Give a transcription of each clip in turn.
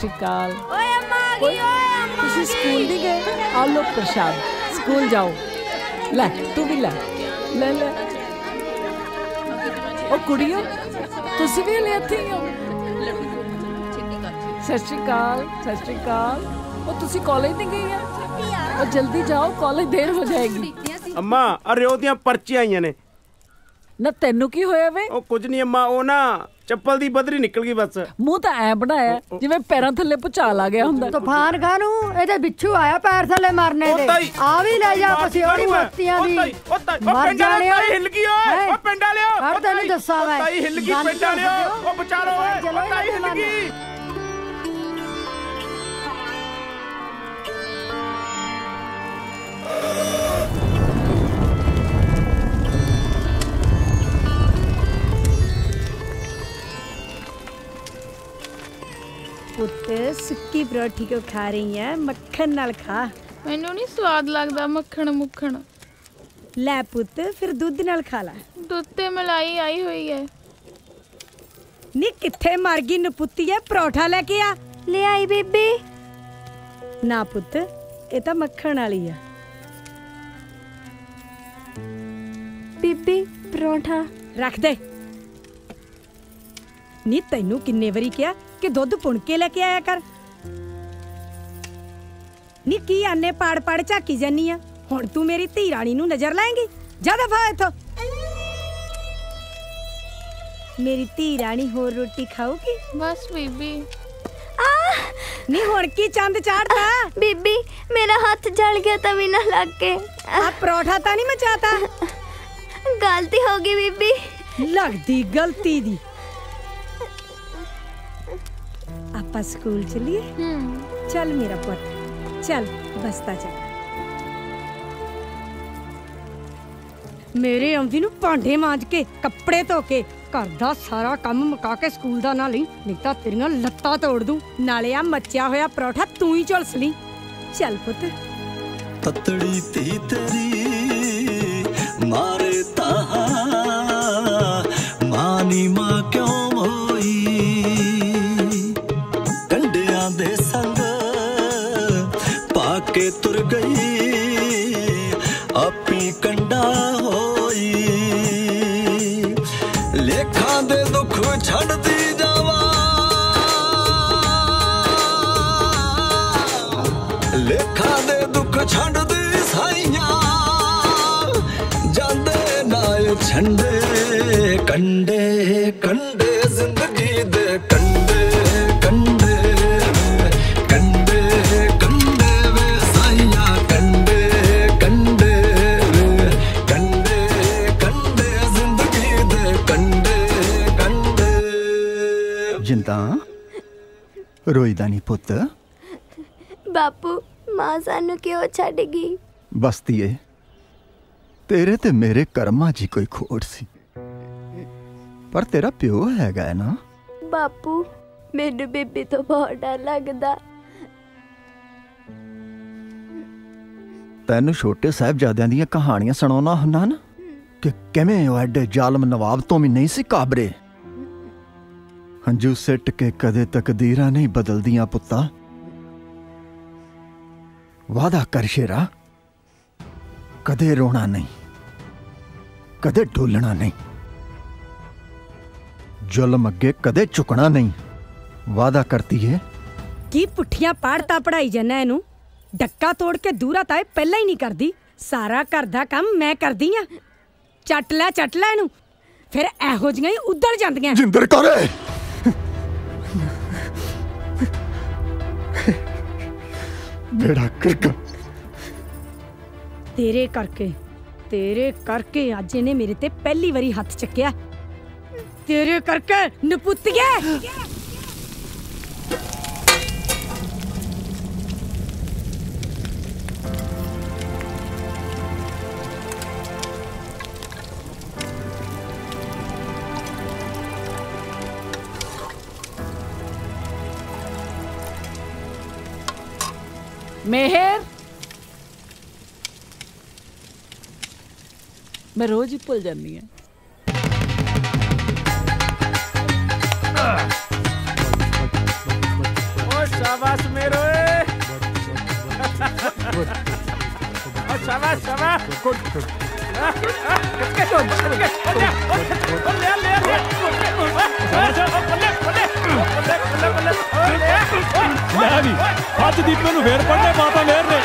श्री अकाल। तुसी स्कूल नहीं गए? आ लो प्रसाद, स्कूल जाओ। ले तू भी ले ले ले। ओ कुड़ियो तुसी भी ले आती हो? सत श्री अकाल, सत श्री अकाल। ओ तुसी कॉलेज नहीं गई है? और जल्दी जाओ, कॉलेज देर हो जाएगी। अम्मा अरे ओदियां पर्चियां आईयां ने। ना तेनू की होया वे? ओ कुछ नहीं अम्मा, ओ ना चप्पल दी बदरी निकल गई बस। मुंह तो ऐ बनाया जिवें पैरां थल्ले भुचाल आ गया हुंदा। तूफान खानू एदे बिच्छू आया पैर थल्ले मारने दे। आ भी ले जा पसियोड़ी मस्तियां दी। मर जाने हिल गई ओए। ओ पिंड वालियो हर तेनू दस्सा मैं। ताई हिल गई पिंड वालियो। ओ बचारो ओए। ताई हिल गई। पुत्त सुक्की परोठी को खा रही है, मक्खन नाल खा। मैनू नहीं स्वाद लगदा मक्खन मुक्खन। ले पुत्त फिर दूध नाल खा ला। दुध ते मलाई आई हुई है। नी किथे मर गई नपुत्तीए, परोठा लेके आ। ले आई बेबी। ना पुत्त ये तो मक्खन वाली है। बेबी परोठा रख दे। नी तैनू किन्ने वरी क्या कि दुध पुण के लेके आया कर। नी की आने पाड़ पाड़ झाकी जानी आ। हुण तू मेरी धी राणी नू नजर लाएंगी? जा दफा इथों। मेरी धी राणी होर रोटी खाओगी? बस बेबी। नी हुण की चंद चाड़ता? बेबी मेरा हाथ जल गया तभी ना लग के। आ परोठा ता नहीं मचाता? गलती होगी बेबी। लगदी गलती दी। आपा स्कूल चलिए? चल मेरा पुत चल, बसता चल। मेरे आंदी नू भांडे मांज के कपड़े धो के घर दा सारा काम मुका के स्कूल दा ना ली, नहीं तां तेरियां लत्तां तोड़ दूं। नाले आ मच्चिया होया परोठा तू ही झुलस ली। चल पुत। ततड़ी ती तेरी मारे ताहा मानी मां क्यों होई, कंडियां दे संग पाके तुर गई अपी कंडा होई। लेखा दे दुख छड़ दी जावा, लेखा दे दुख छड़ दी साइयां जांदे नाल छंडे कंडे कंडे जिंदगी दे कंडे कंडे कंडे कंडे वे साइयां कंडे कंडे कंडे कंडे जिंदगी दे कंडे कंडे। जिंदा रोईदा नहीं पुत्त। बापू मां सानू क्यों छड़ गई? बसतीए तेरे ते मेरे कर्मा जी कोई खोट सी, पर तेरा प्यो हैगा है ना। बापू मैनू बेबी तो बहुत डर लगदा। तैनू छोटे साहिबजादियां दियां कहानियां सुनाना हुन्ना ना कि किवें ओ एडे जालम नवाब तो भी नहीं सी काबरे। हंजू सिट के कदे तकदीरां नहीं बदलदियां पुत्ता। वादा कर शेरा, कदे रोना नहीं, कदे डोलना नहीं, जुल्म अगे कदे झुकना नहीं। वादा करती है की पुठियां पाड़ता पढ़ाई जाना इनू। डक्का तोड़ के दूरा ताए पहला ही नहीं करदी। सारा घर दा काम मैं करदी आ। चट लै इनू, फिर एहो जियां ही उधड़ जांदियां। जिंदर करे बेड़ा करका तेरे करके अज इन्हें मेरे ते पहली बारी हाथ चक्या। तेरे करके नपुत्तिए। मेहर, मैं रोज ही भुल जानी है। ਅੱਜ ਦੀਪੇ ਨੂੰ ਫੇਰ ਪੜਨੇ ਮਾਤਾ ਮੇਰ ਨੇ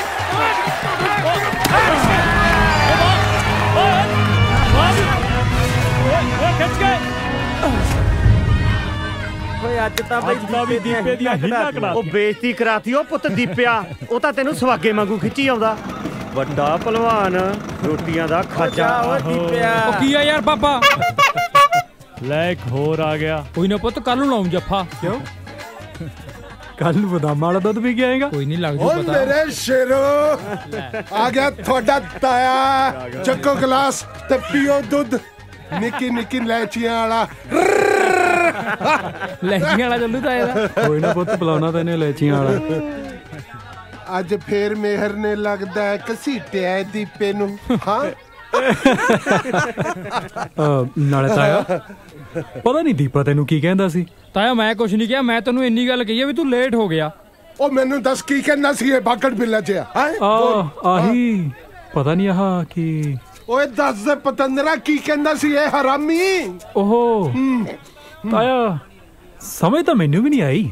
ਖਿੱਚ ਗਏ ਅੱਜ ਤਾਂ ਬਈ ਦੀਪੇ ਦੀਆਂ ਹੀਲਾਂ ਕਢਾ ਉਹ ਬੇਇੱਜ਼ਤੀ ਕਰਾਤੀ ਉਹ ਪੁੱਤ ਦੀਪਿਆ ਉਹ ਤਾਂ ਤੈਨੂੰ ਸਵਾਗੇ ਵਾਂਗੂ ਖਿੱਚੀ ਆਉਂਦਾ ਵੱਡਾ ਭਲਵਾਨ ਰੋਟੀਆਂ ਦਾ ਖਾਜਾ ਓ ਦੀਪਿਆ ਉਹ ਕੀ ਆ ਯਾਰ ਪਾਪਾ ਲੈ ਇੱਕ ਹੋਰ ਆ ਗਿਆ ਕੋਈ ਨਾ ਪੁੱਤ ਕੱਲ ਨੂੰ ਲਾਉਂ ਜੱਫਾ ਕਿਉਂ ਕੱਲ ਨੂੰ ਬਦਾਮਾਂ ਵਾਲਾ ਦੁੱਧ ਵੀ ਗਿਆਏਗਾ ਕੋਈ ਨਹੀਂ ਲੱਗ ਜੂ ਪਤਾ ਮੇਰੇ ਸ਼ੇਰੋ ਆ ਗਿਆ ਤੁਹਾਡਾ ਤਾਇਆ ਚੱਕੋ ਗਲਾਸ ਤੇ ਪੀਓ ਦੁੱਧ ਨਿੱਕੀ ਨਿੱਕੀ ਲੈਚੀਆਂ ਵਾਲਾ ਲੈਚੀਆਂ ਵਾਲਾ ਚੱਲੂ ਤਾਇਆ ਦਾ ਕੋਈ ਨਾ ਪੁੱਤ ਪਿਲਾਉਣਾ ਤੈਨੂੰ ਲੈਚੀਆਂ ਵਾਲਾ ਅੱਜ ਫੇਰ ਮਿਹਰ ਨੇ ਲੱਗਦਾ ਘਸੀਟਿਆ ਦੀਪੇ ਨੂੰ ਹਾਂ ਨਾਲੇ ਤਾਇਆ ਪਤਾ ਨਹੀਂ ਦੀਪਾ ਤੈਨੂੰ ਕੀ ਕਹਿੰਦਾ ਸੀ ਤਾਇਆ ਮੈਂ ਕੁਛ ਨਹੀਂ ਕਿਹਾ ਮੈਂ ਤੈਨੂੰ ਇੰਨੀ ਗੱਲ ਕਹੀ ਆ ਵੀ ਤੂੰ ਲੇਟ ਹੋ ਗਿਆ ਉਹ ਮੈਨੂੰ ਦੱਸ ਕੀ ਕਹਿੰਦਾ ਸੀ ਇਹ ਬਾਗੜ ਬਿੱਲਾ ਜਿਹਾ ਆਹੀ ਪਤਾ ਨਹੀਂ ਆਹ ਕੀ ਓਏ ਦੱਸ ਦੇ ਪਤੰਦਰਾ ਕੀ ਕਹਿੰਦਾ ਸੀ ਇਹ ਹਰਾਮੀ ਓਹੋ ਤਾਇਆ ਸਮਝ ਤਾਂ ਮੈਨੂੰ ਵੀ ਨਹੀਂ ਆਈ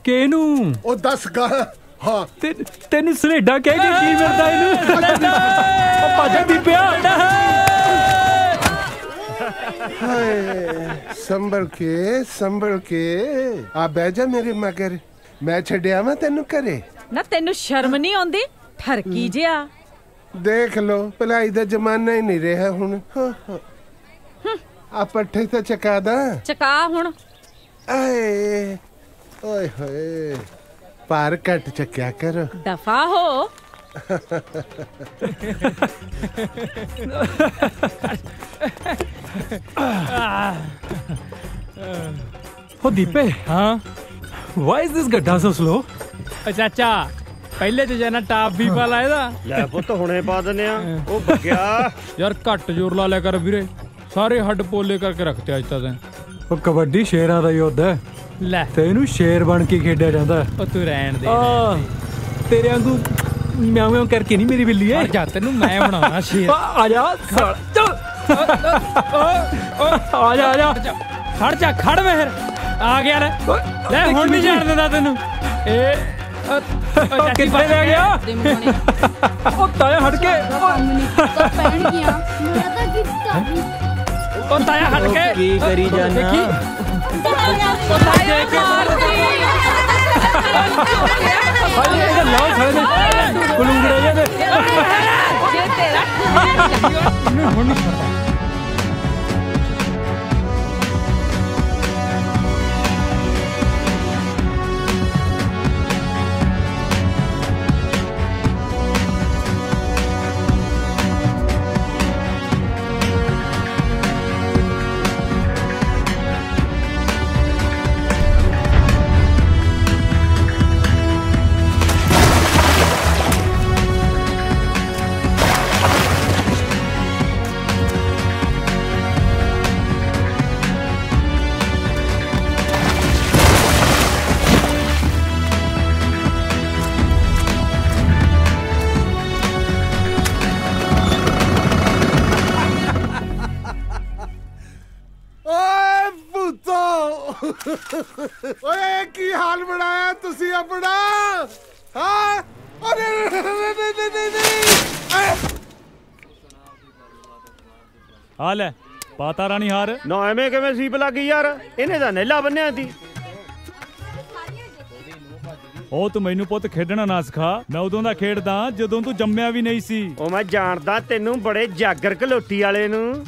ਕਿ ਇਹਨੂੰ ਉਹ ਦੱਸ ਗਾ ਹਾਂ ਤੈਨੂੰ ਸਲੇਡਾ ਕਹਿ ਕੇ ਕੀ ਮਿਲਦਾ ਇਹਨੂੰ ਉਹ ਭੱਜ ਦੀਪਿਆ ਹਾਏ ਸੰਭਲ ਕੇ ਆ ਬਹਿ ਜਾ ਮੇਰੇ ਮਗਰ ਮੈਂ ਛੱਡਿਆ ਮੈਂ ਤੈਨੂੰ ਘਰੇ ਨਾ ਤੈਨੂੰ ਸ਼ਰਮ ਨਹੀਂ ਆਉਂਦੀ ਠਰਕੀ ਜਿਆ ਦੇਖ ਲੋ ਭਲਾਈ ਦਾ ਜ਼ਮਾਨਾ ਹੀ ਨਹੀਂ ਰਿਹਾ ਹੁਣ ਆ ਪੱਠੇ ਤਾਂ ਚਕਾ ਦਾ ਚਕਾ ਹੁਣ ਆਏ ਓਏ ਹੋਏ ਪਾਰ ਘੱਟ ਚੱਕਿਆ ਕਰੋ ਦਫਾ ਹੋ ਓ ਦੀਪੇ ਹਾਂ ਵਾਈ ਇਜ਼ ਦਿਸ ਗੱਡਾ ਸੋ ਸਲੋ ਚਾਚਾ ਪਹਿਲੇ ਤੇ ਜਾਨਾ ਟਾਪ ਵੀ ਪਾ ਲਾ ਇਹਦਾ ਲੈ ਪੁੱਤ ਹੁਣੇ ਪਾ ਦਿੰਨੇ ਆ ਉਹ ਬੱਗਿਆ ਯਾਰ ਘੱਟ ਜ਼ੋਰ ਲਾ ਲਿਆ ਕਰ ਵੀਰੇ ਸਾਰੇ ਹੱਡ ਪੋਲੇ ਕਰਕੇ ਰੱਖਤੇ ਅੱਜ ਤਾਂ ਉਹ ਕਬੱਡੀ ਸ਼ੇਰਾਂ ਦਾ ਯੁੱਧ ਹੈ ਲੈ ਤੇ ਇਹਨੂੰ ਸ਼ੇਰ ਬਣ ਕੇ ਖੇਡਿਆ ਜਾਂਦਾ ਉਹ ਤੂੰ ਰਹਿਣ ਦੇ ਤੇਰੇ ਵਾਂਗੂ ਮਿਆਉਂ ਮਿਆਉਂ ਕਰਕੇ ਨਹੀਂ ਮੇਰੀ ਬਿੱਲੀ ਹੈ ਜਾ ਤੈਨੂੰ ਮੈਂ ਬਣਾਉਣਾ ਸ਼ੇਰ ਆ ਜਾ ਆ ਜਾ ਖੜ ਜਾ ਖੜ ਮੈਂ ਫਿਰ ਆ ਗਿਆ ਲੈ ਹੁਣ ਨਹੀਂ ਜਾਣ ਦਿੰਦਾ ਤੈਨੂੰ ਇਹ ਕਿੱਥੇ ਲੈ ਗਿਆ ਉਹ ਤਾਇਆ ਹਟ ਕੇ ਪੈਣ ਗਿਆ ਮੈਂ ਤਾਂ ਕਿੱਦਾਂ ਉਹ ਤਾਇਆ ਹਟ ਕੇ ਕੀ ਕਰੀ ਜਾਨਾ ਇਹਦਾ ਲਾਉ ਖੜੇ ਨੇ ਕੁਲੂੰਗੜੇ ਜਿਹੇ ਜੇ ਤੇਰਾ ਹੁਣ ਨਹੀਂ ਪਤਾ ਓਏ ਕੀ ਹਾਲ ਬਣਾਇਆ ਤੁਸੀਂ ਆਪਣਾ ਹਾਂ ਅਰੇ ਆ ਲੈ ਪਾਤਾ ਰਾਣੀ ਹਾਰ ਨਾ ਐਵੇਂ ਕਿਵੇਂ ਸੀਪ ਲੱਗ ਗਈ ਯਾਰ ਇਹਨੇ ਤਾਂ ਨੇਲਾ ਬੰਨਿਆ ਸੀ ਉਹ ਤੂੰ ਮੈਨੂੰ ਪੁੱਤ ਖੇਡਣਾ ਨਾ ਸਿਖਾ ਮੈਂ ਉਦੋਂ ਦਾ ਖੇਡਦਾ ਜਦੋਂ ਤੂੰ ਜੰਮਿਆ ਵੀ ਨਹੀਂ ਸੀ ਉਹ ਮੈਂ ਜਾਣਦਾ ਤੈਨੂੰ ਬੜੇ ਜਾਗਰ ਘਲੋਟੀ ਵਾਲੇ ਨੂੰ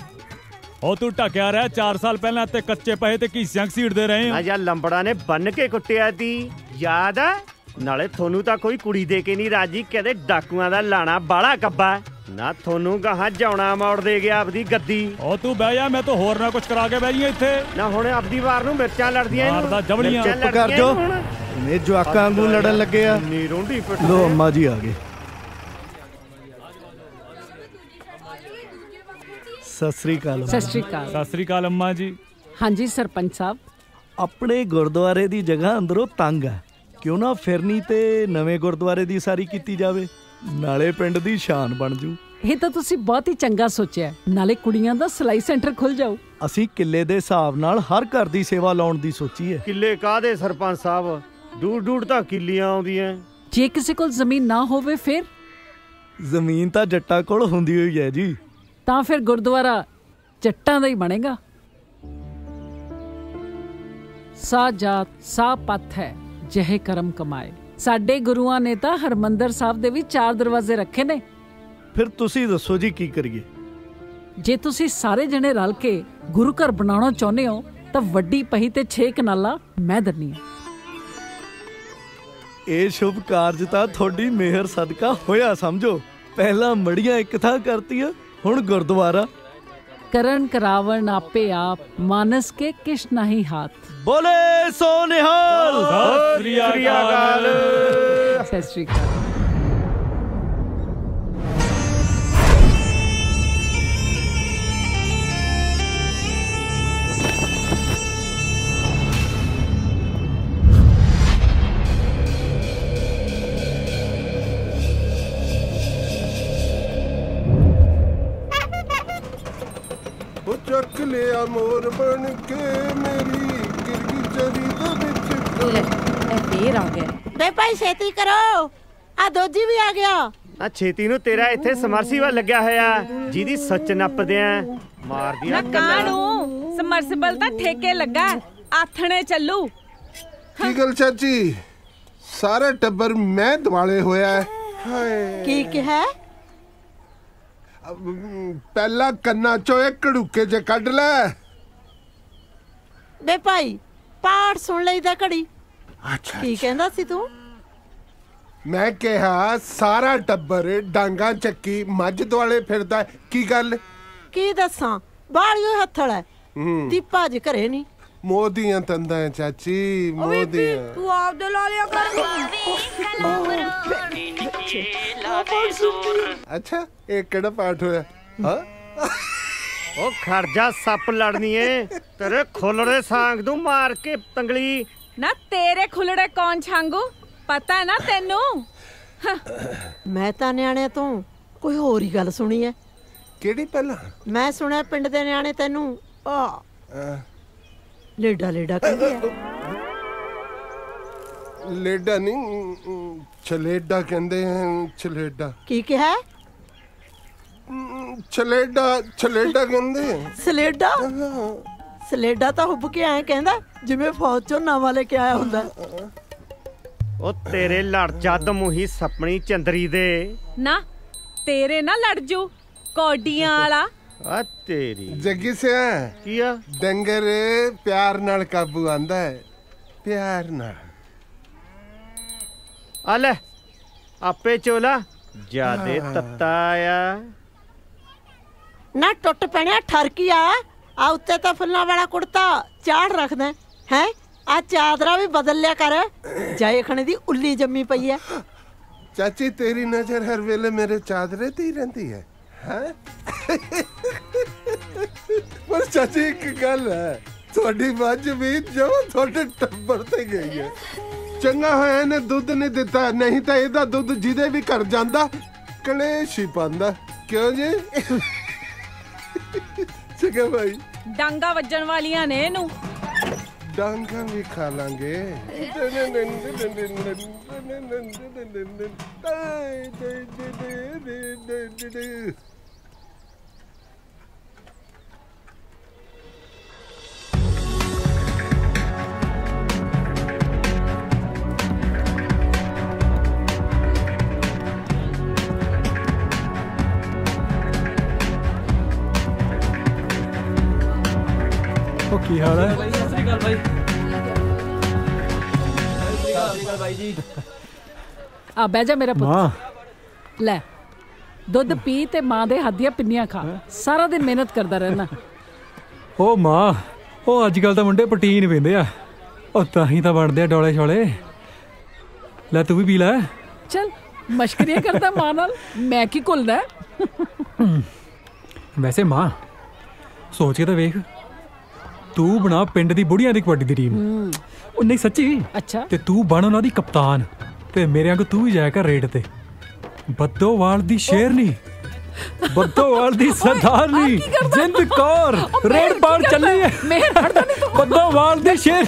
ਉਹ ਤੂੰ ਢਕਿਆ ਰਹਿ 4 ਸਾਲ ਪਹਿਲਾਂ ਤੇ ਕੱਚੇ ਪਹੇ ਤੇ ਘੀਸਿਆਂ ਘਸੀੜਦੇ ਰਹੇ ਆ ਜਾਂ ਲੰਬੜਾ ਨੇ ਬੰਨ ਕੇ ਕੁੱਟਿਆ ਤੀ ਯਾਦ ਆ ਨਾਲੇ ਤੁਹਾਨੂੰ ਤਾਂ ਕੋਈ ਕੁੜੀ ਦੇ ਕੇ ਨਹੀਂ ਰਾਜੀ ਕਹਿੰਦੇ ਡਾਕੂਆਂ ਦਾ ਲਾਣਾ ਬਾਲਾ ਕੱਬਾ ਨਾ ਤੁਹਾਨੂੰ ਗਾਹਾਂ ਜਾਉਣਾ ਮੋੜ ਦੇ ਗਿਆ ਆਪਦੀ ਗੱਦੀ ਉਹ ਤੂੰ ਬਹਿ ਜਾ ਮੈਂ ਤਾਂ ਹੋਰ ਨਾ ਕੁਝ ਕਰਾ ਕੇ ਬਹਿ ਜੀ ਇੱਥੇ ਨਾ ਹੁਣ ਆਪਦੀ ਵਾਰ ਨੂੰ ਮਿਰਚਾਂ ਲੜਦੀਆਂ ਇਹਨੂੰ ਮਾਰਦਾ ਜਵਲੀਆਂ ਚੁੱਪ ਕਰ ਜੋ ਨੇ ਜਵਾਕਾਂ ਵਾਂਗੂ ਲੜਨ ਲੱਗੇ ਆ ਨੀ ਰੋਂਡੀ ਪਿੱਟ ਲੋ ਅੰਮਾ ਜੀ ਆ ਗਏ ਸਤਿ ਸ੍ਰੀ ਅਕਾਲ ਸਤਿ ਸ਼੍ਰੀ ਅਕਾਲ ਸਤਿ ਸ੍ਰੀ ਅਕਾਲ ਅੰਮਾ ਜੀ ਹਾਂਜੀ ਸਰਪੰਚ ਸਾਹਿਬ ਆਪਣੇ ਗੁਰਦੁਆਰੇ ਦੀ ਜਗ੍ਹਾ ਅੰਦਰੋਂ ਤੰਗ ਹੈ ਕਿਉਂ ਨਾ ਫਿਰਨੀ ਤੇ ਨਵੇਂ ਗੁਰਦੁਆਰੇ ਦੀ ਸਾਰੀ ਕੀਤੀ ਜਾਵੇ ਨਾਲੇ ਪਿੰਡ ਦੀ ਸ਼ਾਨ ਬਣ ਜੂ ਇਹ ਤਾਂ ਤੁਸੀਂ ਬਹੁਤ ਹੀ ਚੰਗਾ ਸੋਚਿਆ। ਨਾਲੇ ਕੁੜੀਆਂ ਦਾ ਸਿਲਾਈ ਸੈਂਟਰ ਖੁੱਲ ਜਾਊ। ਅਸੀਂ ਕਿੱਲੇ ਦੇ ਹਿਸਾਬ ਨਾਲ ਹਰ ਘਰ ਦੀ ਸੇਵਾ ਲਾਉਣ ਦੀ ਸੋਚੀ ਹੈ। ਕਿੱਲੇ ਕਾਹਦੇ ਸਰਪੰਚ ਸਾਹਿਬ, ਦੂਰ ਤਾਂ ਕਿੱਲੀਆਂ ਆਉਂਦੀਆਂ। ਜੇ ਕਿਸੇ ਕੋਲ ਜ਼ਮੀਨ ਨਾ ਹੋਵੇ ਫਿਰ? ਜ਼ਮੀਨ ਤਾਂ ਜੱਟਾਂ ਕੋਲ ਹੁੰਦੀ ਹੋਈ ਹੈ ਜੀ। ਤਾਂ ਫਿਰ ਗੁਰਦੁਆਰਾ ਜੱਟਾਂ ਦਾ ਹੀ ਬਣੇਗਾ। ਸਾ ਜਾਤ ਸਾ ਪੱਥ ਹੈ ਜਿਹੇ ਕਰਮ ਕਮਾਏ। ਸਾਡੇ ਗੁਰੂਆਂ ਨੇ ਤਾਂ ਹਰਮੰਦਰ ਸਾਹਿਬ ਦੇ ਵੀ 4 ਦਰਵਾਜ਼ੇ ਰੱਖੇ ਨੇ। ਫਿਰ ਤੁਸੀਂ ਦੱਸੋ ਜੀ ਕੀ ਕਰੀਏ? ਜੇ ਤੁਸੀਂ ਸਾਰੇ ਜਣੇ ਰਲ ਕੇ ਗੁਰੂ ਘਰ ਬਣਾਉਣਾ ਚਾਹੁੰਦੇ ਹੋ ਤਾਂ ਵੱਡੀ ਪਹੀ ਤੇ 6 ਕਨਾਲਾਂ ਮੈਂ ਦਿੰਨੀ ਹਾਂ। ਇਹ ਸ਼ੁਭ ਕਾਰਜ ਤਾਂ ਤੁਹਾਡੀ ਮਿਹਰ ਸਦਕਾ ਹੋਇਆ ਸਮਝੋ। ਪਹਿਲਾਂ ਮੜੀਆਂ ਇੱਕ ਥਾਂ ਕਰਤੀਆਂ, ਹੁਣ ਗੁਰਦੁਆਰਾ। ਕਰਨ ਕਰਾਵਣ ਆਪੇ ਆਪ, ਮਾਨਸ ਕੇ ਕਿਛ ਨਹੀਂ ਹਾਥ। ਬੋਲੇ ਸੋ ਨਿਹਾਲ। ਸਤਿ ਸ੍ਰੀ ਅਕਾਲ। ਸਤਿ ਸ੍ਰੀ ਅਕਾਲ। ਉਹ ਚੱਕ ਲਿਆ ਮੋਰ ਬਣ ਕੇ ਮੇਰੀ ਗਿਰਗੀ ਚਰੀ ਦੇ ਵਿੱਚ। ਫੇਰ ਆ ਗਿਆ ਬੇ ਭਾਈ ਛੇਤੀ ਕਰੋ, ਆ ਦੋਜੀ ਵੀ ਆ ਗਿਆ। ਆ ਛੇਤੀ ਨੂੰ, ਤੇਰਾ ਇੱਥੇ ਸਮਰਸੀਬਲ ਲੱਗਿਆ ਹੋਇਆ ਜਿਹਦੀ ਸੱਚ ਨੱਪਦੇ ਆ। ਮਾਰਦੀਆਂ ਕਾਣੂ ਸਮਰਸੀਬਲ ਤਾਂ ਠੇਕੇ ਲੱਗਾ, ਆਥਣੇ ਚੱਲੂ। ਕੀ ਗੱਲ ਚਾਚੀ, ਸਾਰਾ ਟੱਬਰ ਮੈਂ ਦਿਵਾਲੇ ਹੋਇਆ ਹੈ। ਹਾਏ ਕੀ ਕਿਹਾ? ਪਹਿਲਾਂ ਕੰਨਾਂ ਚੋਂ ਇਹ ਕੜੂਕੇ ਜੇ ਕੱਢ ਲੈ। ਬੇ ਭਾਈ ਪਾਠ ਸੁਣ ਲਈਦਾ ਘੜੀ। ਅੱਛਾ ਕੀ ਕਹਿੰਦਾ ਸੀ ਤੂੰ? ਮੈਂ ਕਿਹਾ ਸਾਰਾ ਟੱਬਰ ਡਾਂਗਾ ਚੱਕੀ ਮੱਝ ਦੁਆਲੇ ਫਿਰਦਾ। ਕੀ ਗੱਲ? ਕੀ ਦੱਸਾਂ, ਬਾਲੀਓ ਹੱਥਲ ਹੈ। ਦੀਪਾ ਜੀ ਘਰੇ ਨਹੀਂ। ਮੋਦੀਆਂ ਤੰਦਾਂ ਹੈ ਚਾਚੀ, ਮੋਦੀਆਂ। ਤੂੰ ਆਪਦੇ ਲਾ ਲਿਆ ਕਰ। ਅੱਛਾ, ਇਹ ਕਿਹੜਾ ਪਾਠ ਹੋਇਆ? ਹਾਂ ਉਹ ਖਰਜਾ ਸੱਪ ਲੜਨੀ ਏ, ਤੇਰੇ ਖੋਲੜੇ ਸਾਂਗ ਤੂੰ ਮਾਰ ਕੇ ਤੰਗਲੀ। ਨਾ ਤੇਰੇ ਖੁੱਲੜੇ ਕੌਣ ਛਾਂਗੂ, ਪਤਾ ਹੈ ਨਾ ਤੈਨੂੰ? ਮੈਂ ਤਾਂ ਨਿਆਣੇ ਤੋਂ ਕੋਈ ਹੋਰ ਹੀ ਗੱਲ ਸੁਣੀ ਐ। ਕਿਹੜੀ? ਪਹਿਲਾਂ ਮੈਂ ਸੁਣਿਆ ਪਿੰਡ ਦੇ ਨਿਆਣੇ ਤੈਨੂੰ ਲੇਡਾ ਲੇਡਾ ਕਹਿੰਦੇ ਆ। ਲੇਡਾ ਨਹੀਂ, ਛਲੇਡਾ ਕਹਿੰਦੇ ਆ। ਛਲੇਡਾ ਕੀ ਕਿਹਾ? ਛਲੇਡਾ ਕਹਿੰਦੇ ਆ। ਸਲੇਡਾ? ਸਲੇਡਾ ਤਾਂ ਹੁੱਬ ਕੇ ਐਂ ਕਹਿੰਦਾ ਜਿਵੇਂ ਫੌਜ ਚੋਂ ਨਵਾਂ ਲੈ ਕੇ ਆਇਆ ਹੁੰਦਾ। ਉਹ ਤੇਰੇ ਲੜ ਚੱਦ ਮੂੰਹੀ ਸਪਣੀ ਚੰਦਰੀ ਦੇ। ਨਾ ਤੇਰੇ ਨਾ ਲੜ ਜੂ ਕੌਡੀਆਂ ਵਾਲਾ। ਆ ਤੇਰੀ ਜੱਗੀ ਸਿਆ ਕੀ ਆ? ਡੰਗਰ ਪਿਆਰ ਨਾਲ ਕਾਬੂ ਆਂਦਾ ਹੈ, ਪਿਆਰ ਨਾਲ। ਆ ਲੈ ਆਪੇ ਚੋਲਾ, ਜਿਆਦੇ ਤੱਤਾ ਆ। ਨਾ ਟੁੱਟ ਪੈਣਿਆ ਠਰਕੀਆ, ਆ ਉੱਤੇ ਤਾਂ ਫੁੱਲਾਂ ਵਾਲਾ ਕੁੜਤਾ ਚਾੜ ਰੱਖਦਾ ਹੈ। ਆ ਚਾਦਰਾ ਵੀ ਬਦਲ ਲਿਆ ਕਰ, ਜਾਏ ਖਣੇ ਦੀ ਉੱਲੀ ਜੰਮੀ ਪਈ ਐ। ਚਾਚੀ ਤੇਰੀ ਨਜ਼ਰ ਹਰ ਵੇਲੇ ਮੇਰੇ ਚਾਦਰੇ ਤੇ ਹੀ ਰਹਿੰਦੀ ਹੈ। ਪਰ ਚਾਚੀ ਇੱਕ ਗੱਲ ਹੈ, ਤੁਹਾਡੀ ਮੱਝ ਵੀ ਜੋ ਤੁਹਾਡੇ ਟੱਬਰ ਤੇ ਗਈ ਹੈ। ਚੰਗਾ ਹੋਇਆ ਇਹਨੇ ਦੁੱਧ ਨਹੀਂ ਦਿੱਤਾ, ਨਹੀਂ ਤਾਂ ਇਹਦਾ ਦੁੱਧ ਜਿਹਦੇ ਵੀ ਘਰ ਜਾਂਦਾ ਕਲੇਸ਼ ਹੀ ਪਾਉਂਦਾ। ਕਿਉਂ ਜੀ? ਚੰਗਾ ਭਾਈ, ਡਾਂਗਾ ਵੱਜਣ ਵਾਲੀਆਂ ਨੇ ਇਹਨੂੰ। ਡਾਂਗਾ ਵੀ ਖਾ ਲਾਂਗੇ। ਉਹ ਕੀ ਹਾਲ ਹੈ? ਸਤਿ ਸ੍ਰੀ ਅਕਾਲ ਬਾਈ। ਸਤਿ ਸ੍ਰੀ ਅਕਾਲ ਬਾਈ ਜੀ। ਆ ਬਹਿ ਜਾ ਮੇਰਾ ਮਾਂ ਪੁੱਤ। ਲੈ ਦੁੱਧ ਪੀ ਤੇ ਮਾਂ ਦੇ ਹੱਥ ਦੀਆਂ ਪਿੰਨੀਆਂ ਖਾ। ਸਾਰਾ ਦਿਨ ਮਿਹਨਤ ਕਰਦਾ ਰਹਿਣਾ। ਉਹ ਮਾਂ, ਉਹ ਅੱਜ ਕੱਲ ਤਾਂ ਮੁੰਡੇ ਪ੍ਰੋਟੀਨ ਪੀਂਦੇ ਆ, ਉਹ ਤਾਂ ਹੀ ਤਾਂ ਬਣਦੇ ਆ ਡੋਲੇ ਛੋਲੇ। ਲੈ ਤੂੰ ਵੀ ਪੀ ਲੈ। ਚਲ ਮਸ਼ਕਰੀਆਂ ਕਰਦਾ ਮਾਂ ਨਾਲ, ਮੈਂ ਕੀ ਘੁਲਦਾ। ਵੈਸੇ ਮਾਂ ਸੋਚ ਕੇ ਤਾਂ ਵੇਖ, ਤੂੰ ਬਣਾ ਪਿੰਡ ਦੀ ਬੁੜੀਆਂ ਦੀ ਕਬੱਡੀ ਦੀ ਟੀਮ। ਉਹ ਨਹੀਂ ਸੱਚੀ। ਅੱਛਾ। ਤੇ ਤੂੰ ਬਣ ਉਹਨਾਂ ਦੀ ਕਪਤਾਨ, ਤੇ ਮੇਰੇ ਵਾਂਗ ਤੂੰ ਵੀ ਜਾਇਆ ਕਰ ਰੇਡ ਤੇ। ਬੱਦੋਵਾਲ ਦੀ ਸ਼ੇਰਨੀ बद्दोवाल दी सरदारनी जिंद कौर रेड पार चली है। मेहर हटदा नहीं तू। बद्दोवाल दी शेर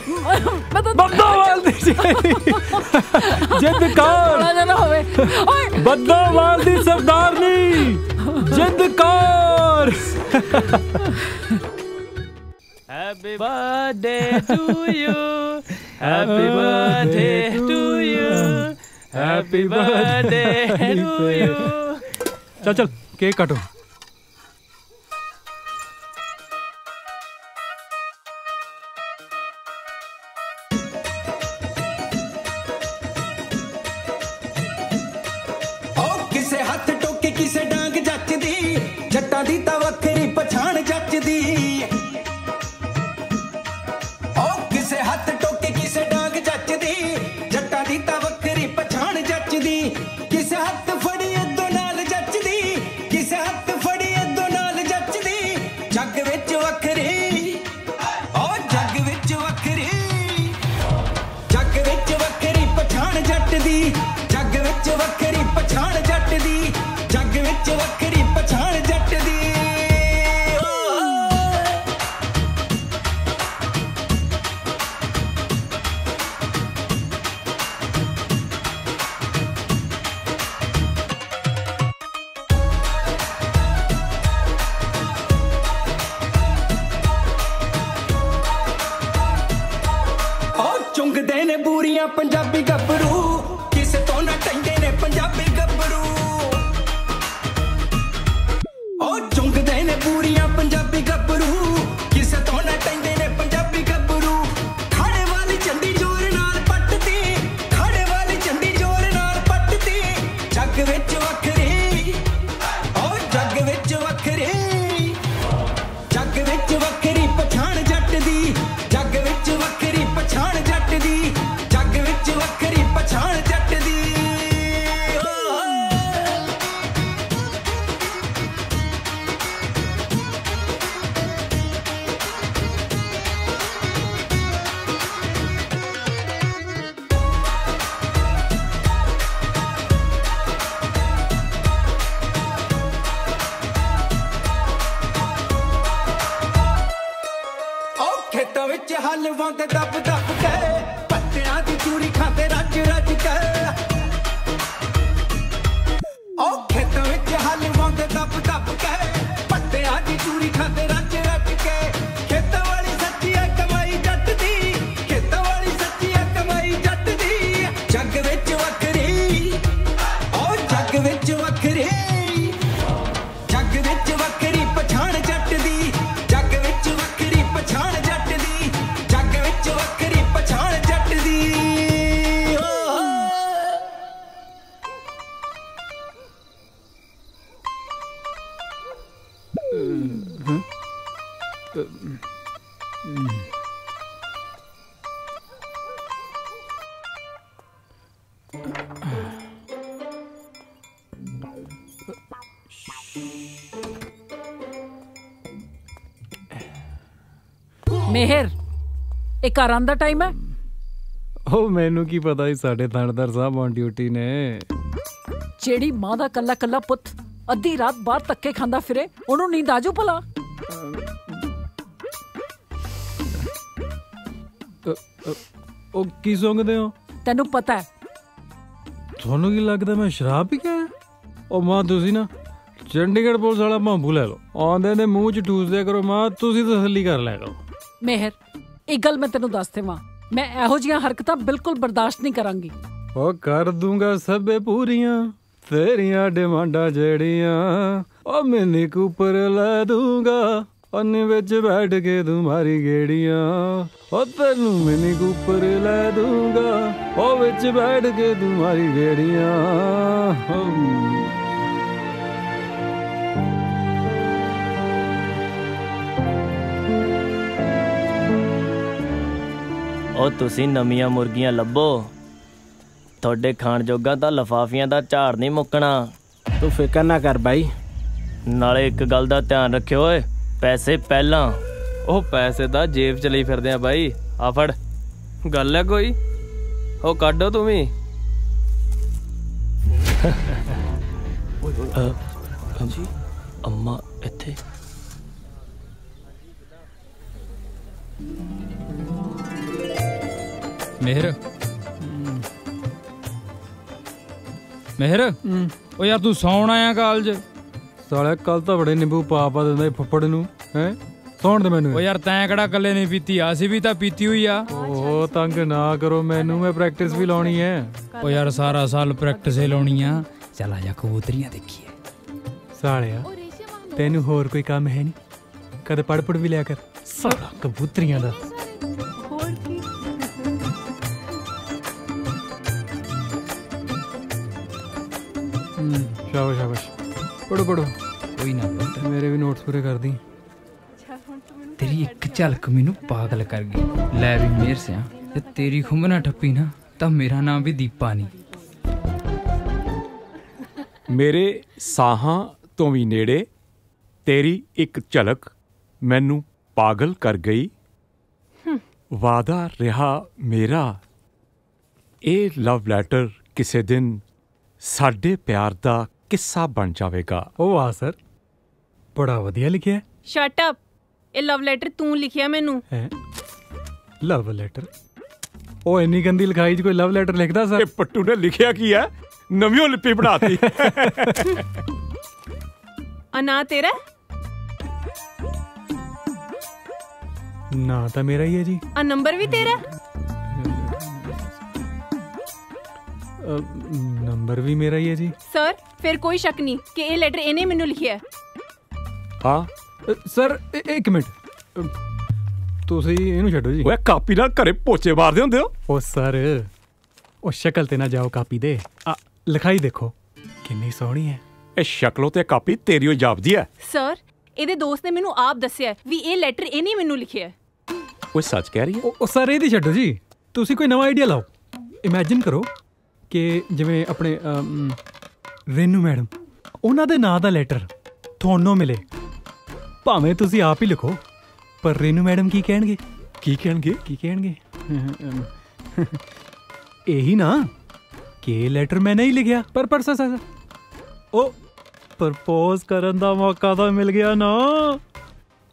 बद्दोवाल दी शेर जिंद कौर बद्दोवाल दी सरदारनी जिंद Kaur. Happy birthday to you. Happy birthday to you. Happy birthday to you. चल चल केक काटो। किसे हाथ टोके किसे डांग जचदी जट्टां दी तां वखरी पछाण जचदी। किसे हाथ टोके किसे डांग जचदी जट्टां दी तां वखरी पछाण जचदी। किसे हाथ फड़ी दो नाल जचदी किसे हाथ फड़ी दो नाल जचदी। जग विच वखरी जग विच वखरी जग विच वखरी पछाण जटदी। जग विच वखरी पछाण जटदी जग विच वखरी पछाण जटदी। चुंगदे ने बूरियां पंजाबी गब्बरू किसे तो ना टंगे ने पंजाबी गब्बरू। चुंगदे ने बूरियां पंजाबी गब्बरू किसे तो ना टंगे ने पंजाबी गब्बरू। खाड़े वाली चंडी जोर नाल पटदी खाड़े वाली चंडी जोर नाल पटदी। जग विच वखरी जग विच वखरी जग विच वखरी पछाण जटदी। जग विच वखरी पछाण जटदी जग विच वखरी पछाण जटदी। खेतों विच हल वांदे दब दब के पत्तियां दी चूरी खांदे रज रज के। खेतों विच हल वांदे दब दब के पत्तियां दी चूरी खांदे रज रज के। खेतों वाली सच्ची है कमाई जट दी खेतों वाली सच्ची है कमाई जट दी। जग विच वखरी जग विच वखरी जग विच वखरी पछाण जट दी। जग विच वखरी पछाण जट दी जग विच वखरी पछाण जट दी। मेहर एक आराम दा टाइम है। ओ मैनू की पता ही साडे थानेदार साहब ऑन ड्यूटी ने। जेड़ी मां दा कल्ला कल्ला पुੱਤ ਅੱਧੀ ਰਾਤ ਬਾਹਰ ਧੱਕੇ ਖਾਂਦਾ ਫਿਰੇ ਉਹਨੂੰ ਨੀਂਦ ਆਜੂ ਭਲਾ। ਉਹ ਕੀ ਸੁੰਘਦੇ ਹੋ? ਤੈਨੂੰ ਪਤਾ ਹੈ। ਤੁਹਾਨੂੰ ਕੀ ਲੱਗਦਾ ਮੈਂ ਸ਼ਰਾਬ ਪੀ ਕੇ ਆਇਆ? ਉਹ ਮਾਂ ਤੁਸੀਂ ਨਾ ਚੰਡੀਗੜ੍ਹ ਪੁਲਿਸ ਵਾਲਾ ਭਾਂਬੂ ਲੈ ਲਓ ਆਉਂਦੇ ਨੇ ਮੂੰਹ 'ਚ ਠੂਸਦਿਆ ਕਰੋ ਮਾਂ ਤੁਸੀਂ ਤਸੱਲੀ ਕਰ ਲਿਆ ਕਰੋ। ਮੇਹਰ ਇੱਕ ਗੱਲ ਮੈਂ ਤੈਨੂੰ ਦੱਸ ਦੇਵਾਂ ਮੈਂ ਇਹੋ ਜਿਹੀਆਂ ਹਰਕਤਾਂ ਬਿਲਕੁਲ ਬਰਦਾਸ਼ਤ ਨਹੀਂ ਕਰਾਂਗੀ। ਉਹ ਕਰ ਦੂੰਗਾ ਸਭੇ ਪੂਰੀਆਂ ਤੇਰੀਆਂ ਡਿਮਾਂਡਾਂ ਜਿਹੜੀਆਂ ਉਹ ਮਿੰਨੀ ਕੂਪਰ ਲੈ ਦੂੰਗਾ ਅੰਨੇ ਵਿੱਚ ਬੈਠ ਕੇ ਤੂੰ ਮਾਰੀ ਗੇੜੀਆਂ ਉਹ ਤੈਨੂੰ ਮਿੰਨੀ ਕੂਪਰ ਲੈ ਦੂੰਗਾ ਉਹ ਵਿੱਚ ਬੈਠ ਕੇ ਤੂੰ ਮਾਰੀ ਗੇੜੀਆਂ। ਉਹ ਤੁਸੀਂ ਨਵੀਆਂ ਮੁਰਗੀਆਂ ਲੱਭੋ ਤੁਹਾਡੇ ਖਾਣ ਜੋਗਾ ਤਾਂ ਲਫਾਫੀਆਂ ਦਾ ਝਾੜ ਨਹੀਂ ਮੁੱਕਣਾ। ਤੂੰ ਫਿਕਰ ਨਾ ਕਰ ਬਾਈ। ਨਾਲੇ ਇੱਕ ਗੱਲ ਦਾ ਧਿਆਨ ਰੱਖਿਓ ਓਏ ਪੈਸੇ ਪਹਿਲਾਂ। ਉਹ ਪੈਸੇ ਤਾਂ ਜੇਬ ਚ ਲਈ ਫਿਰਦੇ ਆ ਬਾਈ ਆ ਫੜ ਗੱਲ ਹੈ ਕੋਈ ਉਹ ਕੱਢੋ ਤੂੰ ਵੀ। ਜੀ ਅੰਮਾ ਇੱਥੇ ਮਿਹਰ ਮਿਹਰ ਉਹ ਯਾਰ ਤੂੰ ਸੌਣ ਆਇਆ ਕਾਲਜ ਸਾਲਿਆ ਕੱਲ ਤਾਂ ਬੜੇ ਨਿੰਬੂ ਪਾ ਦਿੰਦਾ ਫੁੱਫੜ ਨੂੰ ਹੈ ਸੌਣ ਦੇ ਮੈਨੂੰ ਉਹ ਯਾਰ ਤੈਂ ਕਿਹੜਾ ਕੱਲੇ ਨਹੀਂ ਪੀਤੀ ਆ ਅਸੀਂ ਵੀ ਤਾਂ ਪੀਤੀ ਹੋਈ ਆ ਉਹ ਤੰਗ ਨਾ ਕਰੋ ਮੈਨੂੰ ਮੈਂ ਪ੍ਰੈਕਟਿਸ ਵੀ ਲਾਉਣੀ ਹੈ ਉਹ ਯਾਰ ਸਾਰਾ ਸਾਲ ਪ੍ਰੈਕਟਿਸ ਹੀ ਲਾਉਣੀ ਆ ਚੱਲ ਆ ਜਾ ਕਬੂਤਰੀਆਂ ਦੇਖੀਏ ਸਾਲਿਆ ਤੈਨੂੰ ਹੋਰ ਕੋਈ ਕੰਮ ਹੈ ਨਹੀਂ ਕਦੇ ਪੜ ਵੀ ਲਿਆ ਕਰ ਸਾਲਾ ਕਬੂਤਰੀਆਂ ਦਾ शाबाश शाबाश पढ़ो पढ़ो कोई ना पुत्त मेरे भी नोट्स पूरे कर दी तेरी एक झलक मैनू पागल कर गई लै भी मेर से जे तेरी खुंब ना ठप्पी ना तो मेरा नाम भी दीपा नहीं मेरे साहां तो भी नेड़े तेरी एक झलक मैनू पागल कर गई वादा रहा मेरा ਇਹ ਲਵ ਲੈਟਰ ਕਿਸੇ ਦਿਨ ਸਾਡੇ ਪਿਆਰ ਦਾ ਕਿੱਸਾ ਬਣ ਜਾਵੇਗਾ ਉਹ ਵਾਹ ਸਰ ਬੜਾ ਵਧੀਆ ਲਿਖਿਆ ਸ਼ਟ ਅਪ ਇਹ ਲਵ ਲੈਟਰ ਤੂੰ ਲਿਖਿਆ ਮੈਨੂੰ ਹੈ ਲਵ ਲੈਟਰ ਉਹ ਇੰਨੀ ਗੰਦੀ ਲਿਖਾਈ 'ਚ ਕੋਈ ਲਵ ਲੈਟਰ ਲਿਖਦਾ ਸਰ ਇਹ ਪੱਟੂ ਨੇ ਲਿਖਿਆ ਕੀ ਹੈ ਨਵੀਂ ਲਿਪੀ ਬਣਾਤੀ ਆ ਨਾਂ ਤੇਰਾ ਨਾਂ ਤਾਂ ਮੇਰਾ ਹੀ ਹੈ ਜੀ ਆ ਨੰਬਰ ਵੀ ਤੇਰਾ ਨੰਬਰ ਵੀ ਮੇਰਾ ਹੀ ਹੈ ਜੀ ਸਰ ਫਿਰ ਕੋਈ ਸ਼ੱਕ ਨਹੀਂ ਕਿ ਇਹ ਲੈਟਰ ਇਹਨੇ ਮੈਨੂੰ ਲਿਖਿਆ ਹਾਂ ਸਰ ਇੱਕ ਮਿੰਟ ਤੁਸੀਂ ਇਹਨੂੰ ਛੱਡੋ ਜੀ ਓਏ ਕਾਪੀ ਨਾਲ ਘਰੇ ਪੋਚੇ ਮਾਰਦੇ ਹੁੰਦੇ ਹੋ ਉਹ ਸਰ ਉਹ ਸ਼ਕਲ ਤੇ ਨਾ ਜਾਓ ਕਾਪੀ ਦੇ ਲਿਖਾਈ ਦੇਖੋ ਕਿੰਨੀ ਸੋਹਣੀ ਹੈ ਇਹ ਸ਼ਕਲੋਂ ਤੇ ਕਾਪੀ ਤੇਰੀ ਹੋ ਜਾਪਦੀ ਹੈ ਸਰ ਇਹਦੇ ਦੋਸਤ ਨੇ ਮੈਨੂੰ ਆਪ ਦੱਸਿਆ ਵੀ ਇਹ ਲੈਟਰ ਇਹਨੇ ਮੈਨੂੰ ਲਿਖਿਆ ਓਏ ਸੱਚ ਕਹਿ ਰਹੀ ਹੈ ਉਹ ਸਰ ਇਹਦੀ ਛੱਡੋ ਜੀ ਤੁਸੀਂ ਕੋਈ ਨਵਾਂ ਆਈਡੀਆ ਲਾਓ ਇਮੇਜਿਨ ਕਰੋ ਕਿ ਜਿਵੇਂ ਆਪਣੇ ਰੇਨੂ ਮੈਡਮ ਉਹਨਾਂ ਦੇ ਨਾਂ ਦਾ ਲੈਟਰ ਤੁਹਾਨੂੰ ਮਿਲੇ ਭਾਵੇਂ ਤੁਸੀਂ ਆਪ ਹੀ ਲਿਖੋ ਪਰ ਰੇਨੂ ਮੈਡਮ ਕੀ ਕਹਿਣਗੇ ਇਹੀ ਨਾ ਕਿ ਇਹ ਲੈਟਰ ਮੈਂ ਨਹੀਂ ਲਿਖਿਆ ਪਰ ਸਰ ਉਹ ਪ੍ਰਪੋਜ਼ ਕਰਨ ਦਾ ਮੌਕਾ ਤਾਂ ਮਿਲ ਗਿਆ ਨਾ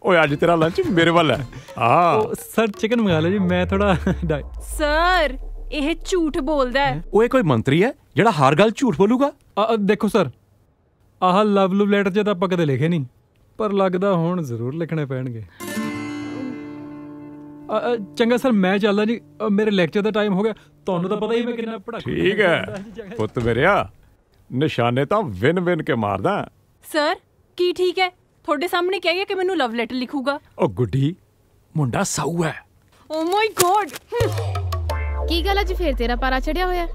ਓਏ ਅੱਜ ਤੇਰਾ ਲੰਚ ਮੇਰੇ ਵੱਲ ਹੈ ਸਰ ਚਿਕਨ ਮੰਗਾ ਲਓ ਜੀ ਮੈਂ ਥੋੜਾ ਸਰ ਇਹ ਝੂਠ ਬੋਲਦਾ ਹੈ ਓਏ ਕੋਈ ਮੰਤਰੀ ਹੈ ਜਿਹੜਾ ਹਰ ਗੱਲ ਝੂਠ ਬੋਲੂਗਾ ਦੇਖੋ ਸਰ ਆਹ ਲਵ ਲੈਟਰ 'ਚ ਤਾਂ ਆਪਾਂ ਕਦੇ ਲਿਖੇ ਨਹੀਂ ਪਰ ਲੱਗਦਾ ਹੁਣ ਜ਼ਰੂਰ ਲਿਖਣੇ ਪੈਣਗੇ ਚੰਗਾ ਸਰ ਮੈਂ ਚੱਲਦਾ ਜੀ ਮੇਰੇ ਲੈਕਚਰ ਦਾ ਟਾਈਮ ਹੋ ਗਿਆ ਤੁਹਾਨੂੰ ਤਾਂ ਪਤਾ ਹੀ ਮੈਂ ਕਿੰਨਾ ਪੜ੍ਹਾ ਠੀਕ ਹੈ ਪੁੱਤ ਮੇਰਿਆ ਨਿਸ਼ਾਨੇ ਤਾਂ ਵਿਨ ਕੇ ਮਾਰਦਾ ਸਰ ਕੀ ਠੀਕ ਹੈ ਤੁਹਾਡੇ ਸਾਹਮਣੇ ਕਹਿ ਗਿਆ ਕਿ ਮੈਨੂੰ ਲਵ ਲੈਟਰ ਲਿਖੂਗਾ ਉਹ ਗੁੱਡੀ ਮੁੰਡਾ ਸਾਊ ਹੈ ਓ ਮਾਈ ਗੋਡ ਕੀ ਗੱਲ ਅੱਜ ਫੇਰ ਤੇਰਾ ਪਾਰਾ ਚੜਿਆ ਹੋਇਆ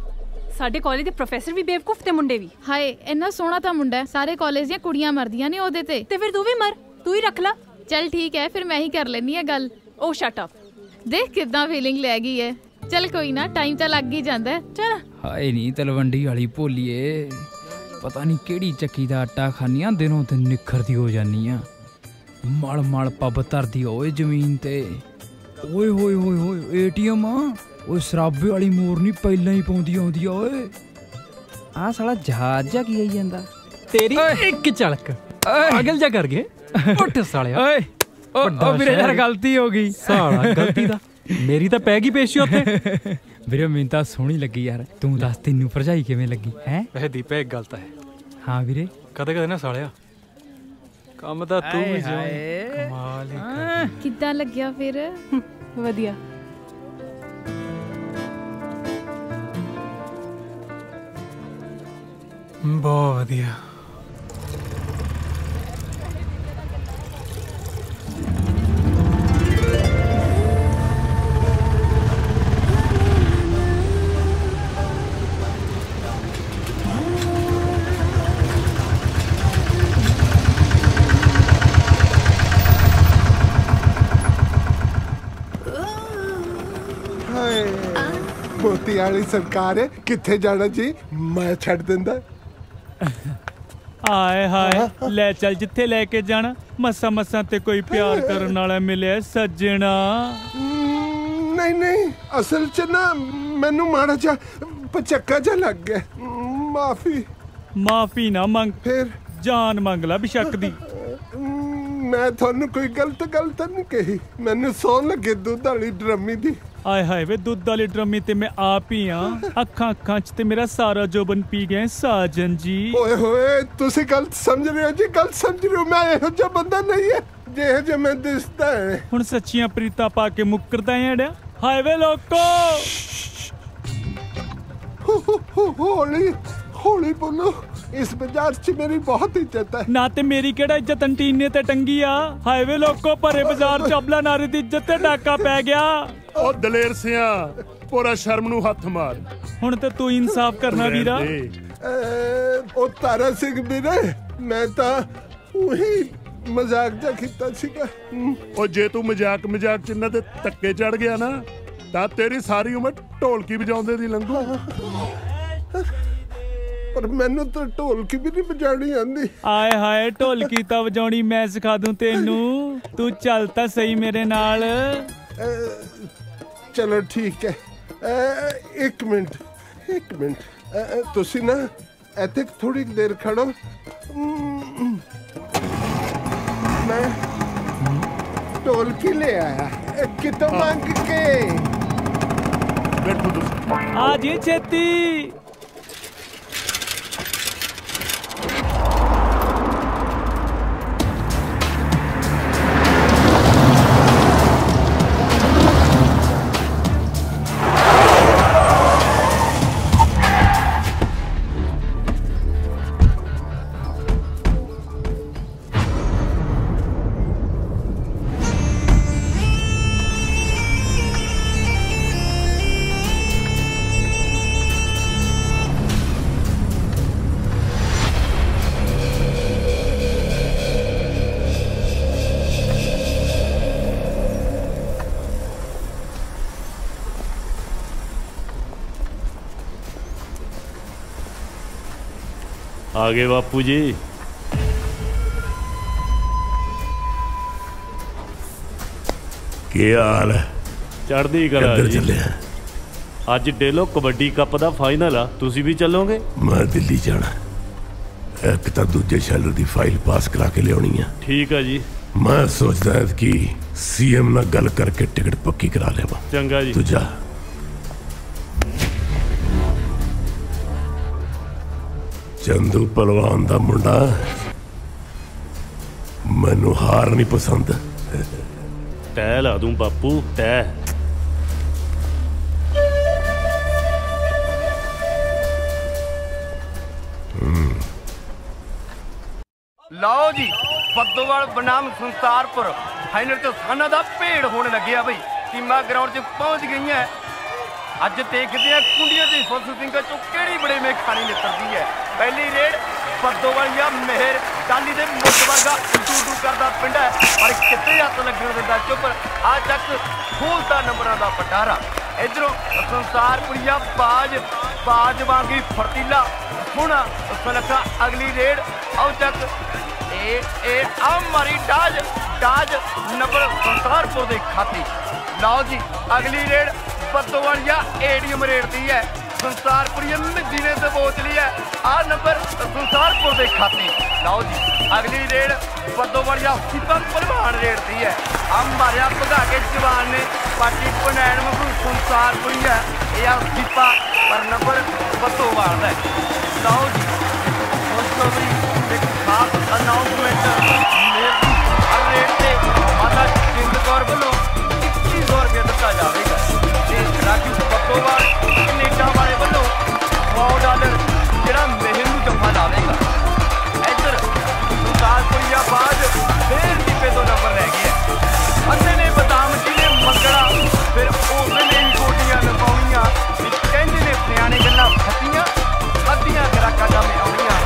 ਸਾਡੇ ਕਾਲਜ ਦੇ ਪ੍ਰੋਫੈਸਰ ਵੀ ਬੇਵਕੂਫ ਤੇ ਮੁੰਡੇ ਵੀ ਹਾਏ ਇੰਨਾ ਸੋਹਣਾ ਤਾਂ ਮੁੰਡਾ ਹੈ ਸਾਰੇ ਕਾਲਜ ਦੀਆਂ ਕੁੜੀਆਂ ਮਰਦੀਆਂ ਨੇ ਉਹਦੇ ਤੇ ਫਿਰ ਤੂੰ ਵੀ ਮਰ ਤੂੰ ਹੀ ਰੱਖ ਲੈ ਚੱਲ ਠੀਕ ਹੈ ਫਿਰ ਮੈਂ ਹੀ ਕਰ ਲੈਣੀ ਆ ਗੱਲ ਓ ਸ਼ਟ ਅਪ ਦੇਖ ਕਿੱਦਾਂ ਫੀਲਿੰਗ ਲੈ ਗਈ ਹੈ ਚੱਲ ਕੋਈ ਨਾ ਟਾਈਮ ਤਾਂ ਲੱਗ ਹੀ ਜਾਂਦਾ ਚੱਲ ਹਾਏ ਨਹੀਂ ਤਲਵੰਡੀ ਵਾਲੀ ਭੋਲੀਏ ਪਤਾ ਨਹੀਂ ਕਿਹੜੀ ਚੱਕੀ ਦਾ ਆਟਾ ਖਾਨੀਆਂ ਦਿਨੋਂ ਦਿਨ ਨਿਖਰਦੀ ਹੋ ਜਾਨੀ ਆ ਮਲ ਪੱਬ ਧਰਦੀ ਓਏ ਜ਼ਮੀਨ ਤੇ ਓਏ ਹੋਏ ਹੋਏ ਹੋਏ ਏਟੀਐਮ ਆ ਓਏ ਸਰਾਬੇ ਵਾਲੀ ਮੋਰ ਨਹੀਂ ਪਹਿਲਾਂ ਹੀ ਪਾਉਂਦੀ ਆਉਂਦੀ ਓਏ ਆਹ ਸਾਲਾ ਜਹਾਜ਼ ਜਾ ਕੀ ਆਈ ਜਾਂਦਾ ਤੇਰੀ ਇੱਕ ਝਲਕ ਪਾਗਲ ਜਾ ਕਰ ਗਏ ਉੱਠ ਸਾਲਿਆ ਓਏ ਓ ਵੀਰੇ ਯਾਰ ਗਲਤੀ ਹੋ ਗਈ ਸਾਲਾ ਗਲਤੀ ਦਾ ਮੇਰੀ ਤਾਂ ਪੈ ਗਈ ਪੇਸ਼ੀ ਉੱਥੇ ਵੀਰੇ ਮੈਨੂੰ ਤਾਂ ਸੋਹਣੀ ਲੱਗੀ ਯਾਰ ਤੂੰ ਦੱਸ ਤੈਨੂੰ ਭਰਜਾਈ ਕਿਵੇਂ ਲੱਗੀ ਹੈ ਇਹ ਦੀਪੇ ਇੱਕ ਗੱਲ ਤਾਂ ਹੈ ਹਾਂ ਵੀਰੇ ਕਦੇ ਨਾ ਸਾਲਿਆ ਕੰਮ ਤਾਂ ਤੂੰ ਵੀ ਜਾ ਕਮਾਲ ਹੀ ਕਿੱਦਾਂ ਲੱਗਿਆ ਫਿਰ ਵਧੀਆ ਬਹੁਤ ਵਧੀਆ ਮੋਤੀ ਵਾਲੀ ਸਰਕਾਰ ਹੈ ਕਿੱਥੇ ਜਾਣਾ ਜੀ ਮੈਂ ਛੱਡ ਦਿੰਦਾ ਹਾਏ ਹਾਏ ਲੈ ਚੱਲ ਜਿੱਥੇ ਲੈ ਕੇ ਜਾਣਾ ਮਸਾਂ ਤੇ ਕੋਈ ਪਿਆਰ ਕਰਨ ਵਾਲਾ ਮਿਲਿਆ ਸੱਜਣਾ ਨਹੀਂ ਅਸਲ 'ਚ ਨਾ ਮੈਨੂੰ ਮਾੜਾ ਜਿਹਾ ਪਚੱਕਾ ਜਿਹਾ ਲੱਗ ਗਿਆ ਮਾਫੀ ਨਾ ਮੰਗ ਫਿਰ जान मंग ला बेशक दी। मैं थानू कोई गलत गल तो नहीं कही, मैनू सौन लगे दुध वाली ड्रमी दी। आए हाय वे दुध वाली ड्रमी ते मैं आप ही हाँ। अखा अखा च ते मेरा सारा जोबन पी गए साजन जी। ओए होए तुसी गलत समझ रहे हो जी, गलत समझ रहे हो। मैं इहो जिहा बंदा नहीं है जिहो जिहा मैं दिसदा है। हुण सच्चियां प्रीता पा के मुकरदा है अड़िया। हाय वे लोको हौली हौली बोलो, इस बाजार च मेरी बहुत इज्जत है। ना ते मेरी केड़ा इज्जत अंटीने ते टंगी आ। हाईवे लोको भरे बाजार चाबला नारे दी इज्जत ते डाका पै गया। ओ दलेर सिया पूरा शर्म नू हथ मार। हुण ते तू इंसाफ करना वीरा। ओ तारा सिंह वीरे, मैं ता वही मजाक जा कीता सीगा। ओ जे तू मजाक मजाक च इन्हां ते तक्के चढ़ गया ना तां तेरी सारी उम्र ढोलकी वजाउंदे दी लंघू। पर मैनू तो ढोलकी भी नहीं बजानी आंदी। आए हाय ढोलकी तां वजाउणी मैं सिखा दूं तेनू, तू चल तां सही मेरे नाल। चलो ठीक है। एक मिनट तुसी ना इत्थे थोड़ी देर खड़ो, मैं ढोलकी ले आया कितों मांग के। बैठो तुसी। आ जी छेती। आगे बापू जी। क्या हाल है? चढ़दी कला जी। अज डेलो कबड्डी कप दा फाइनल आ, तुसी भी चलोगे? मैं दिल्ली जाना, एक तो दूजे शैलर दी फाइल पास करा के लियानी है। ठीक है जी। मैं सोचदा है कि सीएम नाल गल करके टिकट पक्की करा लेवा। चंगा जी। तू जा। चंदू पहलवान दा मुंडा, मैनू हार नहीं पसंद। तय ला दूं बापू तय। ਲਓ ਜੀ ਬੱਦੋਵਾਲ ਬਨਾਮ ਸੰਸਾਰਪੁਰ ਫਾਈਨਲ ਤੇ ਸਾਨਾ ਦਾ ਭੇੜ ਹੋਣ ਲੱਗਿਆ ਬਈ। ਟੀਮਾਂ ਗਰਾਊਂਡ 'ਚ ਪਹੁੰਚ ਗਈਆਂ। ਅੱਜ ਦੇਖਦੇ ਆ ਕੁੰਡੀਆਂ ਦੀ ਫੁੱਲ ਸਿੰਘਾਂ 'ਚੋਂ ਕਿਹੜੀ ਬੜੇ ਮੇ ਖਾਣੀ ਨਿਕਲਦੀ ਹੈ। ਪਹਿਲੀ ਰੇਡ ਬੱਦੋਵਾਲ ਜਾਂ ਮਿਹਰ ਟਾਲੀ ਦੇ ਮੁੱਢ ਵਰਗਾ ਟੂ ਕਰਦਾ ਪਿੰਡ ਹੈ, ਪਰ ਕਿਤੇ ਹੱਥ ਲੱਗਣ ਦਿੰਦਾ ਚੁੱਪ। ਆ ਚੱਕ ਖੋਲਦਾ ਨੰਬਰਾਂ ਦਾ ਪਟਾਰਾ। ਇਧਰੋਂ ਸੰਸਾਰਪੁਰੀਆ ਬਾਜ ਵਾਂਗੀ ਫਰਤੀਲਾ ਹੁਣ ਸੁਲੱਖਾ ਅਗਲੀ ਰੇਡ। ਆਓ ਚੱਕ ਆ ਮਾਰੀ ਡਾਜ ਨੰਬਰ ਸੰਸਾਰਪੁਰ ਦੇ ਖਾਤੇ। ਲਓ ਜੀ ਅਗਲੀ ਰੇਡ ਬੱਦੋਵਾਲ ਜਾਂ ਏਡੀਐਮ ਰੇਡਦੀ ਹੈ। ਸੰਸਾਰਪੁਰੀਆ ਮਿੱਦੀ ਨੇ ਦਬੋਚ ਲਈ ਹੈ। ਆ ਨੰਬਰ ਸੰਸਾਰਪੁਰ ਦੇ ਖਾਤੇ। ਲਓ ਜੀ ਅਗਲੀ ਰੇਡ ਬੱਦੋਵਾਲ ਜਾਂ ਸਿੱਧਾ ਭਲਵਾਨ ਰੇਡਦੀ ਹੈ। ਆ ਮਾਰਿਆ ਭਗਾ ਕੇ ਜਵਾਨ ਨੇ ਪਾਟੀ ਪਨੈਣ ਮਗੂ ਸੰਸਾਰਪੁਰੀਆ। ਇਹ ਆ ਸਿੱਪਾ ਪਰ ਨੰਬਰ ਬੱਦੋਵਾਲ ਦਾ। ਲਓ ਜੀ ਦੋਸਤੋ ਵੀ ਇੱਕ ਖਾਸ ਅਨਾਉਂਸਮੈਂਟ ਹਰ ਰੇਟ ਤੇ ਮਾਤਾ ਜਿੰਦ ਕੌਰ ਵੱਲੋਂ 2100 ਰੁਪਏ ਦਿੱਤਾ ਜਾਵੇਗਾ ਤੇ ਰਾਜੂ ਬੱਦੋਵਾਲ ਕੈਨੇਡਾ ਵਾਲੇ ਵੱਲੋਂ $100 ਜਿਹੜਾ ਮਿਹਰ ਨੂੰ ਜੱਫਾ ਲਾਵੇਗਾ। ਇੱਧਰ ਸੰਸਾਰਪੁਰੀਆ ਬਾਜ ਫੇਰ ਦੀਪੇ ਤੋਂ ਨੰਬਰ ਰਹਿ ਗਿਆ। ਅੰਨੇ ਨੇ ਬਦਾਮ ਜੀ ਨੇ ਮੰਗਣਾ ਫਿਰ ਉਹਨੇ ਹੀ ਗੋਡੀਆਂ ਲਗਾਉਣੀਆਂ। ਕਹਿੰਦੇ ਨੇ ਸਿਆਣੇ ਗੱਲਾਂ ਫੱਟੀਆਂ ਅੱਧੀਆਂ ਖਰਾਕਾਂ ਕੰਮ ਆਉਣੀਆਂ।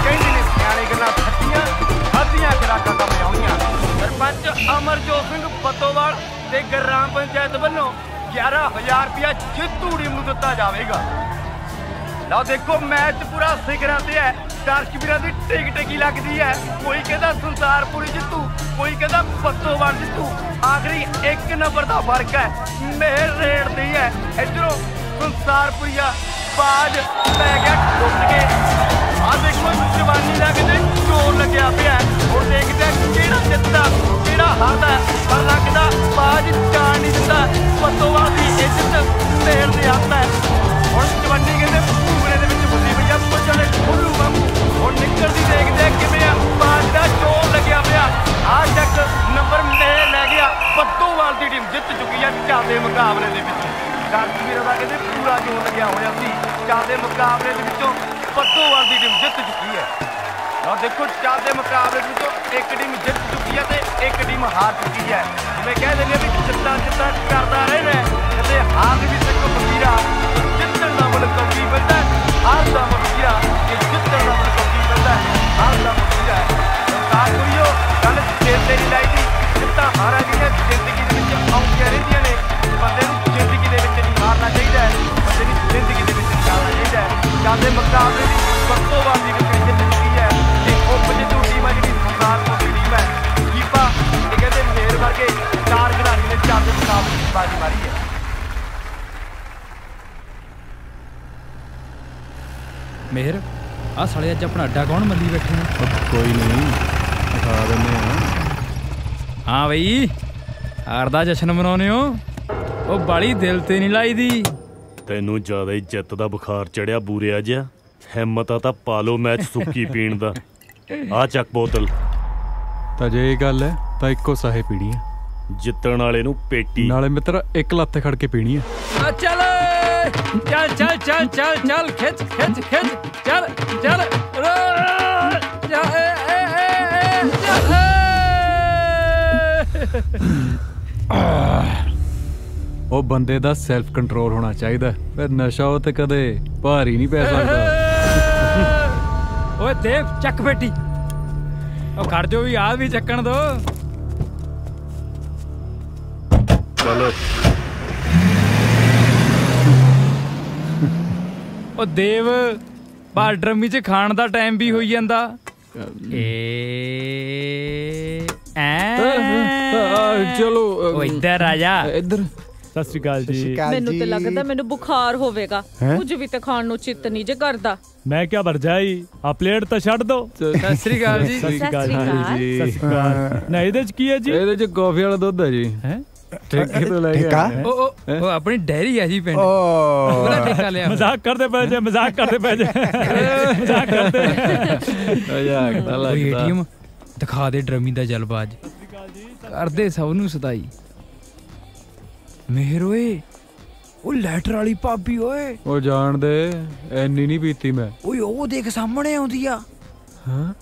ਕਹਿੰਦੇ ਨੇ ਸਿਆਣੇ ਗੱਲਾਂ ਫੱਟੀਆਂ ਅੱਧੀਆਂ ਖਰਾਕਾਂ ਕੰਮ ਆਉਣੀਆਂ। ਸਰਪੰਚ ਅਮਰਜੋਤ ਸਿੰਘ ਬੱਦੋਵਾਲ ਤੇ ਗ੍ਰਾਮ ਪੰਚਾਇਤ ਵੱਲੋਂ 11,000 ਰੁਪਇਆ ਜੇਤੂ ਟੀਮ ਨੂੰ ਦਿੱਤਾ ਜਾਵੇਗਾ। ਲਓ ਦੇਖੋ ਮੈਚ ਪੂਰਾ ਸਿਖਰਾਂ ਤੇ ਹੈ। ਦਰਸ਼ਕ ਵੀਰਾਂ ਦੀ ਟਿਕ ਲੱਗਦੀ ਹੈ। ਕੋਈ ਕਹਿੰਦਾ ਸੰਸਾਰਪੁਰੀ ਜਿੱਤੂ, ਕੋਈ ਕਹਿੰਦਾ ਬੱਦੋਵਾਲ ਜਿੱਤੂ। ਆਖਰੀ 1 ਨੰਬਰ ਦਾ ਫਰਕ ਹੈ। ਮਿਹਰ ਰੇਡਦੀ ਹੈ। ਇੱਧਰੋਂ ਸੰਸਾਰਪੁਰੀਆ ਬਾਜ ਪੈ ਗਿਆ ਟੁੱਟ ਕੇ ਆ ਦੇਖੋ ਜਵਾਨੀ ਦਾ ਕਿਤੇ ਜ਼ੋਰ ਲੱਗਿਆ ਪਿਆ ਹੁਣ ਦੇਖਦੇ ਆ ਕਿਹੜਾ ਜਿੱਤਦਾ ਕਿਹੜਾ ਹਾਰਦਾ ਪਰ ਲੱਗਦਾ ਬਾਜ ਜਾਣ ਨਹੀਂ ਦਿੰਦਾ ਪੱਤੋਵਾਲ ਦੀ ਇੱਜ਼ਤ ਢੇਰ ਦੇ ਹੱਥ ਹੈ ਹੁਣ ਜਵਾਨੀ ਕਹਿੰਦੇ ਭੂਗਲੇ ਦੇ ਵਿੱਚ ਫੁੱਲੀ ਪਈ ਆ ਪੁੱਛਲੇ ਖੋਲੂ ਵਾਂਗੂ ਹੁਣ ਨਿਕਲਦੀ ਦੇਖਦੇ ਆ ਕਿਵੇਂ ਆ ਬਾਜ ਦਾ ਜ਼ੋਰ ਲੱਗਿਆ ਪਿਆ ਆ ਚੱਕ ਨੰਬਰ ਲੈ ਗਿਆ ਪੱਤੋਵਾਲ ਦੀ ਟੀਮ ਜਿੱਤ ਚੁੱਕੀ ਆ ਚਾਦੇ ਮੁਕਾਬਲੇ ਦੇ ਵਿੱਚ ਵੀਰਾਂ ਦਾ ਕਹਿੰਦੇ ਪੂਰਾ ਜ਼ੋਰ ਲੱਗਿਆ ਹੋਇਆ ਸੀ ਚਾਦੇ ਮੁਕਾਬਲੇ ਦੇ ਵਿੱਚੋਂ ਪੱਤੋਵਾਲ ਦੀ ਟੀਮ ਜਿੱਤ ਚੁੱਕੀ ਹੈ ਆ ਦੇਖੋ ਚਾਦੇ ਮੁਕਾਬਲੇ ਦੇ ਵਿੱਚੋਂ ਇੱਕ ਟੀਮ ਜਿੱਤ ਚੁੱਕੀ ਹੈ ਤੇ ਇੱਕ ਟੀਮ ਹਾਰ ਚੁੱਕੀ ਹੈ ਜਿਵੇਂ ਕਹਿ ਦਿੰਦੇ ਵੀ ਜਿੱਤਾਂ ਕਰਦਾ ਰਹਿਣਾ ਤੇ ਹਾਰ ਵੀ ਸਿੱਖ ਫਕੀਰਾ ਜਿੱਤਣ ਦਾ ਮੁੱਲ ਕੌਡੀ ਮਿਲਦਾ ਹਾਰ ਦਾ ਮੁੱਲ ਇਹ ਜਿੱਤਣ ਦਾ ਮੁੱਲ ਕੌਡੀ ਮਿਲਦਾ ਹਾਰ ਦਾ ਮੁੱਲ ਸਰਕਾਰ ਕਰਿਓ ਗੱਲ ਸਿਰ ਤੇ ਨਹੀਂ ਲਾਈ ਦੀ ਜਿੱਤਾਂ ਹਾਰਾਂ ਦੀਆਂ ਜ਼ਿੰਦਗੀ ਦੇ ਵਿੱਚ ਆਉਂਦੀਆਂ ਰਹਿੰਦੀਆਂ ਨੇ ਬੰਦੇ ਨੂੰ ਜ਼ਿੰਦਗੀ ਦੇ ਵਿੱਚ ਨਹੀਂ ਹਾਰਨਾ ਚਾਹੀਦਾ ਬੰਦੇ ਨੂੰ ਜ਼ਿੰਦਗੀ ਦੇ ਵਿੱਚ ਚੱਲਣਾ ਚਾਹੀਦਾ ਚਾਦੇ ਮੁਕਾਬਲੇ ਦੀ ਪੱਤੋਵਾਲ ਦੀ ਵਿਕਰੀ ਜਿੱਤ ਚੁੱਕੀ ਹੈ ਤੇ ਓਪੋਜਿਟ ਟੀਮ ਹੈ ਜਿਹੜੀ ਸਰਦਾਰਪੁਰ ਦੀ ਟੀਮ ਹੈ ਕੀਪਾ ਇਹ ਕਹਿੰਦੇ ਮੇਰ ਵਰਗੇ ਚਾਰ ਖਿਡਾਰੀ ਨੇ ਚਾਦੇ ਮੁਕਾਬਲੇ ਦੀ ਬਾਜੀ ਮਾਰੀ ਹੈ ਮੇਹਰ ਆ ਸਾਲੇ ਅੱਜ ਆਪਣਾ ਅੱਡਾ ਕੌਣ ਮੱਲੀ ਬੈਠੇ ਨੇ ਕੋਈ ਨਹੀਂ ਦਿਖਾ ਦਿੰਦੇ ਆ ਹਾਂ ਬਈ ਹਾਰ ਦਾ ਜਸ਼ਨ ਮਨਾਉਨੇ ਹੋ ਉਹ ਬਾਲੀ ਦਿਲ ਤੇ ਨਹੀਂ ਲਾਈ ਦੀ ਤੈਨੂੰ ਜ਼ਿਆਦਾ ਹੀ ਜਿੱਤ ਦਾ ਬੁਖਾਰ ਚੜਿਆ ਬੂਰਿਆ ਜਿਹਾ ਹਿੰਮਤ ਆ ਤਾਂ ਪਾ ਲੋ ਮੈਚ ਸੁੱਕੀ ਪੀਣ ਦਾ ਆ ਚੱਕ ਬੋਤਲ ਤਾਂ ਜੇ ਇਹ ਗੱਲ ਹੈ ਤਾਂ ਇੱਕੋ ਸਾਹੇ ਪੀਣੀ ਹੈ ਜਿੱਤਣ ਵਾਲੇ ਨੂੰ ਪੇਟੀ ਨਾਲੇ ਮਿੱਤਰ ਇੱਕ ਲੱਤ ਖੜ ਕੇ ਪੀਣੀ ਹੈ ਚੱਲ ਚੱਲ ਚੱਲ ਚੱਲ ਚੱਲ ਚੱਲ ਖਿੱਚ ਖਿੱਚ ਖਿੱਚ ਚੱਲ ਚੱਲ ਉਹ ਬੰਦੇ ਦਾ ਸੈਲਫ ਕੰਟਰੋਲ ਹੋਣਾ ਚਾਹੀਦਾ ਫਿਰ ਨਸ਼ਾ ਉਹ ਤੇ ਕਦੇ ਭਾਰੀ ਨਹੀਂ ਪੈ ਸਕਦਾ ਓਏ ਦੇਵ ਚੱਕ ਬੇਟੀ ਉਹ ਖੜ ਜੋ ਵੀ ਆ ਵੀ ਚੱਕਣ ਦੋ ਚਲੋ ਉਹ ਦੇਵ ਬਾਹਰ ਡਰਮੀ ਚ ਖਾਣ ਦਾ ਟਾਈਮ ਵੀ ਹੋਈ ਜਾਂਦਾ ਚਲੋ ਉਹ ਇੱਧਰ ਆ ਜਾ ਇੱਧਰ ਸਤਿ ਸ਼੍ਰੀ ਅਕਾਲ ਜੀ ਮੈਨੂੰ ਤੇ ਲੱਗਦਾ ਮੈਨੂੰ ਬੁਖਾਰ ਹੋਵੇਗਾ ਕੁਝ ਵੀ ਤੇ ਖਾਣ ਨੂੰ ਚਿੱਤ ਨਹੀਂ ਜੇ ਕਰਦਾ ਮੈਂ ਕਿਹਾ ਭਰਜਾਈ ਆ ਪਲੇਟ ਤਾਂ ਛੱਡ ਦੋ ਸਤਿ ਸ਼੍ਰੀ ਅਕਾਲ ਜੀ ਸਤਿ ਸ਼੍ਰੀ ਅਕਾਲ ਜੀ ਸਤਿ ਸ਼੍ਰੀ ਅਕਾਲ ਨਾ ਇਹਦੇ ਚ ਕੀ ਹੈ ਜੀ ਇਹਦੇ ਚ ਕਾਫੀ ਵਾਲਾ ਦੁੱਧ ਹੈ ਜੀ ਹੈ ਠੇਕੇ ਤੋਂ ਲੈ ਗਿਆ ਉਹ ਆਪਣੀ ਡੈਰੀ ਆ ਜੀ ਪਿੰਡ ਉਹਦਾ ਠੇਕਾ ਲਿਆ ਮਜ਼ਾਕ ਕਰਦੇ ਪਏ ਜੇ ਮਜ਼ਾਕ ਕਰਦੇ ਪਏ ਜੇ ਮਜ਼ਾਕ ਕਰਦੇ ਮਜ਼ਾਕ ਤਾਂ ਲੱਗਦਾ ਏਟੀਐਮ ਦਿਖਾ ਦੇ ਡਰਮੀ ਦਾ ਜਲਬਾਜ ਕਰਦੇ ਸਭ ਨੂੰ ਸਤਾਈ ਮੇਹਰ ਓਏ ਉਹ ਲੈਟਰ ਵਾਲੀ ਭਾਬੀ ਓਏ ਉਹ ਜਾਣ ਦੇ ਐਨੀ ਨਹੀਂ ਪੀਤੀ ਮੈਂ ਓਏ ਉਹ ਦੇਖ ਸਾਹਮਣੇ ਆਉਂਦੀ ਆ ਹਾਂ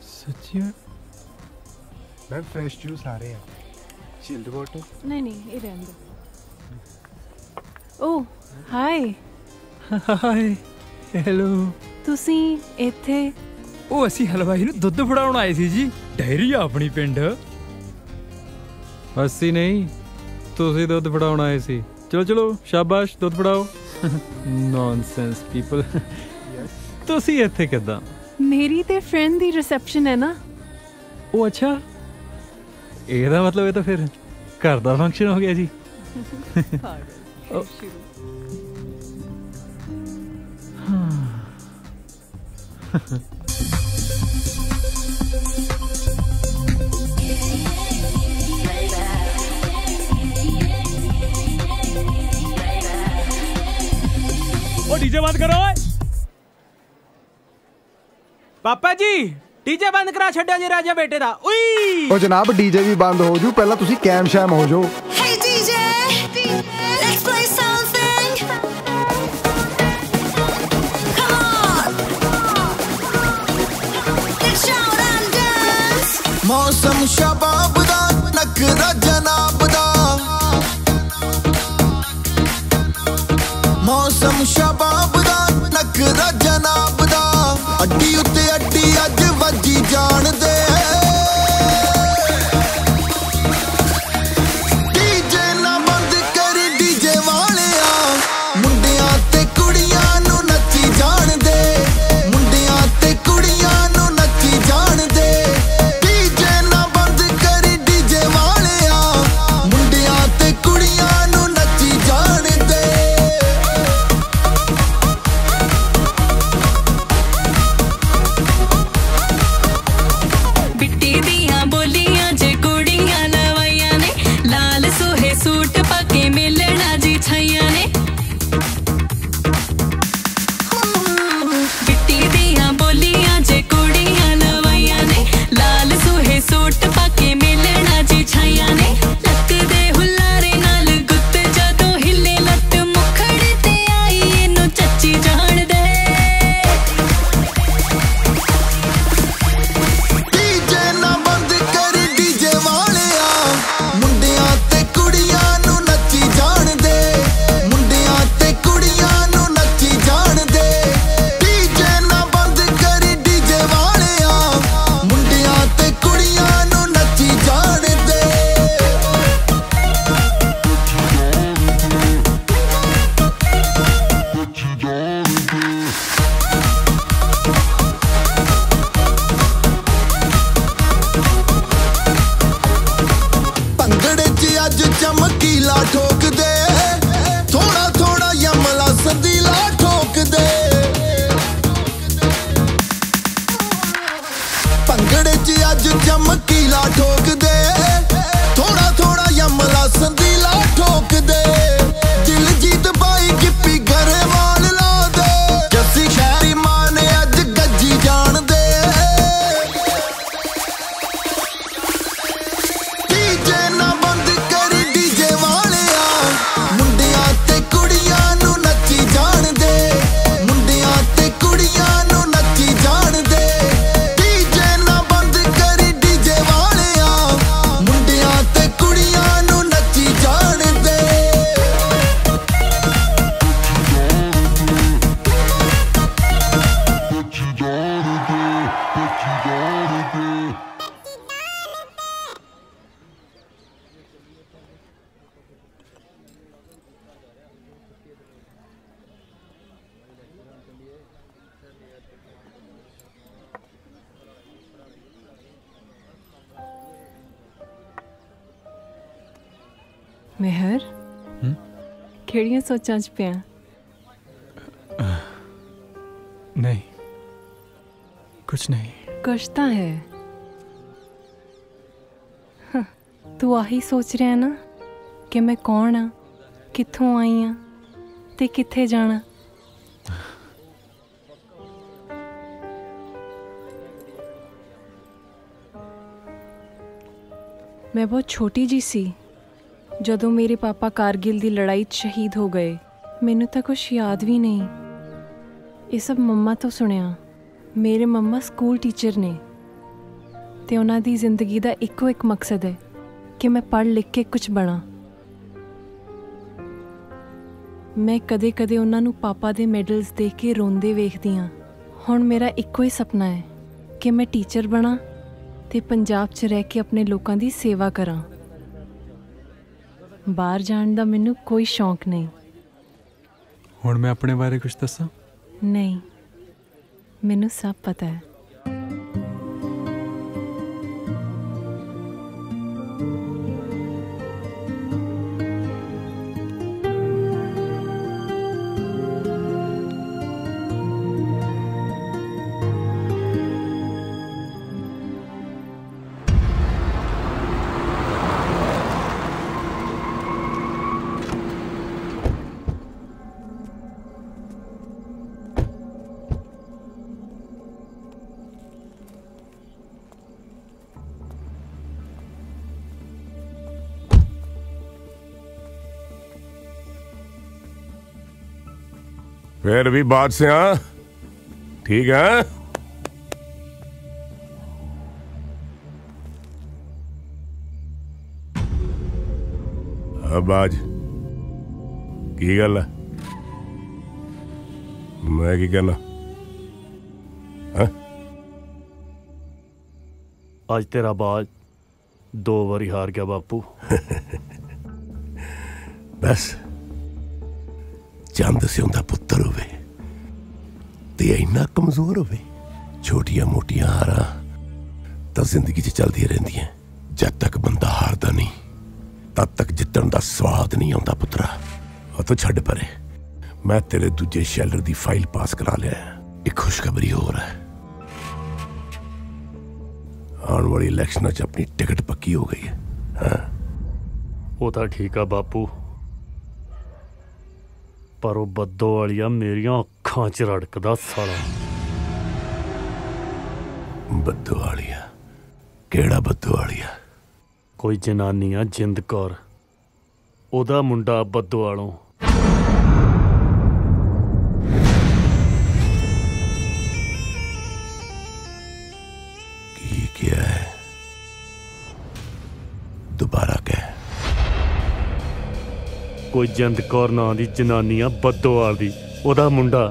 ਸੱਚੀ ਮੈਂ ਫਰੈਸ਼ ਜੂਸ ਆ ਰਿਹਾ ਚਿਲਡ ਵਾਟਰ ਨਹੀਂ ਇਹ ਰਹਿਣ ਦੋ ਓ ਹਾਈ ਹਾਈ ਹੈਲੋ ਤੁਸੀਂ ਇੱਥੇ ਉਹ ਅਸੀਂ ਹਲਵਾਈ ਨੂੰ ਦੁੱਧ ਫੜਾਉਣ ਆਏ ਸੀ ਜੀ ਡੈਰੀ ਆ ਆਪਣੀ ਪਿੰਡ ਅਸੀਂ ਨਹੀਂ ਤੁਸੀਂ ਦੁੱਧ ਫੜਾਉਣ ਆਏ ਸੀ ਚਲੋ ਚਲੋ ਸ਼ਾਬਾਸ਼ ਦੁੱਧ ਫੜਾਓ ਨੌਨਸੈਂਸ ਪੀਪਲ ਤੁਸੀਂ ਇੱਥੇ ਕਿੱਦਾਂ ਮੇਰੀ ਤੇ ਫਰੈਂਡ ਦੀ ਰਿਸੈਪਸ਼ਨ ਹੈ ਨਾ ਉਹ ਅੱਛਾ ਇਹਦਾ ਮਤਲਬ ਇਹ ਤਾਂ ਫਿਰ ਘਰ ਦਾ ਫੰਕਸ਼ਨ ਹੋ ਗਿਆ ਜੀ ओ डीजे बंद करो पापा जी डीजे बंद करा छड्या जी राजा बेटे दा उई ओ जनाब डीजे भी बंद हो जू पहला तुसी कैम शैम हो जो Hey DJ, let's play something. Come on, let's shout and dance. मौसम शबाब दा नखरा जनाब दा मौसम शबाब दा नखरा जनाब दा अड्डी उत्ते अड्डी अज वजी जान दे डीजे ना बंद कर डीजे वालिया मुंडियां ते कुड़ियां नू नच्ची जान दे मुंडियां ते कुड़ियां नू नच्ची जान दे डीजे ना बंद कर डीजे वालिया मुंडियां ते कुड़ियां नू नच्ची जान दे मेहर ਕਿਹੜੀਆਂ ਸੋਚਾਂ 'ਚ ਪਿਆ? नहीं कुछ नहीं। ਕੁਛ ਤਾਂ ਹੈ। ਤੂੰ ਆਹੀ ਸੋਚ ਰਿਹਾ ਨਾ ਕਿ ਮੈਂ ਕੌਣ ਆ, ਕਿੱਥੋਂ ਆਈ ਆ ਤੇ ਕਿੱਥੇ ਜਾਣਾ। ਮੈਂ ਬਹੁਤ ਛੋਟੀ ਜੀ ਸੀ ਜਦੋਂ ਮੇਰੇ ਪਾਪਾ ਕਾਰਗਿਲ ਦੀ ਲੜਾਈ 'ਚ ਸ਼ਹੀਦ ਹੋ ਗਏ। ਮੈਨੂੰ ਤਾਂ ਕੁਛ ਯਾਦ ਵੀ ਨਹੀਂ। ਇਹ ਸਭ ਮੰਮਾ ਤੋਂ ਸੁਣਿਆ। ਮੇਰੇ ਮੰਮਾ ਸਕੂਲ ਟੀਚਰ ਨੇ ਤੇ ਉਹਨਾਂ ਦੀ ਜ਼ਿੰਦਗੀ ਦਾ ਇੱਕੋ ਇੱਕ ਮਕਸਦ ਹੈ ਕਿ ਮੈਂ ਪੜ੍ਹ ਲਿਖ ਕੇ ਕੁਝ ਬਣਾ। ਮੈਂ ਕਦੇ-ਕਦੇ ਉਹਨਾਂ ਨੂੰ ਪਾਪਾ ਦੇ ਮੈਡਲਸ ਦੇਖ ਕੇ ਰੋਂਦੇ ਵੇਖਦੀ ਹਾਂ। ਹੁਣ ਮੇਰਾ ਇੱਕੋ ਹੀ ਸੁਪਨਾ ਹੈ ਕਿ ਮੈਂ ਟੀਚਰ ਬਣਾ ਤੇ ਪੰਜਾਬ 'ਚ ਰਹਿ ਕੇ ਆਪਣੇ ਲੋਕਾਂ ਦੀ ਸੇਵਾ ਕਰਾਂ। ਬਾਹਰ ਜਾਣ ਦਾ ਮੈਨੂੰ ਕੋਈ ਸ਼ੌਂਕ ਨਹੀਂ। ਹੁਣ ਮੈਂ ਆਪਣੇ ਬਾਰੇ ਕੁਝ ਦੱਸਾਂ? ਨਹੀਂ, ਮੈਨੂੰ ਸਭ ਪਤਾ ਹੈ। फिर भी बात से हाँ ठीक है। अब आज की गल है? मैं की कहना हाँ? आज तेरा बाज 2 बारी हार गया बापू। बस चंद सिउंदा पुत्तर होवे ते इन्ना कमजोर होवे। छोटिया मोटिया हारां तां जिंदगी च चलदियां रहिंदियां। जद तक बंदा हारदा नहीं तद तक जितण दा स्वाद नहीं आउंदा पुत्रा। और तो छड्ड परे, मैं तेरे दूजे शैलर दी फाइल पास करा लिया। एक खुशखबरी होर है, आने वाली इलेक्शन च अपनी टिकट पक्की हो गई है। हाँ वो तो ठीक है बापू, पर वो बद्दो वालिया मेरिया अखां च रड़कदा साला। बद्दो वालिया? केड़ा बद्दो वालिया? कोई जनानी आ जिंद कौर, ओदा मुंडा बद्दो वालों। की क्या है? दोबारा क्या? कोई जिंद कौर नां दी जनानी आ बद्दोवाल दी, ओदा मुंडा।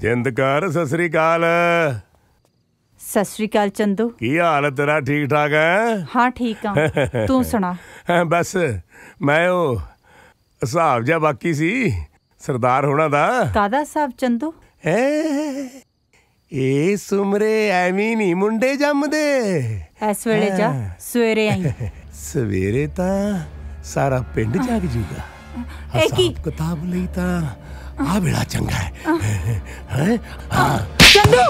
जिंदकार सत श्री अकाल। सत श्री अकाल चंदू। की हाल है तेरा? ठीक ठाक है? हाँ ठीक हाँ, तू सुना। बस मैं वो हिसाब जा बाकी सी सरदार होना दा। कादा साहब चंदू? ए सुमरे एवी नहीं मुंडे जमदे। इस वेले जा सवेरे आई। सवेरे ता सारा पिंड जाग जूगा। हिसाब किताब लई ता आ बेड़ा चंगा है। चंदू!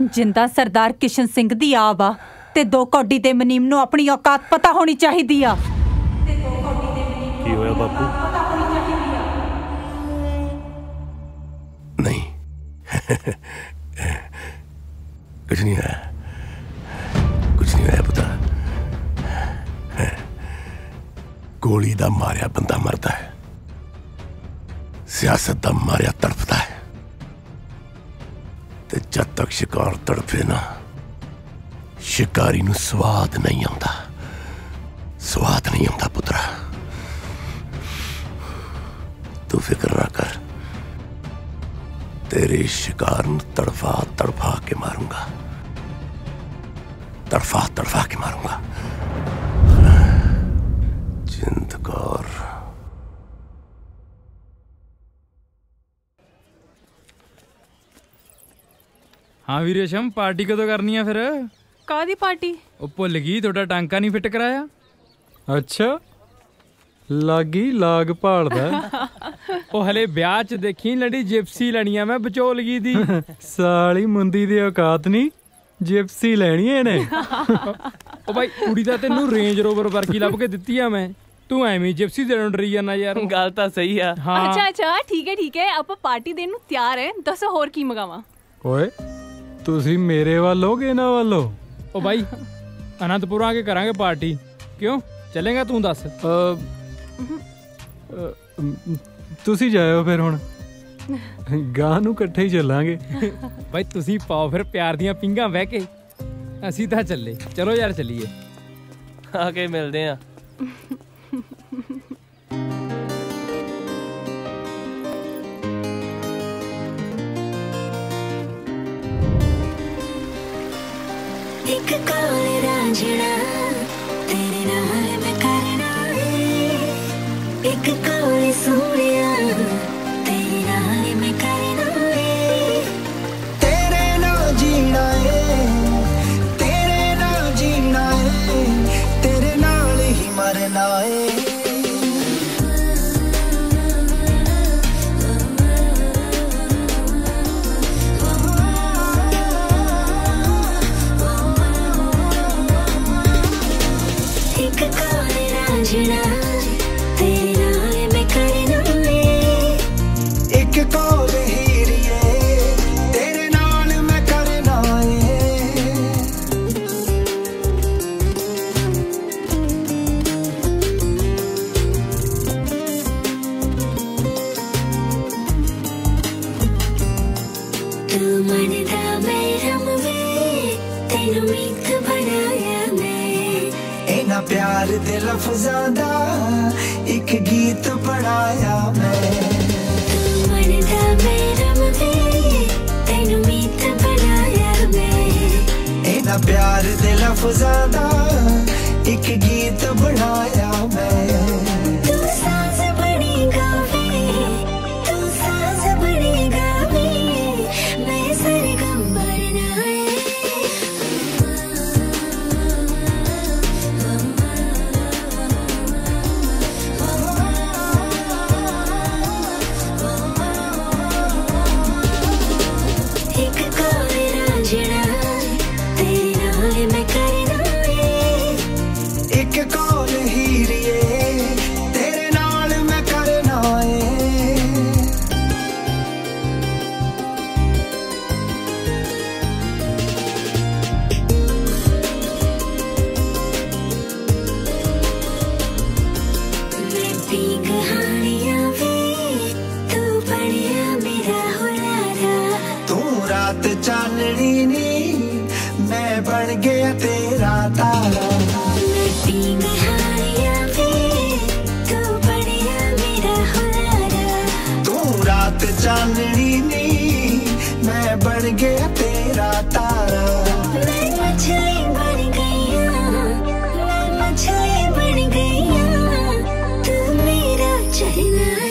जिंदा सरदार किशन सिंह दी आब आ ते 2 कौडी दे मनीम नूं अपनी औकात पता होनी चाहिदी आ। की होया बापू? नहीं कुछ नहीं है, कुछ नहीं है पुत्रा। गोली दा मारिया बंदा मरदा है, सियासत दा मारिया तड़फदा है। ते जद तक शिकार तड़फे ना, शिकारी नूं स्वाद नहीं आउंदा, स्वाद नहीं आउंदा पुत्रा। तू फिक्र ना कर, तेरे शिकार ਨੂੰ तड़फा तड़फा के मारूंगा, तड़फा तड़फा के मारूंगा। जिंद कौर। हाँ वी रेशम, पार्टी कदों करनी है फिर? कादी पार्टी? ओ भुल गई, थोड़ा टांका नहीं फिट कराया। अच्छा लागी लाग भालदा। ओ हले ब्याह च देखी लड़ी जिप्सी लड़ियां मैं बचोलगी दी। साली मुंदी दी औकात नहीं, जिप्सी लेनी है ने। ओ भाई कुड़ी दा तेनू रेंज रोवर वर्गी लभ के दित्ती आ मैं, तू एवें जिप्सी देण डरी जाना यार। गल तां सही आ। हाँ। अच्छा अच्छा ठीक है आप पार्टी देन नूं तैयार है, दसो होर की मंगावां? ओए तुसी मेरे वाल हो के ना वाल हो? ओ भाई अनंतपुर आके करांगे पार्टी, क्यों चलेगा तू दस? तुसी जाओ फिर हुण, गां नूं इकट्ठे ही चलांगे। भाई तुसी पाओ फिर प्यार दियां पिंगां बह के, असीं तां चले। चलो यार चलिए, आके मिलदे आ। एक कॉल रांझना तेरे नाल मैं करना है, एक कॉल सोनिया तेरे नाल मैं करना है। तेरे नाल जीना है, तेरे नाल जीना है, तेरे नाल ही मरना है। तेरे नाल मैं करना है, एक कॉल हीरिए तेरे नाल मैं करना है। तू मन दा मैरम वे, तेनू मीत बनाया मैं, इना प्यार दे लफ्ज़ां दा एक गीत पढ़ाया मैं। तू मन दा मैरम वे, तेनू मीत बनाया मैं, इना प्यार दे लफ्ज़ां दा एक गीत बनाया मैं। तू साज़ बनी गावे, तू साज़ बनी गावे, मैं सरगम बनना है। चांदनी नी मैं बन गया तेरा तारा, मैं पींग हारिया भी तू बढ़िया मेरा हुलारा। तू रात चांदनी नी मैं बन गया तेरा तारा। मैं मछली बन गई हूँ, मैं मछली बन गई हूँ, तू मेरा चलना है।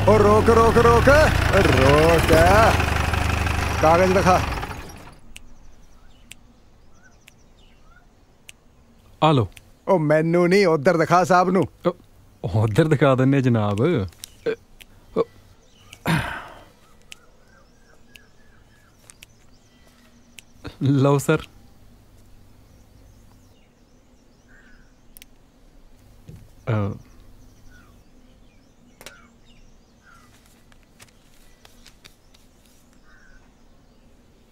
ओ रोक रोक रोक रोक, कागज दिखा। आ लो। ओ मैनू नहीं, उधर दिखा साहब नू। उधर दिखा देने जनाब। लो सर।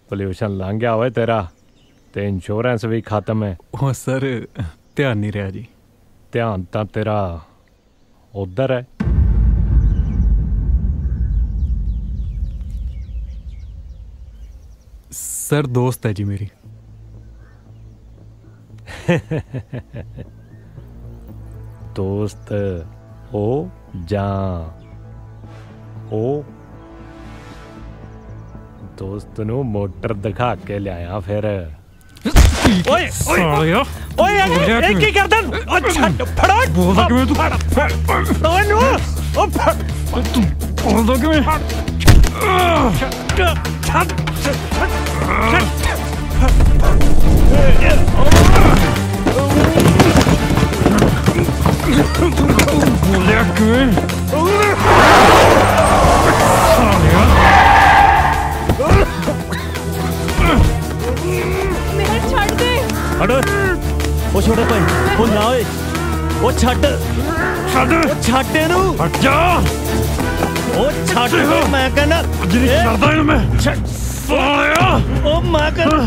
पोल्यूशन लंघ गया होए तेरा ते इंश्योरेंस भी खत्म है। ओ सर ध्यान नहीं रहा जी। ध्यान तो तेरा उधर है। सर दोस्त है जी मेरी। दोस्त हो जा ओ दोस्त नू मोटर दिखा के लिया फिर। ओए ओए ओए एक ही गर्दन ओ छट फड़ो बोलदा कि मैं तू फड़ ओए नो ओ फड़ तू बोलदा कि मैं छट बोलिया कि हटो ओ छोटे भाई ओ ना ओए ओ छट छट छट इनू हट जा ओ छट मैं कहना जिनी करदा इनू मैं साया ओ मैं कहना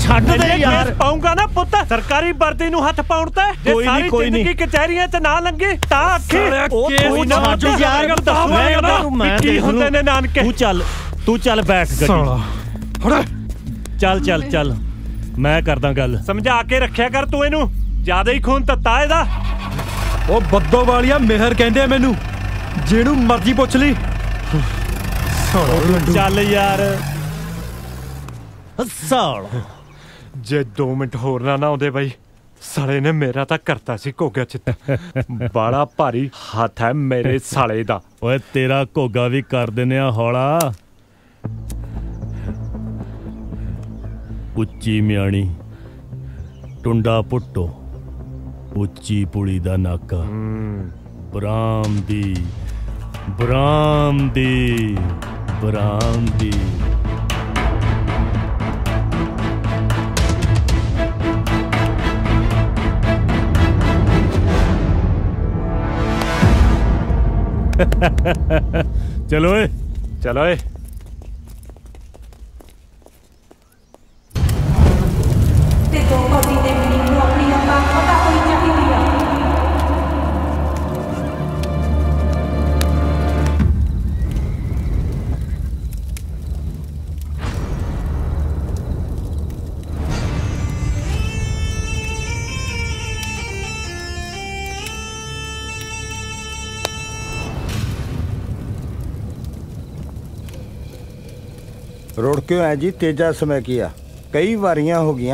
छट दे यार पाऊंगा ना पुੱਤ सरकारी वर्दी ਨੂੰ ਹੱਥ ਪਾਉਣਦਾ ਜੇ ਸਾਰੀ ਜ਼ਿੰਦਗੀ ਕਚਹਿਰੀਆਂ 'ਚ ਨਾ ਲੰਗੇ ਤਾਂ ਆਖੇ ਉਹ ਨਾ ਯਾਰ ਮੈਂ ਕੀ ਹੁੰਦੇ ਨੇ ਨਾਨਕੇ ਤੂੰ ਚੱਲ ਬੈਠ ਗੱਡੀ ਹਟ ਚੱਲ ਚੱਲ ਚੱਲ ਮੈਂ ਕਰਦਾ ਗੱਲ ਸਮਝਾ ਕੇ ਰੱਖਿਆ ਕਰ ਤੂੰ ਇਹਨੂੰ ਜਿਆਦਾ ਹੀ ਖੂਨ ਤੱਤਾ ਇਹਦਾ ਉਹ ਬੱਦੋ ਵਾਲੀਆ ਮਿਹਰ ਕਹਿੰਦੇ ਆ ਮੈਨੂੰ ਜਿਹਨੂੰ ਮਰਜ਼ੀ ਪੁੱਛ ਲਈ ਚੱਲ ਯਾਰ ਸਾਲ ਜੇ 2 ਮਿੰਟ ਹੋਰ ਨਾ ਆਉਂਦੇ ਬਾਈ ਸਾਲੇ ਨੇ ਮੇਰਾ ਤਾਂ ਕਰਤਾ ਸੀ ਘੋਗਾ ਚ ਬੜਾ ਭਾਰੀ ਹੱਥ ਹੈ ਮੇਰੇ ਸਾਲੇ ਦਾ। ਓਏ ਤੇਰਾ ਘੋਗਾ ਵੀ ਕਰ ਦਿੰਨੇ ਆ ਹੌਲਾ। ਉੱਚੀ ਮਿਆਣੀ ਟੁੰਡਾ ਪੁੱਟੋ ਉੱਚੀ ਪੁਲੀ ਦਾ ਨਾਕਾ ਬਰਾਮਦੀ ਬਰਾਮਦੀ ਬਰਾਮਦੀ चलो ए चलो ए रोड क्यों है जी तेजा समय किया कई वारियां हो गई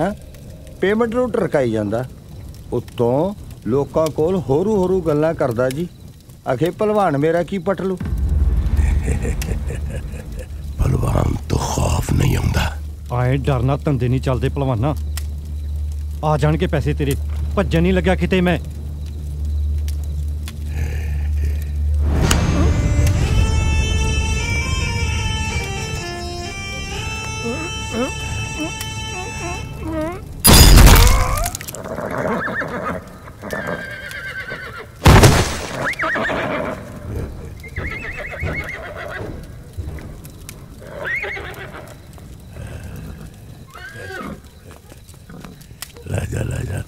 पेमेंट ਨੂੰ ਟਰਕਾਈ ਜਾਂਦਾ ਉਤੋਂ ਲੋਕਾਂ ਕੋਲ ਹੋਰੂ ਹੋਰੂ ਗੱਲਾਂ ਕਰਦਾ ਜੀ ਆਖੇ ਪਹਿਲਵਾਨ ਮੇਰਾ ਕੀ ਪਟ ਲੂ ਪਹਿਲਵਾਨ ਤੋਂ ਖੌਫ ਨਹੀਂ ਹੁੰਦਾ ਆਏ ਡਰਨਾ ਧੰਦੇ ਨਹੀਂ ਚੱਲਦੇ ਪਹਿਲਵਾਨਾ ਆ ਜਾਣ ਕੇ ਪੈਸੇ ਤੇਰੇ ਭੱਜਣ ਨਹੀਂ ਲੱਗਿਆ ਕਿਤੇ ਮੈਂ ला जा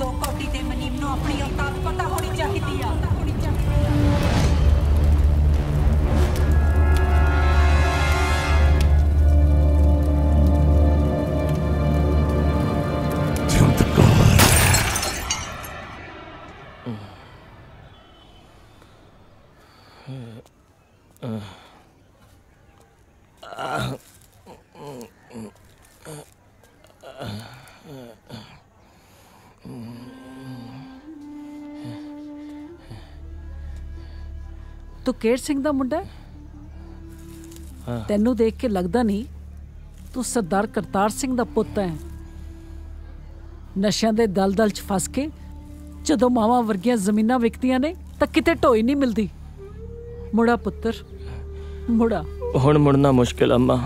तो कोटी दे मनीम नु अपनी औकात पता होनी चाहिदी आ ਤੂੰ ਕੇਰ ਸਿੰਘ ਦਾ ਮੁੰਡਾ ਤੈਨੂੰ ਦੇਖ ਕੇ ਲੱਗਦਾ ਨਹੀਂ ਤੂੰ ਸਰਦਾਰ ਕਰਤਾਰ ਸਿੰਘ ਦਾ ਪੁੱਤ ਹੈ ਨਸ਼ਿਆਂ ਦੇ ਦਲਦਲ 'ਚ ਫਸ ਕੇ ਜਦੋਂ ਮਾਵਾਂ ਵਰਗੀਆਂ ਜ਼ਮੀਨਾਂ ਵਿਕਦੀਆਂ ਨੇ ਤਾਂ ਕਿਤੇ ਢੋਈ ਨਹੀਂ ਮਿਲਦੀ ਮੁੰਡਾ ਪੁੱਤਰ मुड़ा हुण मुड़ना मुश्किल अम्मा।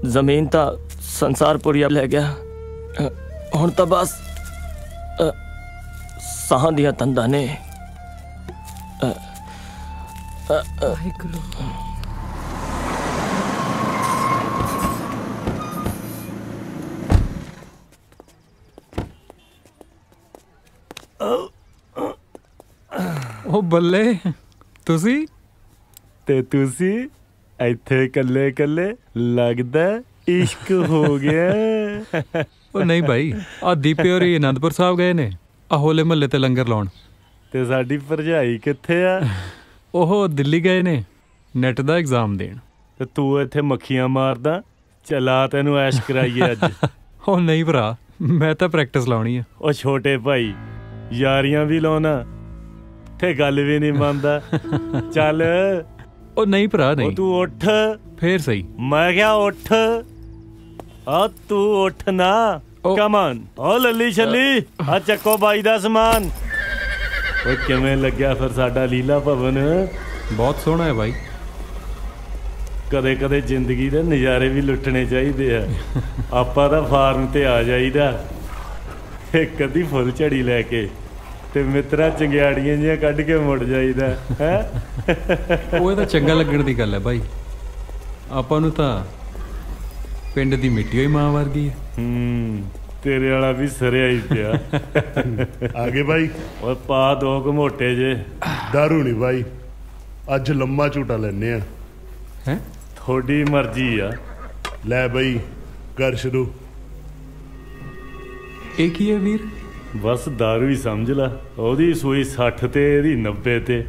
जमीन तो संसारपुरिया ले गया, हुण तो बस साहां दियां तंदां ने। ओ बल्ले तुसी ते तुसी ਇੱਥੇ ਕੱਲੇ ਕੱਲੇ ਲੱਗਦਾ ਇਸ਼ਕ ਹੋ ਗਿਆ। ਉਹ ਨਹੀਂ ਭਾਈ, ਆ ਦੀਪੇ ਹੋਰੀ ਅਨੰਦਪੁਰ ਸਾਹਿਬ ਗਏ ਨੇ ਆ ਹੋਲੇ ਮਹੱਲੇ ਤੇ ਲੰਗਰ ਲਾਉਣ। ਤੇ ਸਾਡੀ ਭਰਜਾਈ ਕਿੱਥੇ ਆ? ਉਹ ਦਿੱਲੀ ਗਏ ਨੇ ਨੈਟ ਦਾ ਐਗਜ਼ਾਮ ਦੇਣ। ਤੇ ਤੂੰ ਇੱਥੇ ਮੱਖੀਆਂ ਮਾਰਦਾ, ਚਲਾ ਤੈਨੂੰ ਐਸ਼ ਕਰਾਈਏ ਅੱਜ। ਉਹ ਨਹੀਂ ਭਰਾ, ਮੈਂ ਤਾਂ ਪ੍ਰੈਕਟਿਸ ਲਾਉਣੀ ਆ। ਉਹ ਛੋਟੇ ਭਾਈ, ਯਾਰੀਆਂ ਵੀ ਲਾਉਣਾ ਤੇ ਗੱਲ ਵੀ ਨਹੀਂ ਮੰਨਦਾ। ਚੱਲ ਉਹ ਨਹੀਂ ਭਰਾ ਨਹੀਂ। ਤੂੰ ਉੱਠ ਫੇਰ ਸਹੀ। ਮੈਂ ਕਿਹਾ ਉੱਠ। ਆ ਤੂੰ ਉੱਠ ਨਾ। Come on. ਓ ਲੱਲੀ ਛੱਲੀ, ਆ ਚੱਕੋ ਬਾਈ ਦਾ ਸਮਾਨ। ਓਏ ਕਿਵੇਂ ਲੱਗਿਆ ਫਿਰ ਸਾਡਾ ਲੀਲਾ ਭਵਨ? ਬਹੁਤ ਸੋਹਣਾ ਹੈ ਬਾਈ। ਕਦੇ ਕਦੇ ਜ਼ਿੰਦਗੀ ਦੇ ਨਜ਼ਾਰੇ ਵੀ ਲੁੱਟਣੇ ਚਾਹੀਦੇ ਆ। ਆਪਾਂ ਤਾਂ ਫਾਰਮ ਤੇ ਆ ਜਾਈਦਾ ਇੱਕ ਅੱਧੀ ਫੁੱਲ ਝੜੀ ਲੈ ਕੇ ਤੇ ਮਿੱਤਰਾਂ ਚੰਗਿਆੜੀਆਂ ਜਿਹੀਆਂ ਕੱਢ ਕੇ ਮੁੜ ਜਾਈਦਾ ਹੈ। ਉਹ ਤਾਂ ਚੰਗਾ ਲੱਗਣ ਦੀ ਗੱਲ ਹੈ ਭਾਈ। ਆਪਾਂ ਨੂੰ ਤਾਂ ਪਿੰਡ ਦੀ ਮਿੱਟੀ ਹੋਈ ਮਾਂ ਵਰਗੀ ਹੈ। ਤੇਰੇ ਵਾਲਾ ਵੀ ਸਰਿਆ ਹੀ ਪਿਆ। ਆ ਗਏ ਭਾਈ। ਓਏ ਪਾ ਦੋ ਘਮੋਟੇ ਜੇ। ਦਾਰੂ ਨਹੀਂ ਭਾਈ, ਅੱਜ ਲੰਮਾ ਝੂਟਾ ਲੈਨੇ ਆ। ਹੈ ਤੁਹਾਡੀ ਮਰਜ਼ੀ ਆ। ਲੈ ਬਈ ਕਰ ਸ਼ੁਰੂ। ਇਹ ਕੀ ਹੈ ਵੀਰ? ਬਸ ਦਾਰੂ ਹੀ ਸਮਝ ਲਾ। ਉਹਦੀ ਸੂਈ 60 ਤੇ ਇਹਦੀ 90 ਤੇ।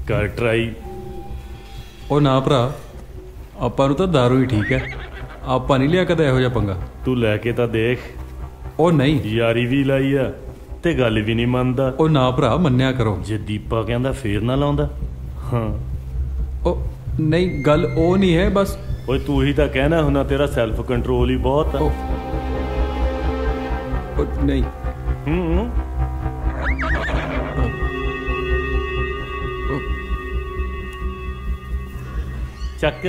ਕਰ ਟਰਾਈ। ਉਹ ਨਾ ਭਰਾ, ਆਪਾਂ ਨੂੰ ਤਾਂ ਦਾਰੂ ਹੀ ਠੀਕ ਹੈ। ਆਪਾਂ ਨਹੀਂ ਲਿਆ ਕਦੇ ਇਹੋ ਜਿਹਾ ਪੰਗਾ। ਤੂੰ ਲੈ ਕੇ ਤਾਂ ਦੇਖ। ਉਹ ਨਹੀਂ, ਯਾਰੀ ਵੀ ਲਾਈ ਆ ਤੇ ਗੱਲ ਵੀ ਨਹੀਂ ਮੰਨਦਾ। ਉਹ ਨਾ ਭਰਾ, ਮੰਨਿਆ ਕਰੋ। ਜੇ ਦੀਪਾ ਕਹਿੰਦਾ ਫੇਰ ਨਾ ਲਾਉਂਦਾ। ਹਾਂ ਉਹ ਨਹੀਂ, ਗੱਲ ਉਹ ਨਹੀਂ ਹੈ ਬਸ। ਓਏ ਤੂੰ ਹੀ ਤਾਂ ਕਹਿਣਾ ਹੁਣਾ ਤੇਰਾ ਸੈਲਫ ਕੰਟਰੋਲ ਹੀ ਬਹੁਤ ਆ। ਉਹ ਨਹੀਂ। ਚੱਕ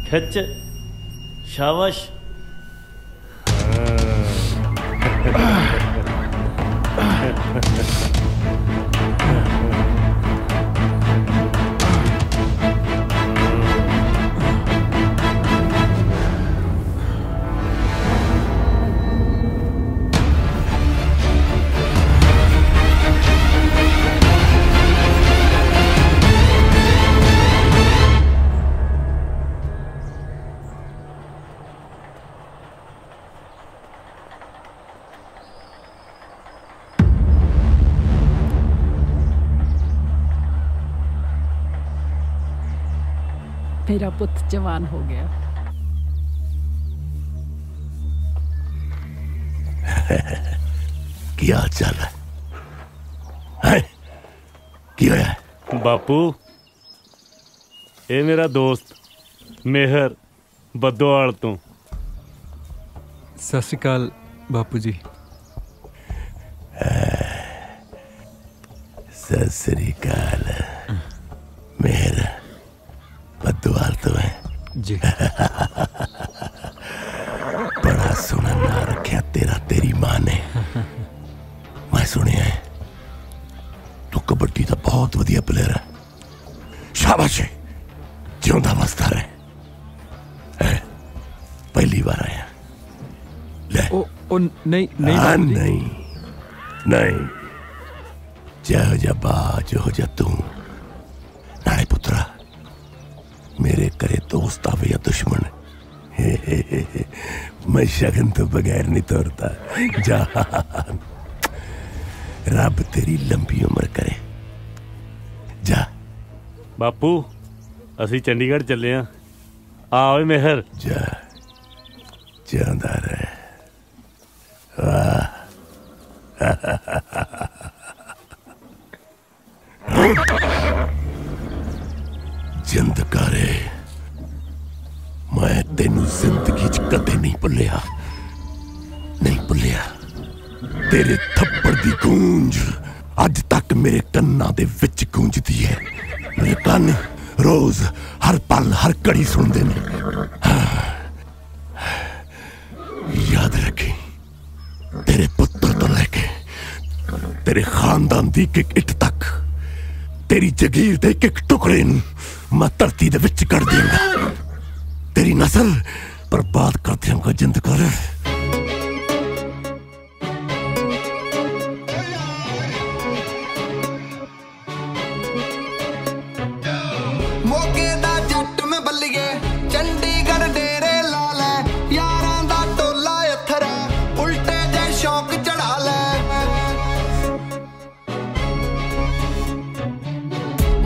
ਖਿੱਚ, ਸ਼ਾਬਾਸ਼। मेरा पुत्र जवान हो गया। क्या हाल चाल है? की होया? बापू ये मेरा दोस्त मेहर बदोआल तो। सत श्री अकाल बापू जी। सत श्री अकाल मेहर बदोआल तो है जी। बड़ा सोहना ना रखा तेरा तेरी मां ने। मैं सुनिया है तू कबड्डी का बहुत वधिया प्लेयर है। शाबाश है, जिंदा वसदा रहे। पहली बार आया। ले ओ नहीं नहीं नहीं नहीं, जहो जा बाज हो जा तू। नाले पुत्रा मेरे करे दोस्त आवे या दुश्मन, मैं शगन तो बगैर नहीं तोड़ता। जान रब तेरी लंबी उम्र करे। जा बापू असी चंडीगढ़ चले हैं। आओ मेहर। जा जांदा रहे। वाह तेरे थप्पड़ दी गूंज अज तक मेरे कन्नां दे विच गूंजदी है। मेरे कन्न रोज हर पल हर घड़ी सुनदे ने। याद रखी, तेरे पुत्र तो लेके तेरे खानदान दी एक इट तक तेरी जगीर दे एक टुकड़े नूं मैं धरती दे विच कढ़ देंगा। तेरी नस्ल बर्बाद कर देंगा। जिंद कर। मोगे दा जट में बल्लिए चंडीगढ़ डेरे ला ले, यारां दा टोला इत्थरा उल्टे जे शौक चढ़ा ले।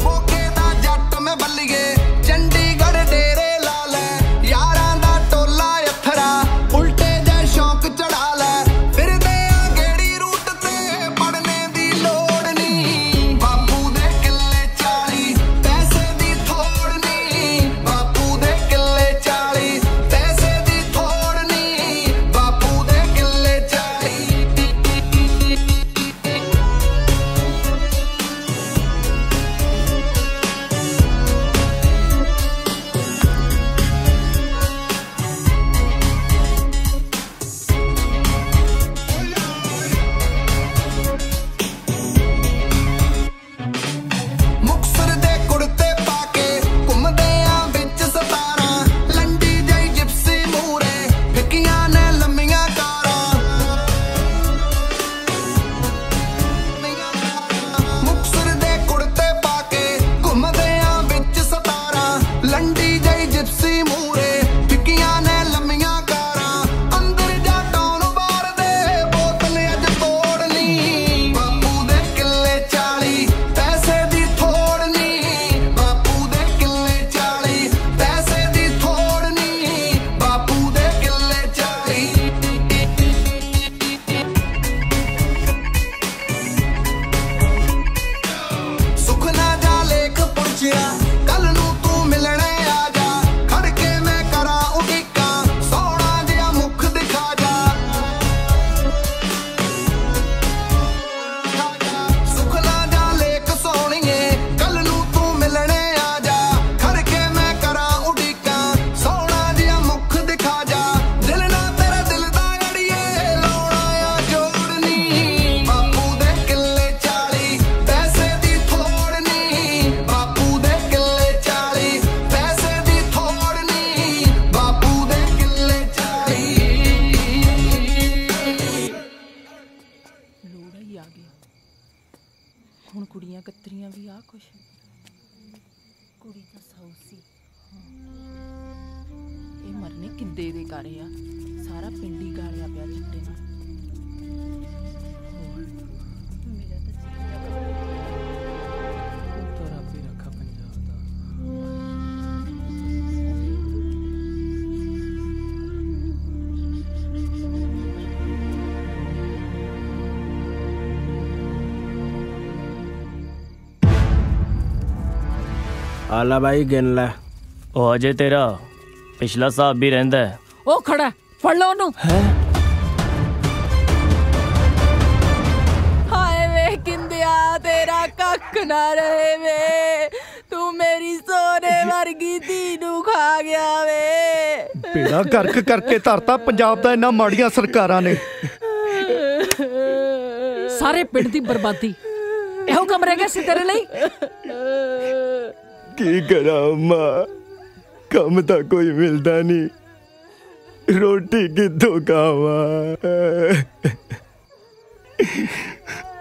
मोगे दा जट में बल्लिए चंडीगढ़ डेरे ला ले, यारां दा टोला इत्थरा उल्टे जे शौक चढ़ा ले। फिर दे गेड़ी रूट ते पढ़ने दी लोड़ नहीं, बापू दे किले 40 पैसे दी थोड़ नहीं, बापू दे किले 40 पैसे दी थोड़ नहीं, बापू दे किले 40। ਮੁਕਤਸਰ ਦੇ ਕੁੜਤੇ ਪਾ ਕੇ ਘੁੰਮਦੇ ਆ ਵਿੱਚ 17, ਲੰਡੀ ਜਈ ਜਿਪਸੀ ਮੂਰੇ ਫਿੱਕੀਆਂ ਨੇ ਲੰਮੀਆਂ ਕਾਰਾਂ। ਮੁਕਤਸਰ ਦੇ ਕੁੜਤੇ ਪਾ ਕੇ ਘੁੰਮਦੇ ਆ ਵਿੱਚ 17, ਲੰਡੀ ਜਈ ਜਿਪਸੀ ਮੂਰੇ ਫਿੱਕੀਆਂ ਨੇ ਲੰਮੀਆਂ ਕਾਰਾਂ। ਅੰਦਰ ਜਾ ਟੌਨ ਬਾਰ ਦੇ ਬੋਤਲ ਅੱਜ ਤੋੜਨੀ, ਬਾਪੂ ਦੇ ਕਿੱਲੇ 40 ਪੈਸੇ ਦੀ ਥੋੜ ਨਹੀਂ, ਬਾਪੂ ਦੇ ਕਿੱਲੇ 40 ਪੈਸੇ ਦੀ ਥੋੜ ਨਹੀਂ, ਬਾਪੂ ਦੇ ਕਿੱਲੇ 40। ਸੁਖਨਾ ਜਾ ਲੇਖ ਪੁੱਛਿਆ ਕੱਲ ਨੂੰ ਤੂੰ ਮਿਲਣੇ ਆ ਜਾ, ਖੜ ਕੇ ਮੈਂ ਕਰਾਂ ਉਡੀਕਾਂ ਸੋਹਣਾ ਜਿਹਾ ਮੁਖ ਦਿਖਾ ਜਾ। ਸੁਖਨਾ ਜਾ ਲੇਖ ਸੋਹਣੀਏ ਕੱਲ ਨੂੰ ਤੂੰ ਮਿਲਣੇ ਆ ਜਾ, ਖੜ ਕੇ ਮੈਂ ਕਰਾਂ ਉਡੀਕਾਂ ਸੋਹਣਾ ਜਿਹਾ ਮੁਖ ਦਿਖਾ ਜਾ। ਦਿਲ ਨਾ ਤੇਰਾ ਦਿਲ ਦਾ ਅੜੀਏ ਲਾਉਣਾ ਆ ਜੋੜਨੀ, ਬਾਪੂ ਦੇ ਕਿੱਲੇ 40 ਪੈਸੇ ਦੀ ਥੋੜ ਨਹੀਂ, ਬਾਪੂ ਦੇ ਕਿੱਲੇ 40 ਪੈਸੇ ਦੀ ਥੋੜ ਨਹੀਂ, ਬਾਪੂ ਦੇ ਕਿੱਲੇ 40। ਲੋੜਾ ਹੀ ਆ ਗਿਆ ਹੁਣ। ਕੁੜੀਆਂ ਕਤਰੀਆਂ ਵੀ ਆ ਕੁਛ ਕੁੜੀ ਤਾਂ ਸੌ ਸੀ। ਇਹ ਮਰਨੇ ਕਿੱਦੇ ਦੇ ਕਰੇ ਆ, ਸਾਰਾ ਪਿੰਡ ਹੀ ਗਾਲਿਆ ਪਿਆ ਚਿੱਟੇ ਨਾਲ। ਮੇਰਾ ਤਾਂ ਰੱਬ ਹੀ ਰੱਖਾ ਪੰਜਾਬ ਦਾ। ਆਲਾ ਬਾਈ ਗਿਣ ਲੈ। ਉਹ ਅਜੇ ਤੇਰਾ ਪਿਛਲਾ ਹਿਸਾਬ ਵੀ ਰਹਿੰਦਾ ਹੈ। ਉਹ ਖੜਾ ਹੈ, ਫੜ ਲਓ ਉਹਨੂੰ। ਹਾਏ ਵੇ ਕਿੰਦਿਆ ਤੇਰਾ ਕੱਖ ਨਾ ਰਹੇ ਵੇ, ਤੂੰ ਮੇਰੀ ਸੋਨੇ ਵਰਗੀ ਧੀ ਨੂੰ ਖਾ ਗਿਆ ਵੇ। ਬੇੜਾ ਗਰਕ ਕਰਕੇ ਧਰਤਾ ਪੰਜਾਬ ਦਾ ਇਹਨਾਂ ਮਾੜੀਆਂ ਸਰਕਾਰਾਂ ਨੇ। ਸਾਰੇ ਪਿੰਡ ਦੀ ਬਰਬਾਦੀ ਇਹੋ ਕੰਮ ਰਹਿ ਗਿਆ ਸੀ ਤੇਰੇ ਲਈ। ਕੀ ਕਰਾਂ ਮਾਂ, ਕੰਮ ਤਾਂ ਕੋਈ ਮਿਲਦਾ ਨਹੀਂ, ਰੋਟੀ ਕਿੱਥੋਂ ਖਾਵਾਂ।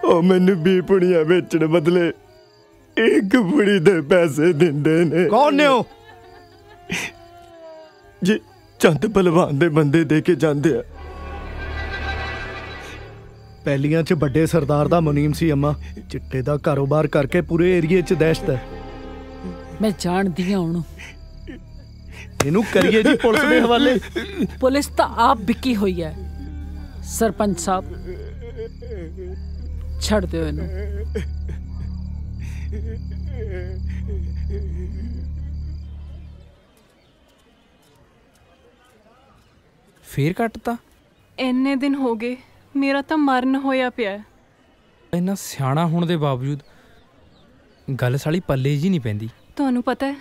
ਉਹ ਮੈਨੂੰ 20 ਪੁੜੀਆਂ ਵੇਚਣ ਬਦਲੇ ਇੱਕ ਪੁੜੀ ਦੇ ਪੈਸੇ ਦਿੰਦੇ ਨੇ। ਕੌਣ ਨੇ ਉਹ? ਜੀ ਚੰਦ ਪਹਿਲਵਾਨ ਦੇ ਬੰਦੇ ਦੇ ਕੇ ਜਾਂਦੇ ਆ। ਪਹਿਲੀਆਂ 'ਚ ਵੱਡੇ ਸਰਦਾਰ ਦਾ ਮੁਨੀਮ ਸੀ ਅੰਮਾ, ਚਿੱਟੇ ਦਾ ਕਾਰੋਬਾਰ ਕਰਕੇ ਪੂਰੇ ਏਰੀਏ 'ਚ ਦਹਿਸ਼ਤ ਹੈ। ਮੈਂ ਜਾਣਦੀ ਹਾਂ ਉਹਨੂੰ। ਇਹਨੂੰ ਕਰੀਏ ਜੀ ਪੁਲਿਸ ਦੇ ਹਵਾਲੇ। ਪੁਲਿਸ ਤਾਂ ਆਪ ਵਿਕੀ ਹੋਈ ਹੈ। ਸਰਪੰਚ ਸਾਹਿਬ ਛੱਡ ਦਿਓ ਇਹਨੂੰ। ਫੇਰ ਕੱਟਤਾ? ਇੰਨੇ ਦਿਨ ਹੋ ਗਏ ਮੇਰਾ ਤਾਂ ਮਰਨ ਹੋਇਆ ਪਿਆ ਹੈ। ਇੰਨਾ ਸਿਆਣਾ ਹੋਣ ਦੇ ਬਾਵਜੂਦ ਗੱਲ ਸਾਲੀ ਪੱਲੇ ਜੀ ਨਹੀਂ ਪੈਂਦੀ। ਤੁਹਾਨੂੰ ਪਤਾ ਹੈ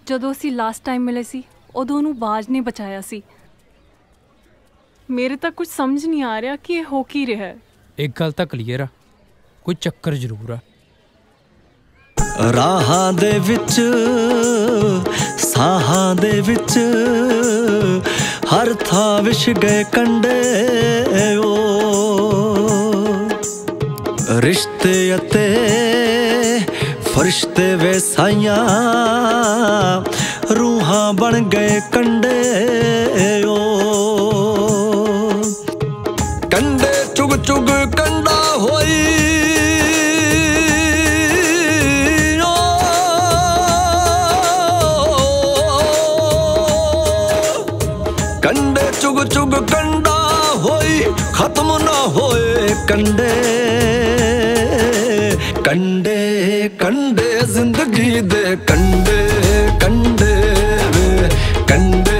ਜਦੋਂ ਅਸੀਂ ਲਾਸਟ ਟਾਈਮ ਮਿਲੇ ਸੀ ਉਦੋਂ ਉਹਨੂੰ ਬਾਜ ਨੇ ਬਚਾਇਆ ਸੀ। ਮੇਰੇ ਤਾਂ ਕੁਝ ਸਮਝ ਨਹੀਂ ਆ ਰਿਹਾ ਕਿ ਇਹ ਹੋ ਕੀ ਰਿਹਾ ਹੈ। ਇੱਕ ਗੱਲ ਤਾਂ ਕਲੀਅਰ ਆ, ਕੋਈ ਚੱਕਰ ਜ਼ਰੂਰ ਆ। ਰਾਹਾਂ ਦੇ ਵਿੱਚ ਸਾਹਾਂ ਦੇ ਵਿੱਚ ਹਰ ਥਾਂ ਵਿਛ ਗਏ ਕੰਡੇ ਓ ਰਿਸ਼ਤੇ ਅਤੇ ਫਰਿਸ਼ਤੇ ਵੇ ਸਾਈਆਂ ਰੂਹਾਂ ਬਣ ਗਏ ਕੰਡੇ ਓ ਕੰਡੇ ਚੁਗ ਚੁਗ ਕੰਡਾ ਹੋਈ ਕੰਡੇ ਚੁਗ ਚੁਗ ਕੰਡਾ ਹੋਈ ਖਤਮ ਨਾ ਹੋਏ ਕੰਡੇ ਕੰਡੇ ਕੰਡੇ ਜ਼ਿੰਦਗੀ ਦੇ ਕੰਡੇ ਕੰਡੇ ਵੇ ਕੰਡੇ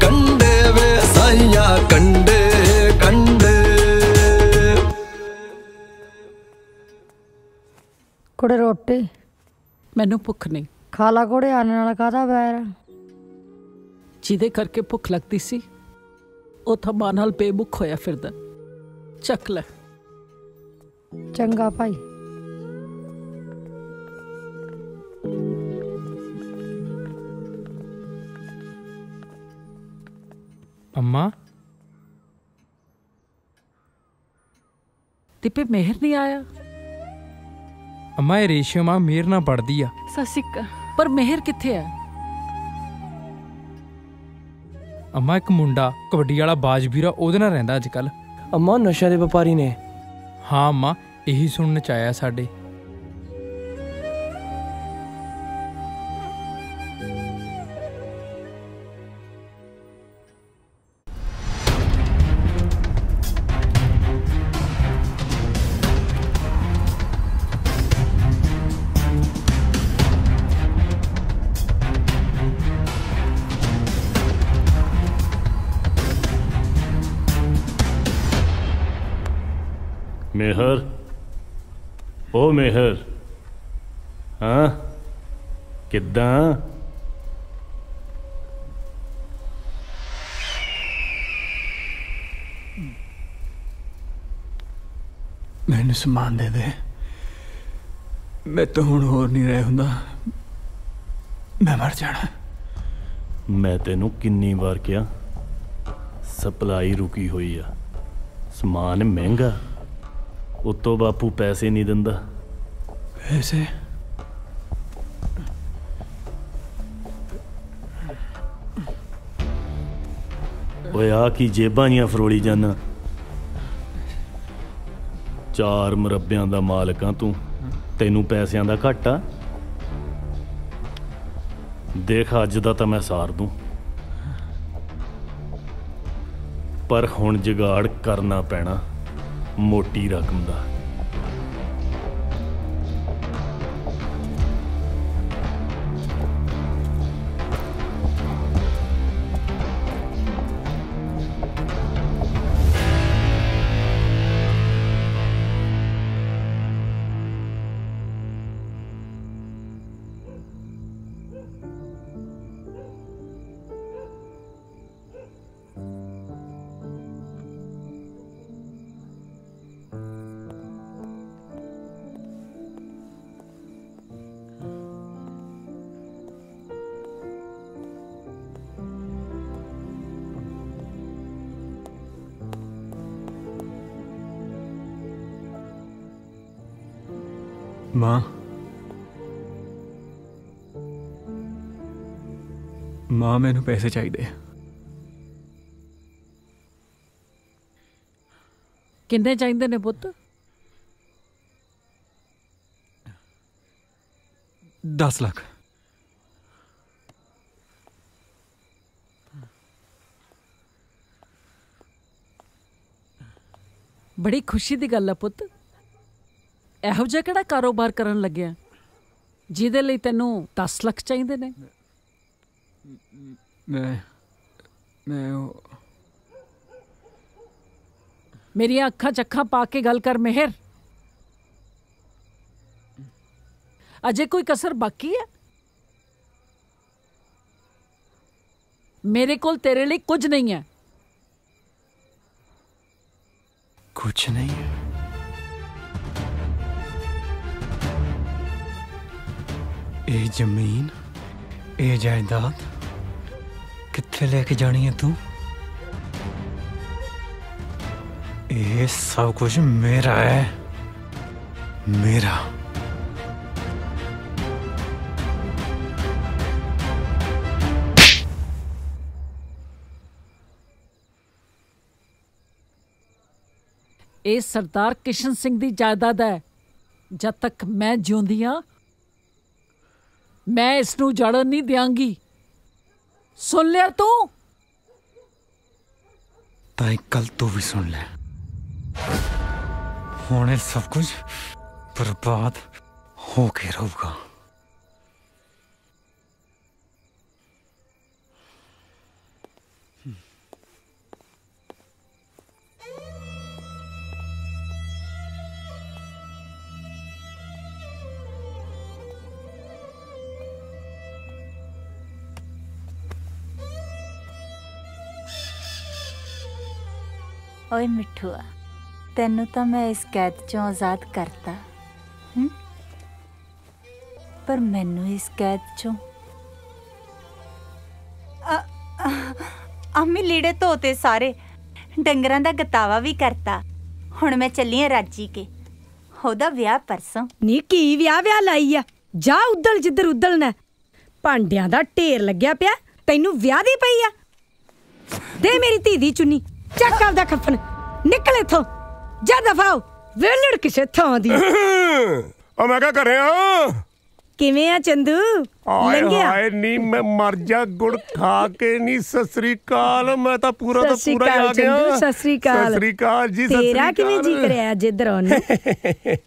ਕੰਡੇ ਵੇ ਸਾਈਆਂ ਕੰਡੇ ਕੰਡੇ। ਕੁੜੇ ਰੋਟੀ ਮੈਨੂੰ ਭੁੱਖ ਨਹੀਂ। ਖਾ ਲਾ ਕੁੜੇ, ਆਨੇ ਵਾਲਾ ਕਾਹਦਾ ਬੈਰ। ਜਿਹਦੇ ਕਰਕੇ ਭੁੱਖ ਲੱਗਦੀ ਸੀ ਉਹ ਤਾਂ ਮਾਂ ਨਾਲ ਬੇਮੁਖ ਹੋਇਆ ਫਿਰਦਾ। ਚੱਕ ਲੈ। ਚੰਗਾ ਭਾਈ। ਅੰਮਾ ਤਿੱਪੇ ਮਿਹਰ ਨਹੀਂ ਆਇਆ। ਅੰਮਾ ਇਹ ਰੇਸ਼ਮ ਆ, ਮਿਹਰ ਨਾਲ ਪੜਦੀ ਆ। ਸਸਿਕਾ ਪਰ ਮਿਹਰ ਕਿੱਥੇ ਹੈ? ਅੰਮਾ ਇੱਕ ਮੁੰਡਾ ਕਬੱਡੀ ਵਾਲਾ ਬਾਜ ਵੀਰਾ ਉਹਦੇ ਨਾਲ ਰਹਿੰਦਾ ਅੱਜ ਕੱਲ। ਅੰਮਾ ਨਸ਼ਿਆਂ ਦੇ ਵਪਾਰੀ ਨੇ। ਹਾਂ ਅੰਮਾ ਇਹੀ ਸੁਣਨ ਚ ਆਇਆ ਸਾਡੇ। मेहर ओ मेहर हाँ किद्दां मैनू समान दे दे, मैं तो हुण होर नहीं रह हुंदा, मैं मर जाना। मैं तेनू किन्नी बार कहा सप्लाई रुकी हुई आ, समान महंगा, उत्तों बापू पैसे नहीं दिंदा। पैसे ओए आ की जेबां जियां फरोली जाना। 4 मुरब्बियां दा मालक आ तू, तेनू पैसियां दा घाटा। देख अज दा तां मैं सार दूं, पर हुण जुगाड़ करना पैना मोटी रकम दा। माँ माँ मैनू पैसे चाहिए। किन्ने चाहिए ने पुत्त? 10 लाख। बड़ी खुशी दी गल है पुत्त। ਇਹੋ ਜਿਹਾ ਕਿਹੜਾ ਕਾਰੋਬਾਰ ਕਰਨ ਲੱਗਿਆ ਜਿਹਦੇ ਲਈ ਤੈਨੂੰ 10 ਲੱਖ ਚਾਹੀਦੇ ਨੇ? ਮੈਂ मेरिया अखा च अखा पा के गल कर मेहर। अजे कोई कसर बाकी है? मेरे कोल तेरे लिए कुछ नहीं है। कुछ नहीं है? ये जमीन, ये जायदाद कित्थे लेके जानी है तू? ये सब कुछ मेरा है, मेरा। ये सरदार किशन सिंह दी जायदाद है। जब तक मैं जिउंदी हां मैं इसनू जड़न नहीं देंगी। सुन लिया तू? ताई कल तू भी सुन ले। होने सब कुछ बर्बाद होके रहूगा। ओए मिठुआ, तेनू तो मैं इस कैद चों आजाद करता, पर मैनू इस कैद चों अम्मी लीड़े धोते सारे, डंगरां दा गतावा भी करता। हुण मैं चली आं राजी के, ओदा विआह परसों। नी की विआह लाई आ? जा उदल जिधर उदलना। भांडियां दा ढेर लग्या पिया, तैनू विआह दी पई आ? दे मेरी धी दी चुन्नी, ਚੱਕ ਆਪਦਾ ਕਫਨ, ਨਿਕਲ ਇੱਥੋਂ, ਜਾ ਦਫਾ ਹੋ, ਵੇਲੜ ਕਿਸੇ ਥਾਂ ਦੀ। ਉਹ ਮੈਂ ਕਿਆ ਕਰ ਰਿਹਾ? ਕਿਵੇਂ ਆ ਚੰਦੂ? ਲੰਘਿਆ? ਹਾਏ ਨੀ ਮੈਂ ਮਰ ਜਾ, ਗੁੜ ਖਾ ਕੇ ਨੀ। ਸਤਿ ਸ੍ਰੀ ਅਕਾਲ। ਮੈਂ ਤਾਂ ਪੂਰਾ ਆ ਗਿਆ। ਸਤਿ ਸ੍ਰੀ ਅਕਾਲ। ਸਤਿ ਸ੍ਰੀ ਅਕਾਲ ਜੀ। ਤੇਰਾ ਕਿਵੇਂ ਜੀ ਕਰਿਆ ਅੱਜ ਇੱਧਰ ਆਉਣ ਨੂੰ?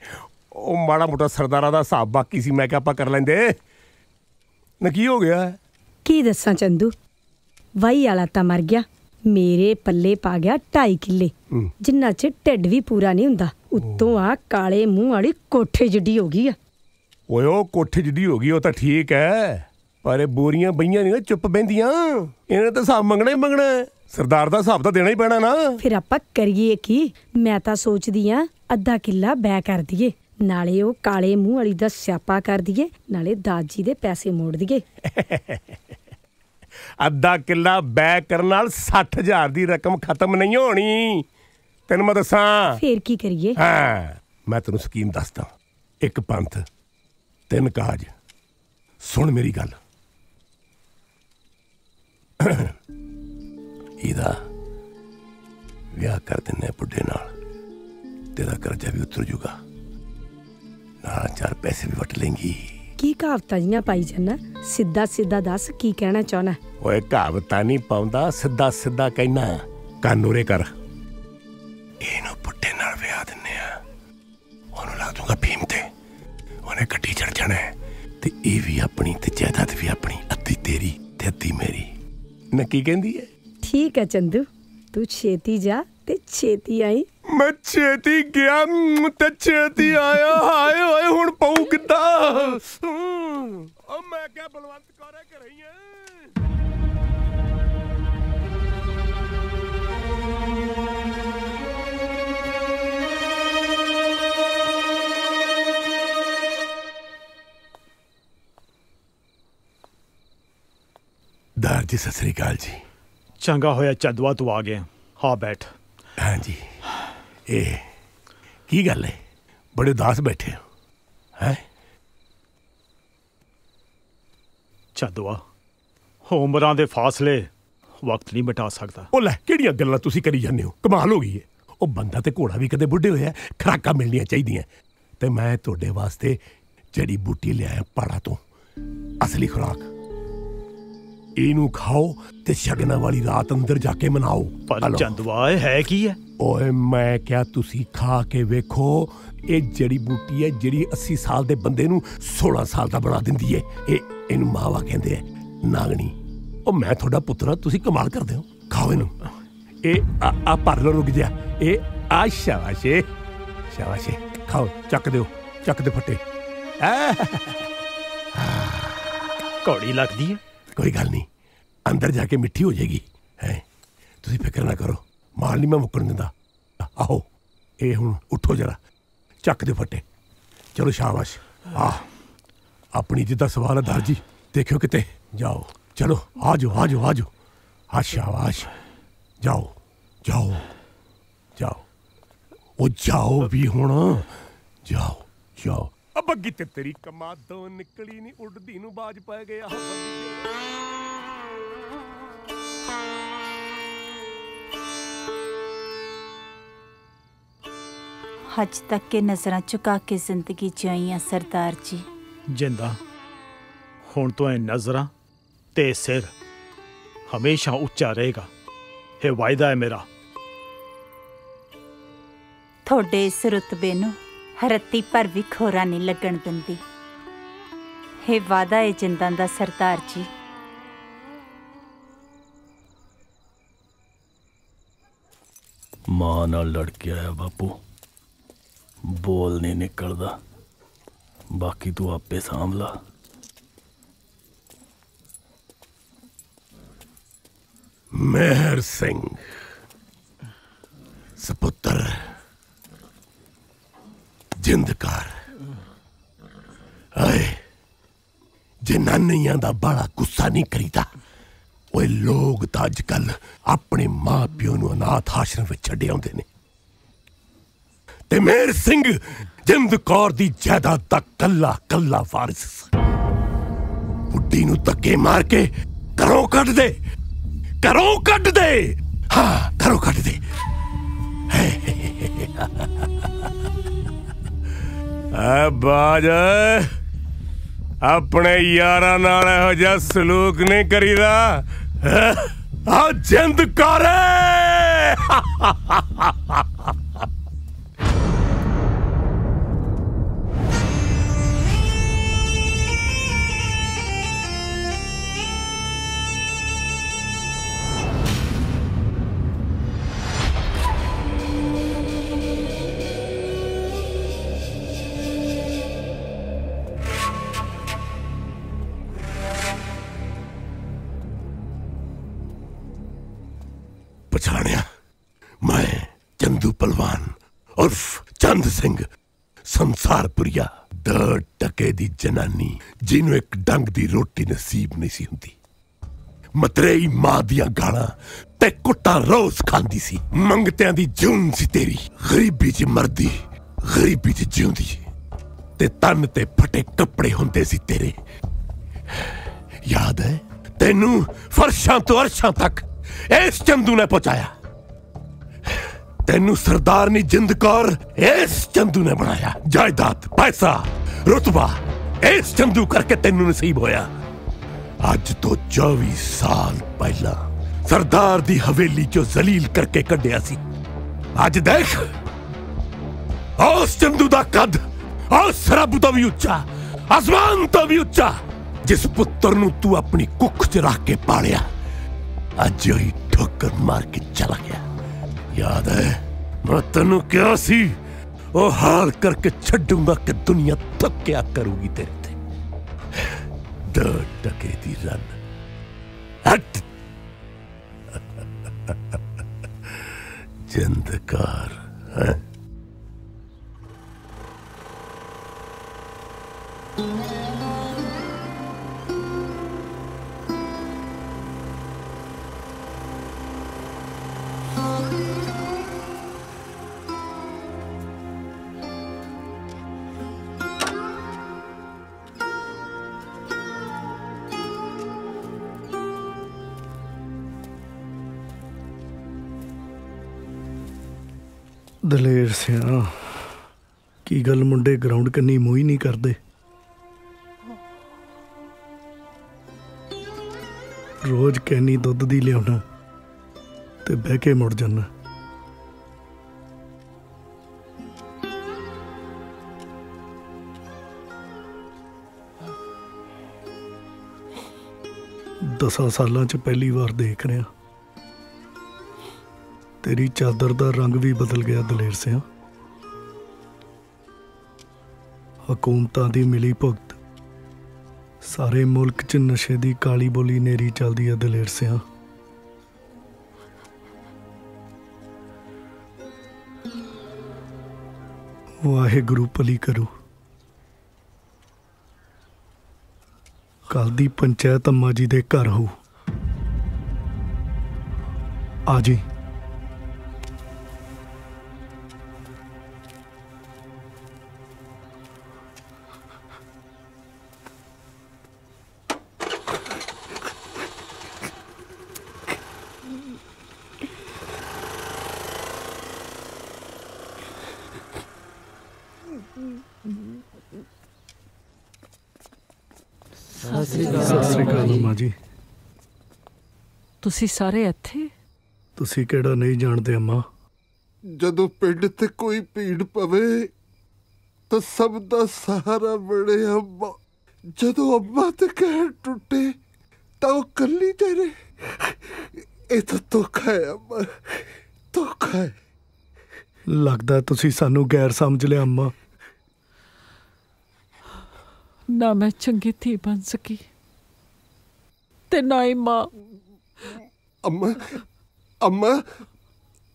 ਉਹ ਮਾੜਾ ਮੋਟਾ ਸਰਦਾਰਾਂ ਦਾ ਹਿਸਾਬ ਬਾਕੀ ਸੀ, ਮੈਂ ਕਿਹਾ ਆਪਾਂ ਕਰ ਲੈਂਦੇ ਨਾ। ਕੀ ਹੋ ਗਿਆ? ਕੀ ਦੱਸਾਂ ਚੰਦੂ, ਵਾਈ ਵਾਲਾ ਤਾਂ ਮਰ ਗਿਆ, ਮੇਰੇ ਪੱਲੇ ਪਾ ਗਿਆ 2.5 ਕਿੱਲੇ, ਜਿੰਨਾ ਚ ਢਿੱਡ ਵੀ ਪੂਰਾ ਨਹੀਂ ਹੁੰਦਾ। ਉੱਤੋਂ ਆ ਕਾਲੇ ਮੂੰਹ ਵਾਲੀ ਕੋਠੇ ਜਿੱਡੀ ਹੋ ਗਈ ਆ। ਓਏ ਉਹ ਕੋਠੇ ਜਿੱਡੀ ਹੋ ਗਈ ਉਹ ਤਾਂ ਠੀਕ ਹੈ, ਪਰ ਇਹ ਬੋਰੀਆਂ ਬਈਆਂ ਨਹੀਂ ਚੁੱਪ ਬਹਿੰਦੀਆਂ। ਇਹਨੇ ਤਾਂ ਹਿਸਾਬ ਮੰਗਣਾ ਹੀ ਮੰਗਣਾ। ਸਰਦਾਰ ਦਾ ਹਿਸਾਬ ਤਾਂ ਦੇਣਾ ਹੀ ਪੈਣਾ ਨਾ। ਫਿਰ ਆਪਾਂ ਕਰੀਏ ਕੀ? ਮੈਂ ਤਾਂ ਸੋਚਦੀ ਆ ਅੱਧਾ ਕਿੱਲਾ ਬੈ ਕਰ ਦਈਏ, ਨਾਲੇ ਉਹ ਕਾਲੇ ਮੂੰਹ ਵਾਲੀ ਦਾ ਸਿਆਪਾ ਕਰ ਦਈਏ, ਨਾਲੇ ਦਾਜੀ ਦੇ ਪੈਸੇ ਮੋੜ ਦਈਏ। ਅੱਧਾ ਕਿੱਲਾ ਬੈ ਕਰਨ ਨਾਲ 60,000 ਦੀ ਰਕਮ ਖਤਮ ਨਹੀਂ ਹੋਣੀ, ਤੈਨੂੰ ਮੈਂ ਦੱਸਾਂ। ਫੇਰ ਕੀ ਕਰੀਏ? ਹਾਂ, ਮੈਂ ਤੈਨੂੰ ਸਕੀਮ ਦੱਸਦਾ। ਇੱਕ ਪੰਥ, 3 ਕਾਜ। ਸੁਣ ਮੇਰੀ ਗੱਲ। ਇਹਦਾ ਵਿਆਹ ਕਰ ਦਿੰਨੇ ਬੁੱਢੇ ਨਾਲ, ਤੇਰਾ ਕਰਜ਼ਾ ਵੀ ਉਤਰ ਜੂਗਾ, ਨਾਲ 4 ਪੈਸੇ ਵੀ ਵਟ ਲੇਂਗੀ। ਕੀ ਕਹਾਵਤਾਂ ਜੀਆਂ ਪਾਈ ਜਾਨਾ? ਸਿੱਧਾ ਸਿੱਧਾ ਦੱਸ ਕੀ ਕਹਿਣਾ ਚਾਹਣਾ? ਓਏ ਕਹਾਵਤਾਂ ਨਹੀਂ ਪਾਉਂਦਾ, ਸਿੱਧਾ ਸਿੱਧਾ ਕਹਿਣਾ। ਕੰਨ ਉਰੇ ਕਰ। ਇਹਨੂੰ ਬੁੱਢੇ ਨਾਲ ਵਿਆਹ ਦਿੰਨੇ ਆ, ਉਹਨੂੰ ਲਾ ਦੂੰਗਾ ਫੀਮ ਤੇ, ਉਹਨੇ ਗੱਡੀ ਚੜ ਜਾਣਾ ਤੇ ਇਹ ਵੀ ਆਪਣੀ ਤੇ ਜਾਇਦਾਦ ਵੀ ਆਪਣੀ, ਅੱਧੀ ਤੇਰੀ ਤੇ ਅੱਧੀ ਮੇਰੀ। ਨਾ ਕੀ ਕਹਿੰਦੀ ਹੈ? ਠੀਕ ਹੈ ਚੰਦੂ, ਤੂੰ ਛੇਤੀ ਜਾ ਤੇ ਛੇਤੀ ਆਈ। ਮੈਂ ਛੇਤੀ ਗਿਆ ਤੇ ਛੇਤੀ ਆਇਆ। ਹਾਏ ਓਏ ਹੁਣ ਪਊ ਕਿੱਦਾਂ? ਓ ਮੈਂ ਕਿਹਾ ਬਲਵੰਤ ਕੌਰੇ ਘਰੇ ਹੀ ਆ। ਦਾਰ ਜੀ ਸਤਿ ਸ੍ਰੀ ਅਕਾਲ ਜੀ। ਚੰਗਾ ਹੋਇਆ ਚੰਦਵਾ ਤੂੰ ਆ ਗਿਆ। ਹਾਂ ਬੈਠ। हाँ जी, ये की गल है? बड़े उदास बैठे हो हैं? चंदवा, उमरां दे फासले वक्त नहीं मिटा सकता। ओ लै किहड़ियां गल्लां तुसीं करी जांदे हो? कमाल हो गई है। ओ बंदा ते घोड़ा भी कदे बुढ़े होया, खुराकां मिलनियां चाहीदियां ते मैं तुहाडे वास्ते जड़ी बूटी लिआया पहाड़ा तो, असली खुराक। ਇਹਨੂੰ ਖਾਓ ਤੇ ਸ਼ਗਨਾਂ ਵਾਲੀ ਰਾਤ ਅੰਦਰ ਜਾ ਕੇ ਮਨਾਓ। ਪਰ ਚੰਦਵਾ ਹੈ ਕੀ ਹੈ? ਓਏ ਮੈਂ ਕਿਹਾ ਤੁਸੀਂ ਖਾ ਕੇ ਵੇਖੋ। ਇਹ ਜੜੀ ਬੂਟੀ ਹੈ ਜਿਹੜੀ 80 ਸਾਲ ਦੇ ਬੰਦੇ ਨੂੰ 16 ਸਾਲ ਦਾ ਬਣਾ ਦਿੰਦੀ ਹੈ। ਇਹਨੂੰ ਮਾਵਾ ਕਹਿੰਦੇ ਆ, ਨਾਗਣੀ। ਉਹ ਮੈਂ ਤੁਹਾਡਾ ਪੁੱਤਰ, ਤੁਸੀਂ ਕਮਾਲ ਕਰਦੇ ਹੋ। ਖਾਓ ਇਹਨੂੰ। ਇਹ ਆ ਭਰ ਲਓ, ਰੁਕ ਜਾ। ਇਹ आ शाबाशे शाबाशे, खाओ, चक दो फटे। कौड़ी लगती है। कोई गल नहीं, अंदर जाके मिठी हो जाएगी है। तुसी फिक्र ना करो, माल नहीं मैं मुक्कन दिंदा। आओ ये हुण उठो जरा, चक दो फटे। चलो शाबाश। अपनी जिद्दा सवाल है दार जी, देखियो किते जाओ। चलो आ जाओ आ जाओ आ जाओ। हाँ शाबाश, जाओ जाओ जाओ, ओ जाओ भी हुण, जाओ जाओ। अब बग्गी ते तेरी कमादों निकली नहीं, उड़दी नूं बाज पै गया। हज तक के नजरां झुका के जिंदगी जियां सरदार जी। जिंदा हुण तो नजरां ते सिर हमेशा उच्चा रहेगा, ये वायदा है मेरा। थोड़े इस रुतबे नूं रत्ती पर भी खोरा नहीं लगन दिंदी, ये वादा है जिंदां दा सरदार जी। मां नाल लड़ के आया बापू, बोल नहीं निकलदा, बाकी तू आपे सांभला। मेहर सिंह सपुत्र जिंदकार, आए जनानियां दा बड़ा गुस्सा नहीं करीदा। ओए लोग तो अजकल अपने मां प्यो नूं अनाथ आश्रम विच छड्डे आउंदे ने, ते मेहर सिंह जिंद कौर दी जायदाद दा कल्ला कल्ला वारिस। बुड्ढी नूं धक्के मार के घरों कढ दे, घरों कढ दे, हाँ घरों कढ दे। बाज अपने यारा नाल इहो जिहा सलूक नहीं करीदा। आ जिंद कर। पछाणिया, मैं चंदू पलवान उर्फ चंद सिंह संसारपुरिया, 2 टके दी जनानी जिन्हों एक डंग दी रोटी नसीब नहीं सी हुंदी, मतरेई मां दियां गालां ते कुट्टा रोज खांदी सी। मंगतियां दी जून सी तेरी, गरीबी च मरदी गरीबी च जिउंदी, ते तन ते फटे कपड़े हुंदे सी तेरे। याद है तेनू फर्शां तो अरशां तक इस चंदू ने पहुंचाया। तेनू सरदारनी जिंद कौर इस चंदू ने बनाया। जायदाद पैसा रुतबा इस चंदू करके तेनू नसीब होया। अज तो 24 साल पहला सरदार दी हवेली चो जलील करके कढ़िया सी। अज देख उस चंदू दा कद उस रब तो भी उच्चा, आसमान तो भी उच्चा, जिस पुत्र नू तू अपनी कुख च रख के पालिया, अज ही ठोकर मार के चला गया। याद है मैं तेनू क्या सी ओ हाल करके छड्डूंगा कि दुनिया थक्या करूगी तेरे ते। 2 टके दी रन हट। जिंदकार है। ਦਲੇਰ ਸਿਆ, ਕੀ ਗੱਲ ਮੁੰਡੇ ਗਰਾਊਂਡ ਕੰਨੀ ਮੂੰਹ ਹੀ ਨਹੀਂ ਕਰਦੇ? ਰੋਜ਼ ਕੈਨੀ ਦੁੱਧ ਦੀ ਲਿਆਉਣਾ ਤੇ ਬਹਿ ਕੇ ਮੁੜ ਜਾਣਾ। दसां सालां च पहली बार देख रहा, ते तेरी चादर दा रंग भी बदल गया दलेर सिंह। हुकूमतां दी मिली भुगत, सारे मुल्क च नशे दी काली बोली नेरी चलदी है दलेर सिंह। वाहेगुरु भली करू। कल दी पंचायत अम्मा जी दे घर हो, आ जी। सत श्री अकाल अम्मा जी। ਤੁਸੀਂ ਸਾਰੇ ਇੱਥੇ? ਤੁਸੀਂ ਕਿਹੜਾ ਨਹੀਂ ਜਾਣਦੇ ਅੰਮਾ? ਜਦੋਂ ਪਿੰਡ ਤੇ ਕੋਈ ਭੀੜ ਪਵੇ ਤਾਂ ਸਭ ਦਾ ਸਹਾਰਾ ਬਣੇ ਅੰਮਾ। ਜਦੋਂ ਅੰਮਾ ਤੇ ਕਹਿਰ ਟੁੱਟੇ ਤਾਂ ਉਹ ਕੱਲੀ ਤੇਰੇ। ਇਹ ਤਾਂ ਧੋਖਾ ਹੈ ਅੰਮਾ, ਧੋਖਾ ਹੈ। ਲੱਗਦਾ ਤੁਸੀਂ ਸਾਨੂੰ ਗੈਰ ਸਮਝ ਲਿਆ ਅੰਮਾ। ਨਾ ਮੈਂ ਚੰਗੀ ਧੀ ਬਣ ਸਕੀ ਤੇ ਨਾ ਹੀ ਮਾਂ। अम्मा अम्मा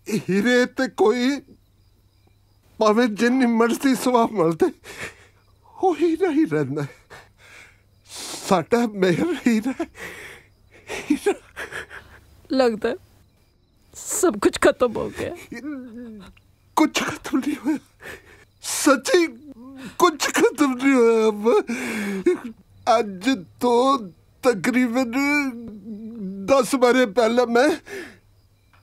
हीरे ते कोई भावे जिन्नी मर्जी सुभाव मिलते वो हीरा ही रहना। साडा मेहर हीरा हीरा। लगता है सब कुछ खत्म हो गया। कुछ खत्म नहीं हुआ, सच्ची कुछ खत्म नहीं हुआ अम्मा। अज तो तकरीबन 10 बारे पहले मैं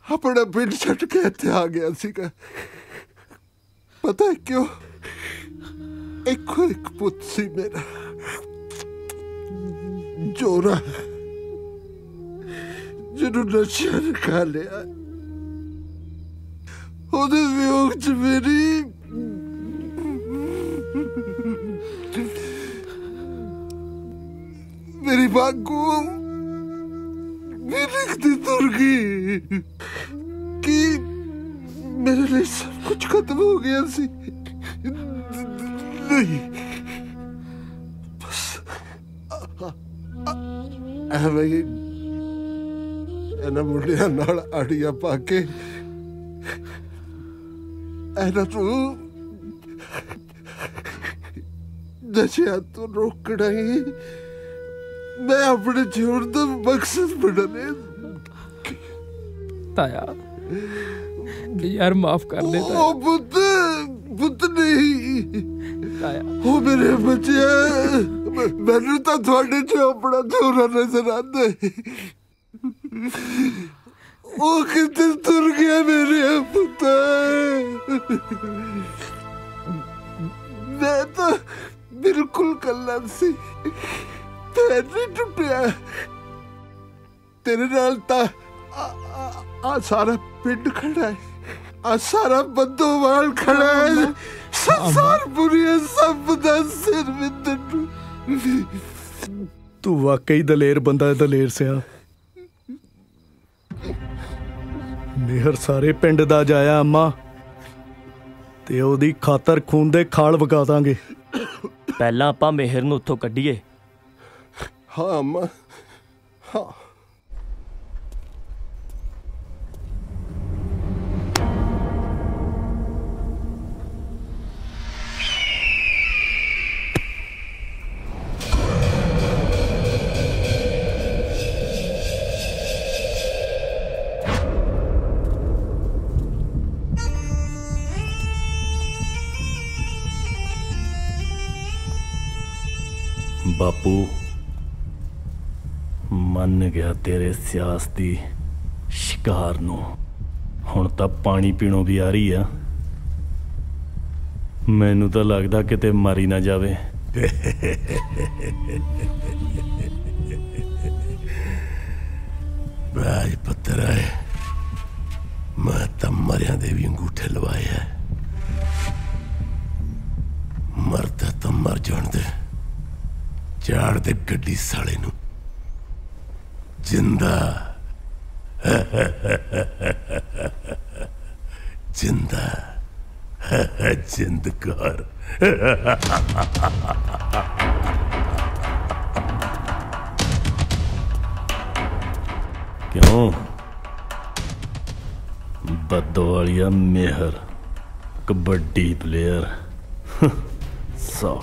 अपना पिंड छट के इत्थे आ गया सीगा। पता है क्यों? एक पुत सी मेरा जोरा जिन्हों नशा खा लिया। ਉਹਦੇ ਵਿਯੋਗ ਚ मेरी बागू लिखती तुर गई कि मेरे लिए सब कुछ खत्म हो गया सी। नहीं बस भाई ਇਹਨਾਂ ਮੁੰਡਿਆਂ ਨਾਲ ਆੜੀਆਂ ਪਾ ਕੇ ਇਹਨਾਂ ਨੂੰ ਨਸ਼ਿਆਂ ਤੋਂ ਰੋਕਣਾ ਹੀ मैं अपने जीवन का मकसद बनाने। ताया यार माफ कर दे ताया। ओ पुत पुत नहीं ताया, ओ मेरे बच्चे मैनू तो थोड़े च अपना छोरा नजर आंदा है। ओ किते तुर गया मेरे पुत। मैं तो बिल्कुल कल्ला सी, पैर नहीं टुटिया। तेरे नाल ता आ सारा पिंड खड़ा है, आ सारा बंदोवाल खड़ा है। संसार बुरी है, सब दा सिर विंदर। तू वाकई दलेर बंदा है दलेर सिया। मेहर सारे पिंड दा जाया अम्मा, ते ओदी खातर खून दे खाल वगा दांगे। पहला आपां मेहर नूं उत्थों कड्ढीए। हाँ अम्मा हाँ। बापू मन गया तेरे सियास दी शिकार नूं। हुण तां पानी पीणों भी आ रही आ। मैनू तां लगदा किते मारी ना जावे। राज पुत्र है, मैं तां मरियां दे भी अंगूठे लवाए है। मरदा तां मर जाण दे, चाड़ दे गड्डी साले नूं जिंदा। जिंदा जिंदकार। क्यों बदवालिया मेहर कबड्डी प्लेयर। सौ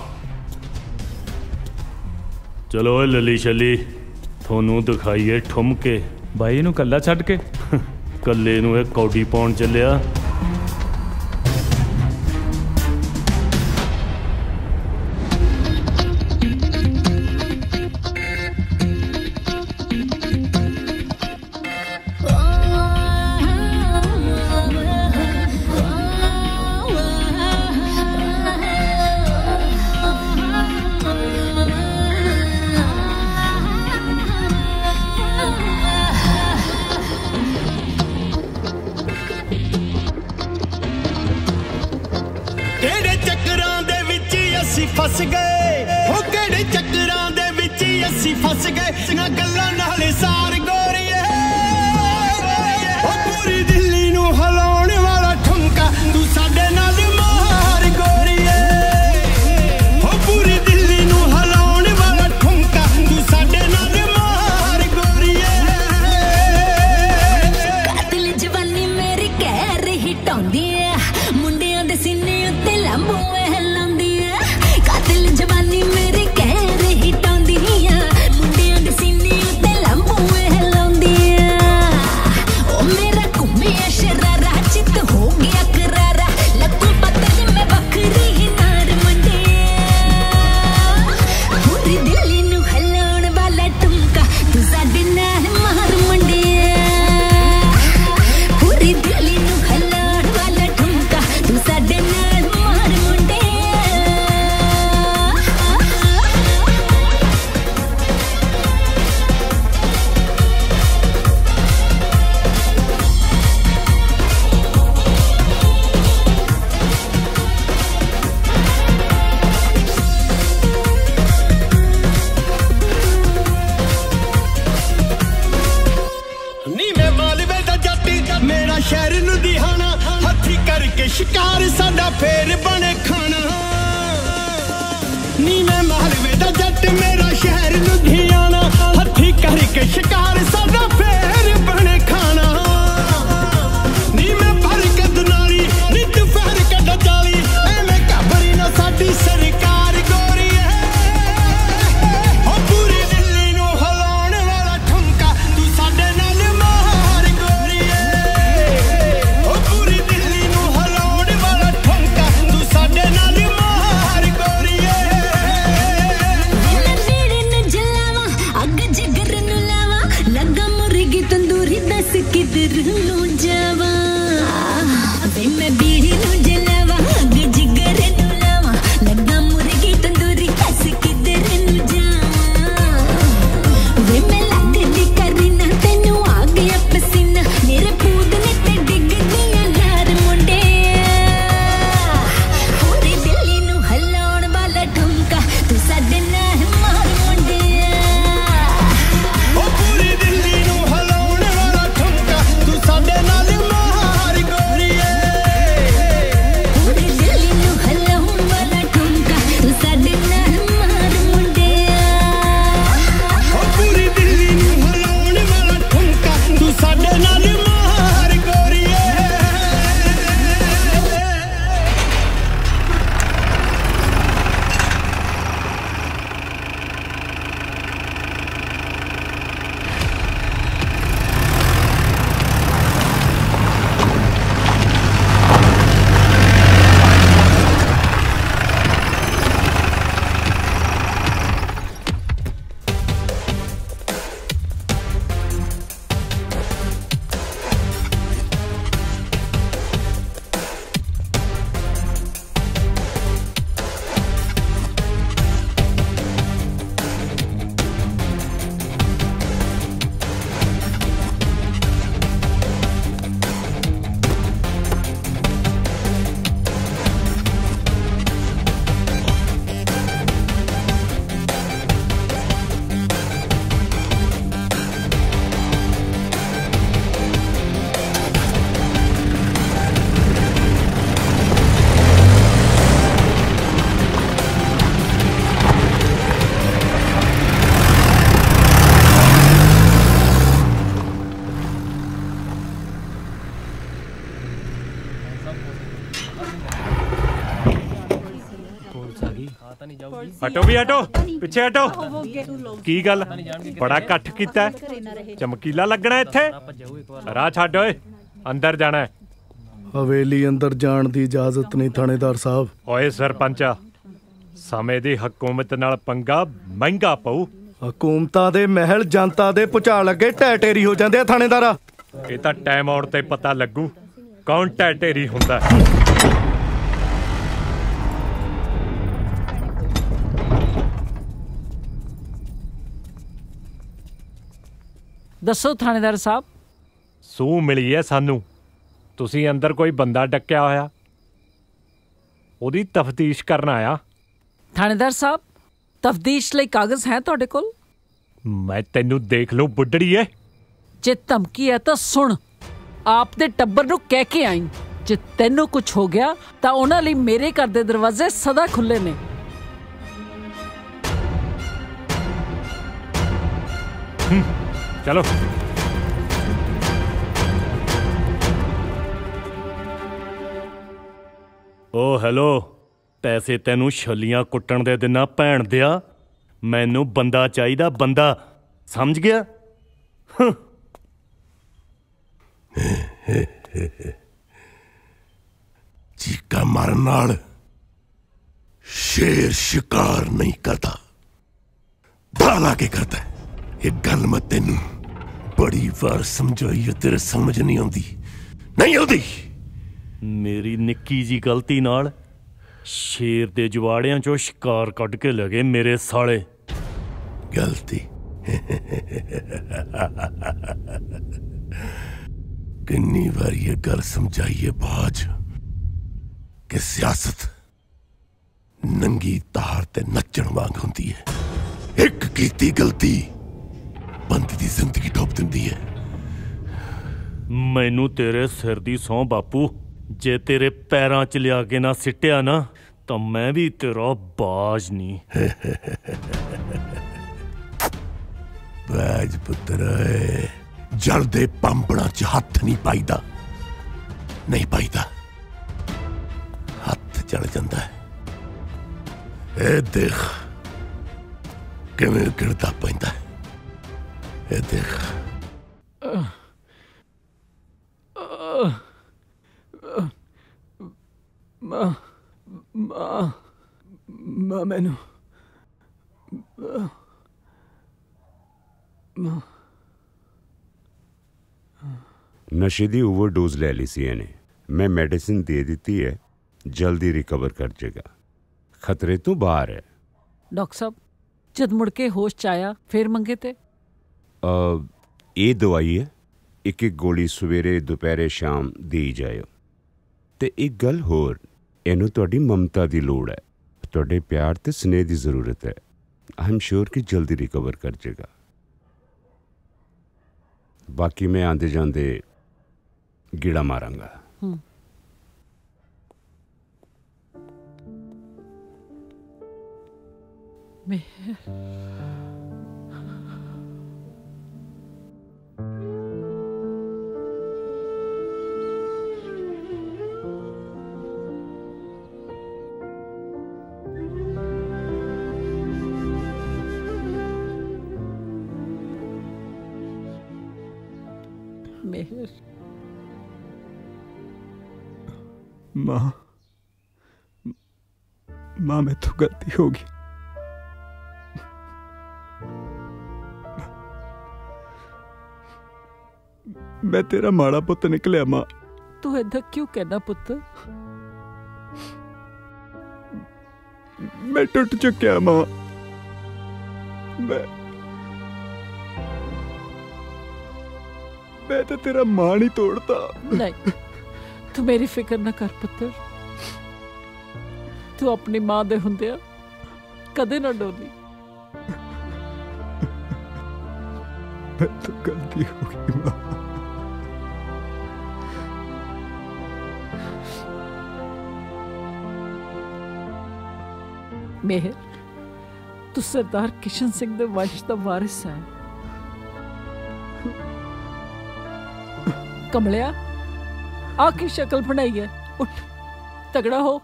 चलो लली शली थोनू दिखाइए ठुमके। भाई नू कल्ला छड़ के कल्ले नू एक कौडी पाउन चलिया। फस गए हो केड़े चक्करां दे विच असी फस गए ना गल्लां नाल सार गोरीए ओ पूरी दिल्ली नू हिलाउण वाला ठुमका तू साडे नाल मार गोरीए ओ पूरी दिल्ली नू हिलाउण वाला ठुमका तू साडे नाल मार गोरीए। कातिल जवानी मेरी कहर ही टौंदी है मुंडियां दे सीने उत्ते लंबू जवानी मेरी कहर ही टौंदी है मुंडियां दे सीने उत्ते लंबू हिलाउंदी है। ओ मेरा घुमिया शरारा चित हो गया करारा लगू पता मैं बखरी ही नार मंडे। पूरी दिल्ली नू हिलाउण वाला ठुमका तू साडे नाल मार मंडे। पूरी दिल्ली नू हिलाउण वाला ठुमका तू साडे नाल मार मंडे। मेरा शहर लुधियाना हथी करके शिकार साडा फेर बने खाना। नी मैं मालवे दा जट मेरा शहर लुधियाना हथी करके शिकार साडा फेर बने खाना। नी मैं भर के दुनाली नी तू फेर के डजाली एवें घबरी ना साडी सरकार गोरी है। ओ पूरी दिल्ली नू हिलाउण वाला ठुमका तू साडे नाल मार गोरी है। ओ पूरी दिल्ली नू हिलाउण वाला ठुमका तू साडे हटो भी हटो, पिछे हटो। की गल बड़ा इकट्ठ कीता है? चमकीला लगना इत्थे? राह छड्ड ओए, अंदर जाना है। हवेली अंदर जाण दी इजाजत नहीं थानेदार साहब। ओए सरपंचा, समय दी हकूमत नाल पंगा महंगा पऊ। हकूमतां दे महल जनता दे भुचाल अगे ढह ढेरी हो जांदे आ थानेदारा। ਇਹ ਤਾਂ ਟਾਈਮ ਆਉਣ ਤੇ ਪਤਾ ਲੱਗੂ ਕੌਣ ਢਹਿ ਢੇਰੀ ਹੁੰਦਾ। ਦੱਸੋ ਥਾਣੇਦਾਰ ਸਾਹਿਬ। ਸੂਹ ਮਿਲੀ ਹੈ ਸਾਨੂੰ, ਤੁਸੀਂ ਅੰਦਰ ਕੋਈ ਬੰਦਾ ਡੱਕਿਆ ਹੋਇਆ, ਉਹਦੀ ਤਫਤੀਸ਼ ਕਰਨ ਆਇਆ। ਥਾਣੇਦਾਰ ਸਾਹਿਬ, ਤਫਤੀਸ਼ ਲਈ ਕਾਗਜ਼ ਹੈ ਤੁਹਾਡੇ ਕੋਲ? ਮੈਂ ਤੈਨੂੰ ਦੇਖ ਲੂੰ ਬੁੱਢੜੀਏ। ਜੇ ਧਮਕੀ ਹੈ ਤਾਂ ਸੁਣ, ਆਪ ਦੇ ਟੱਬਰ ਨੂੰ ਕਹਿ ਕੇ ਆਈ, ਜੇ ਤੈਨੂੰ ਕੁਝ ਹੋ ਗਿਆ ਤਾਂ ਉਹਨਾਂ ਲਈ ਮੇਰੇ ਘਰ ਦੇ ਦਰਵਾਜ਼ੇ ਸਦਾ ਖੁੱਲੇ ਨੇ। ਚਲੋ। ਓ ਹੈਲੋ, ਪੈਸੇ ਤੈਨੂੰ ਛੱਲੀਆਂ ਕੁੱਟਣ ਦੇ ਦਿਨਾਂ ਭੈਣ ਦਿਆ, ਮੈਨੂੰ ਬੰਦਾ ਚਾਹੀਦਾ, ਬੰਦਾ, ਸਮਝ ਗਿਆ? चीका मारन नाल शेर शिकार नहीं करता, दाला के करता है। ये गल मैं तेनू बड़ी बार समझाई है, तेरे समझ नहीं आती, नहीं आती। मेरी निक्की जी गलती नाल शेर दे जवाड़ियां चो शिकार कढ़ के लगे मेरे साले। गलती किन्नी बार ये गल समझाइए बाज कि सियासत नंगी तार ते नचण वांग हुंदी है। एक कीती गलती बंद दी जिंदगी डोब दिंदी है। मैनू तेरे सिर दी सौं बापू, जे तेरे पैरां च लिया के ना सिट्टिया ना तो मैं भी तेरा बाज नहीं। बाज पुत्र जल दे पंपड़ा च हथ नहीं पाईदा, नहीं पाईदा, हथ जल जांदा है। ए देख किवें गिरदा पैंदा है, ए देख। मां मैनू नशे की ओवरडोज ले ली सी इन्हें। मैं मेडिसिन दे दी है, जल्दी रिकवर कर जाएगा, खतरे तो बाहर है। डॉक्टर साहब, जद मुड़ के होश च आया फिर मंगे ते? ये दवाई है, एक एक गोली सवेरे दोपहरे शाम दी जाए। ते एक गल होर, इनू तुहाडी ममता की लोड़ है, तुहाडे प्यार ते स्नेह की जरूरत है। आई एम श्योर कि जल्दी रिकवर कर जाएगा। बाकी मैं आंदे जांदे कीड़ा मारांगा। मेहर, माँ, माँ मैं तो गलती होगी। मैं तेरा माड़ा पुत निकलिया माँ। तू ऐसा क्यों कहना पुत? मैं टूट चुकिया माँ। मैं तो तेरा मान ही तोड़ता। नहीं, तू मेरी फिक्र ना कर पुत्र। तू अपनी मां दे हुंदिया कदे ना डोली। मैं तो गलती हो गई मां। मेहर, तू सरदार किशन सिंह दे वंश दा वारिस है। कमलिया, आखिर शक्ल बनाई है, उठ, तगड़ा हो।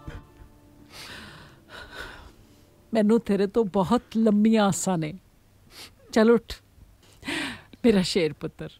ਮੈਨੂੰ ਤੇਰੇ ਤੋਂ ਬਹੁਤ ਲੰਮੀਆਂ ਆਸਾਂ ਨੇ। ਚੱਲ ਉੱਠ ਮੇਰਾ ਸ਼ੇਰ ਪੁੱਤਰ।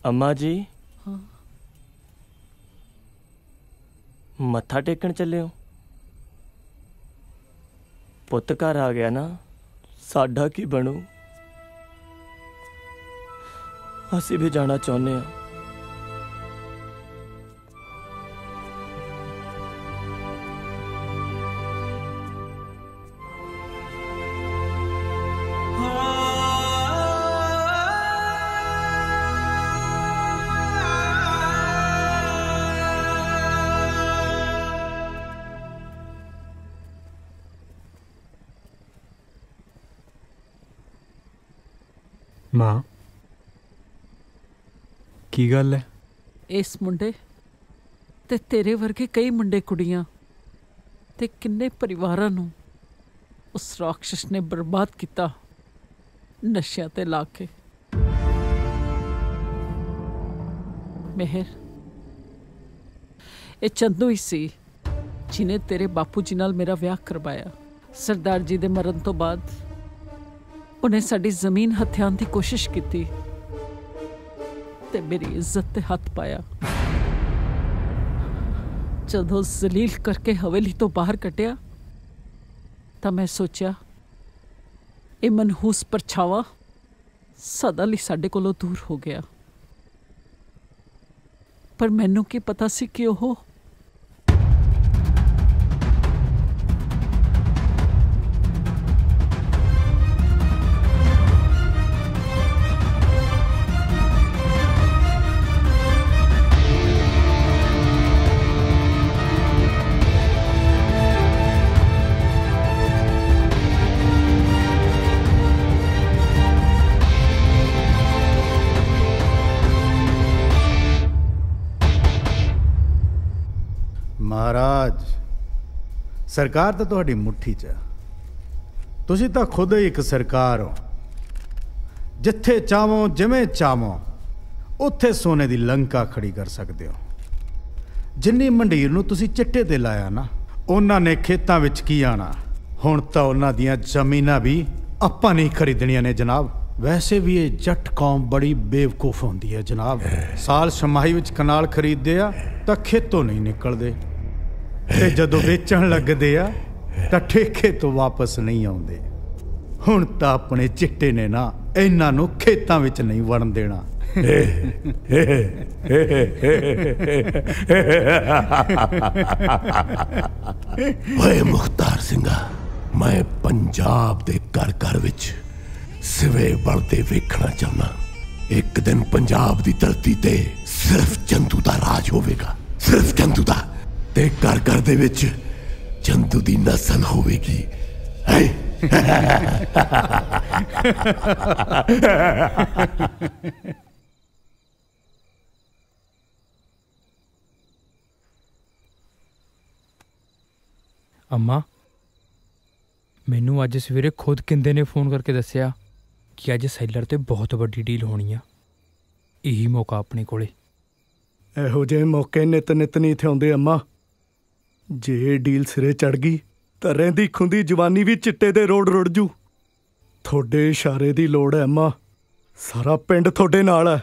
अम्मा जी हाँ। मत्था टेकन चले हो? पुत्त घर आ गया ना, साडा की बनू? असी भी जाना चाहते हैं। मां की गल है? इस मुंडे ते तेरे वर्गे कई मुंडे कुड़ियां ते किन्ने परिवारां नूं उस राक्षस ने बर्बाद किया नशियां ते ला के। मेहर, ये चंदू ही सी जिन्हें तेरे बापू जी नाल मेरा विआह करवाया। सरदार जी दे मरण तो बाद उन्हें साडी जमीन हथियान की कोशिश की ते मेरी इज्जत ते हाथ पाया। जदों जलील करके हवेली तो बाहर कटिया तो मैं सोचा ये मनहूस परछावा सदा लई साडे कोलों दूर हो गया। पर मैनू की पता सी कि ओह महाराज सरकार तो तुहाडी मुट्ठी च। तुसी तो खुद ही एक सरकार हो, जिथे चाहो जिमें चाहो उत्थे सोने की लंका खड़ी कर सकते हो। जिन्नी मंडीर नूं तुसी चिट्टे ते लाया ना, उन्हां ने खेतां विच की आना। हुण तां उन्हां दियां जमीनां भी आपां नहीं खरीदणियां ने जनाब। वैसे भी ये जट कौम बड़ी बेवकूफ होंदी है जनाब। साल छमाही विच कनाल खरीददे आ तां खेतों नहीं निकलदे ते जदों वेचण लगदे आ तां ठेके तो वापस नहीं आउंदे। हुण तां अपने चिट्टे ने ना इन्हां नूं खेतां विच नहीं वड़न देना। ओए मुख्तार सिंघा, मैं पंजाब दे घर घर विच सिवे बढ़ते वेखना चाहना। एक दिन पंजाब दी धरती ते सिर्फ चंदू दा राज होवेगा, सिर्फ चंदू दा। ते घर घर दे विच चंदू दी नस्ल होवेगी। अम्मा, मैनू अज सवेरे खुद किंदे ने फोन करके दस्सिया कि अज सैलर ते बहुत वड्डी डील होनी आ। यही मौका अपने कोले। ਇਹੋ ਜਿਹੇ मौके नित नित नहीं थे आउंदे अम्मा। जे डील सिरे चढ़ गई तो रहिंदी खुंदी जवानी भी चिट्टे दे रोड़ रुड़ जू। थोड़े इशारे दी लोड़ है अम्मा, सारा पिंड थोड़े नाल है।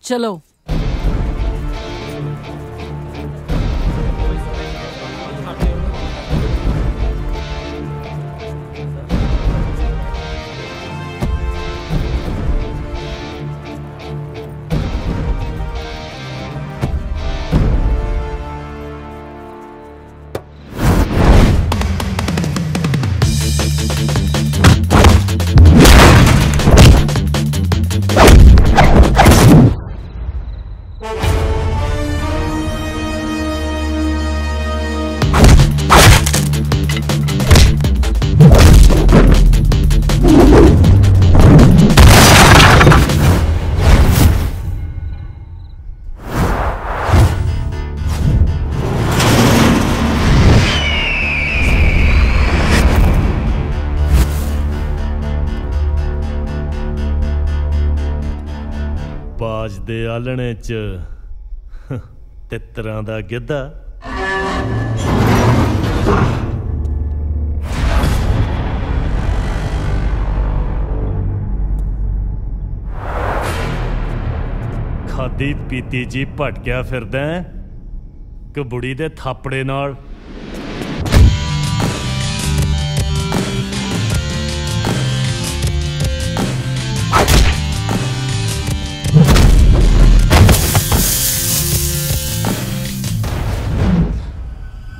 चलो। बाज दे आलने च तितरां दा गिद्धा। खादी पीती जी भटकिया फिरदा कि बुढ़ी दे थापड़े नाल।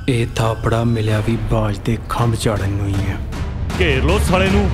ਇਹ ਥਾਪੜਾ ਮਿਲਿਆ ਵੀ ਬਾਜ ਦੇ ਖੰਭ ਝਾੜਨ ਨੂੰ ਹੀ ਹੈ। ਘੇਰ ਲੋ ਸਾਲੇ ਨੂੰ।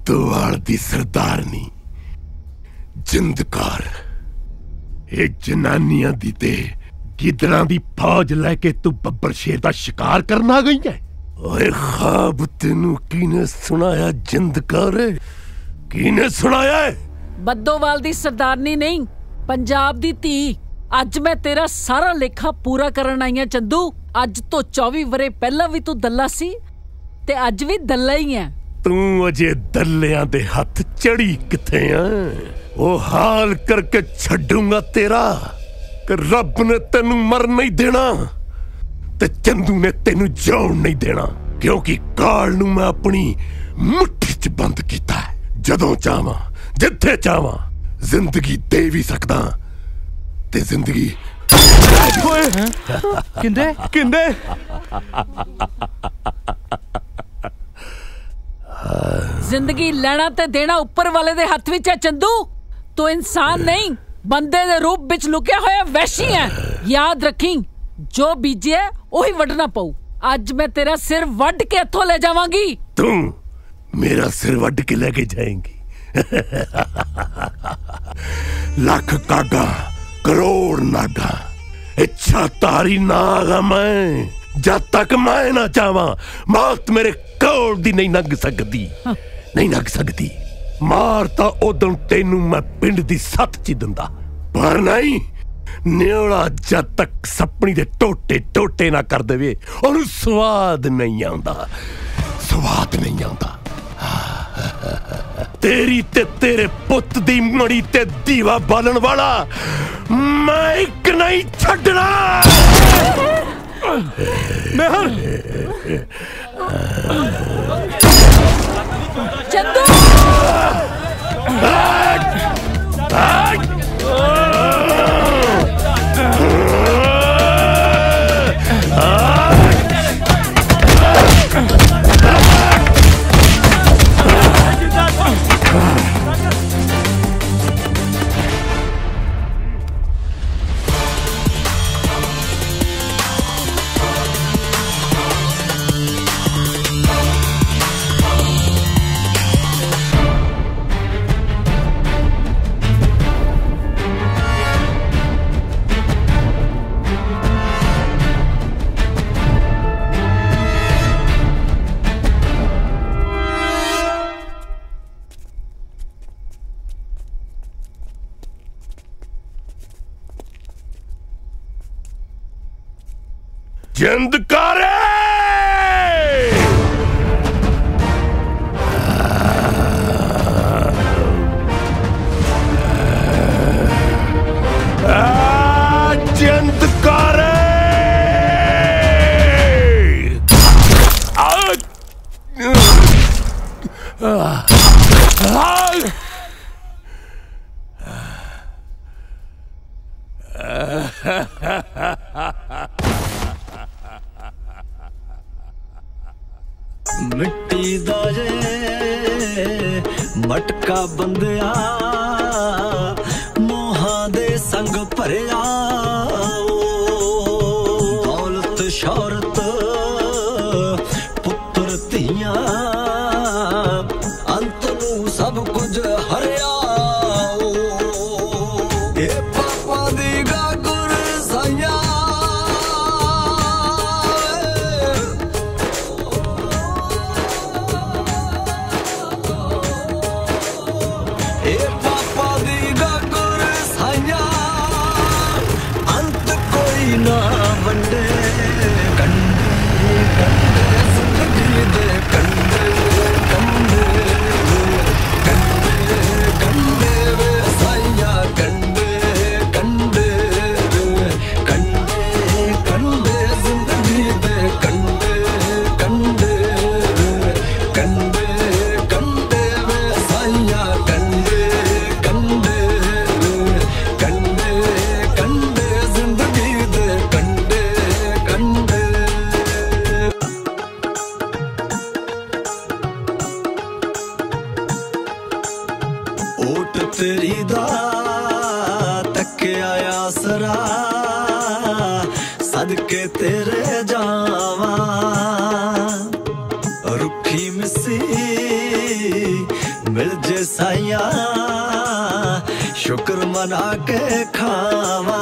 ਬੱਦੋਵਾਲ ਦੀ ਸਰਦਾਰਨੀ ਜਿੰਦਕਾਰ ਇਹ ਜਨਾਨੀਆਂ ਦੀ ਤੇ ਗਿੱਦੜਾਂ ਦੀ ਫੌਜ ਲੈ ਕੇ ਤੂੰ ਬੱਬਰ ਸ਼ੇਰ ਦਾ ਸ਼ਿਕਾਰ ਕਰਨ ਆ ਗਈ ਹੈ। ਓਏ ਖਾਬ ਤੈਨੂੰ ਕਿਹਨੇ ਸੁਣਾਇਆ ਜਿੰਦਕਾਰ? ਕਿਹਨੇ ਸੁਣਾਇਆ? ਬੱਦੋਵਾਲ ਦੀ ਸਰਦਾਰਨੀ ਨਹੀਂ, ਪੰਜਾਬ ਦੀ ਧੀ। ਅੱਜ ਮੈਂ ਤੇਰਾ ਸਾਰਾ ਲੇਖਾ ਪੂਰਾ ਕਰਨ ਆਈ ਹਾਂ ਚੰਦੂ। ਅੱਜ ਤੋਂ 24 ਵਰੇ ਪਹਿਲਾਂ ਵੀ ਤੂੰ ਦੱਲਾ ਸੀ ਤੇ ਅੱਜ ਵੀ ਦੱਲਾ ਹੀ ਹੈ। ਤੂੰ ਅਜੇ ਦੱਲਿਆਂ ਦੇ ਹੱਥ ਚੜੀ ਕਿੱਥੇ ਆ? ਉਹ ਹਾਲ ਕਰਕੇ ਛੱਡੂਗਾ ਤੇਰਾ ਕਿ ਰੱਬ ਨੇ ਤੈਨੂੰ ਮਰ ਨਹੀਂ ਦੇਣਾ ਤੇ ਚੰਦੂ ਨੇ ਤੈਨੂੰ ਜਿਉਣ ਨਹੀਂ ਦੇਣਾ, ਕਿਉਂਕਿ ਕਾਲ ਨੂੰ ਮੈਂ ਆਪਣੀ ਮੁੱਠੀ 'ਚ ਬੰਦ ਕੀਤਾ। ਜਦੋਂ ਚਾਹਾਂ ਜਿੱਥੇ ਚਾਹਾਂ ਜ਼ਿੰਦਗੀ ਦੇ ਵੀ ਸਕਦਾ ਤੇ ਜ਼ਿੰਦਗੀ ਕਿੰਦੇ ਕਿੰਦੇ ਜ਼ਿੰਦਗੀ ਲੈਣਾ ਤੇ ਦੇਣਾ ਉੱਪਰ ਵਾਲੇ ਦੇ ਹੱਥ ਵਿੱਚ ਹੈ ਚੰਦੂ। ਤੂੰ ਇਨਸਾਨ ਨਹੀਂ, ਬੰਦੇ ਦੇ ਰੂਪ ਵਿੱਚ ਲੁਕਿਆ ਹੋਇਆ ਵਹਿਸ਼ੀ ਹੈ। ਯਾਦ ਰੱਖੀ, ਜੋ ਬੀਜਿਆ ਉਹੀ ਵੱਢਣਾ ਪਊ। ਅੱਜ ਮੈਂ ਤੇਰਾ ਸਿਰ ਵੱਢ ਕੇ ਇੱਥੋਂ ਲੈ ਜਾਵਾਂਗੀ। ਤੂੰ ਮੇਰਾ ਸਿਰ ਵੱਢ ਕੇ ਲੈ ਕੇ ਜਾਏਂਗੀ? ਲੱਖ ਕਾਗਾ ਕਰੋੜ ਨਾਗਾ, ਇੱਛਾ ਤਾਰੀ ਨਾਗਾ ਮੈਂ। ਜਦ ਤੱਕ ਮੈਂ ਨਾ ਚਾਹਾਂ ਮੌਤ ਮੇਰੇ ਕੋਲ ਦੀ ਨਹੀਂ ਲੰਘ ਸਕਦੀ, ਨਹੀਂ ਲੰਘ ਸਕਦੀ। ਮਾਰ ਤਾਂ ਉਦੋਂ ਤੈਨੂੰ ਮੈਂ ਪਿੰਡ ਦੀ ਸੱਤ 'ਚ ਦਿੰਦਾ, ਪਰ ਨਹੀਂ ਨਿਓਲਾ ਜਦ ਤੱਕ ਸੱਪਣੀ ਦੇ ਟੋਟੇ ਟੋਟੇ ਨਾ ਕਰ ਦੇਵੇ ਉਹਨੂੰ ਸਵਾਦ ਨਹੀਂ ਆਉਂਦਾ, ਸਵਾਦ ਨਹੀਂ ਆਉਂਦਾ। ਤੇਰੀ ਤੇ ਤੇਰੇ ਪੁੱਤ ਦੀ ਮੜੀ ਤੇ ਦੀਵਾ ਬਾਲਣ ਵਾਲਾ ਮੈਂ ਇੱਕ ਨਹੀਂ ਛੱਡਣਾ। ਮੇਹਰ ਚੰਦੂ ਜਿੰਦਕਾਰੇ ਜਿੰਦਕਾਰੇ ਮਿੱਟੀ ਦਾ ਜੇ ਮਟਕਾ ਬੰਦਿਆ ਮੋਹਾਂ ਦੇ ਸੰਗ ਭਰਿਆ ਦੌਲਤ ਸ਼ੌਹਰਤ ਪੁੱਤਰ ਧੀਆਂ ਅੰਤ ਨੂੰ ਸਭ ਕੁਝ ਹਰਿਆ ਇਹ ਪਾਪਾ ਦੀ ਗਾਗੁਰ ਸਾਇਆ ਨਾ ਵੰਡੇ ਕੰਡੇ ਕੰਡੇ ਜ਼ਿੰਦਗੀ ਦੇ ਕੰਡੇ ਕੰਡੇ ਕੰਡੇ ਕੰਡੇ ਵੇ ਸਾਈਆਂ ਕੰਡੇ ਕੰਡੇ ਕੰਡੇ ਕੰਡੇ ਜ਼ਿੰਦਗੀ ਦੇ ਕੰਡੇ ਕੰਡੇ ਕੰਡੇ ਕੰਡੇ ਵੇ ਸਾਈਆਂ ਕੰਡੇ ਕੰਡੇ ਕੰਡੇ ਕੰਡੇ ਜ਼ਿੰਦਗੀ ਦੇ ਕੰਡੇ ਕੰਡੇ ਓਟ ਤੇਰੀ ਦਾ ਤੱਕਿਆ ਆਸਰਾ ਸਦਕੇ ਤੇਰੇ ਜਾਵਾਂ ਰੁੱਖੀ ਮਿੱਸੀ शुक्र मना के खावा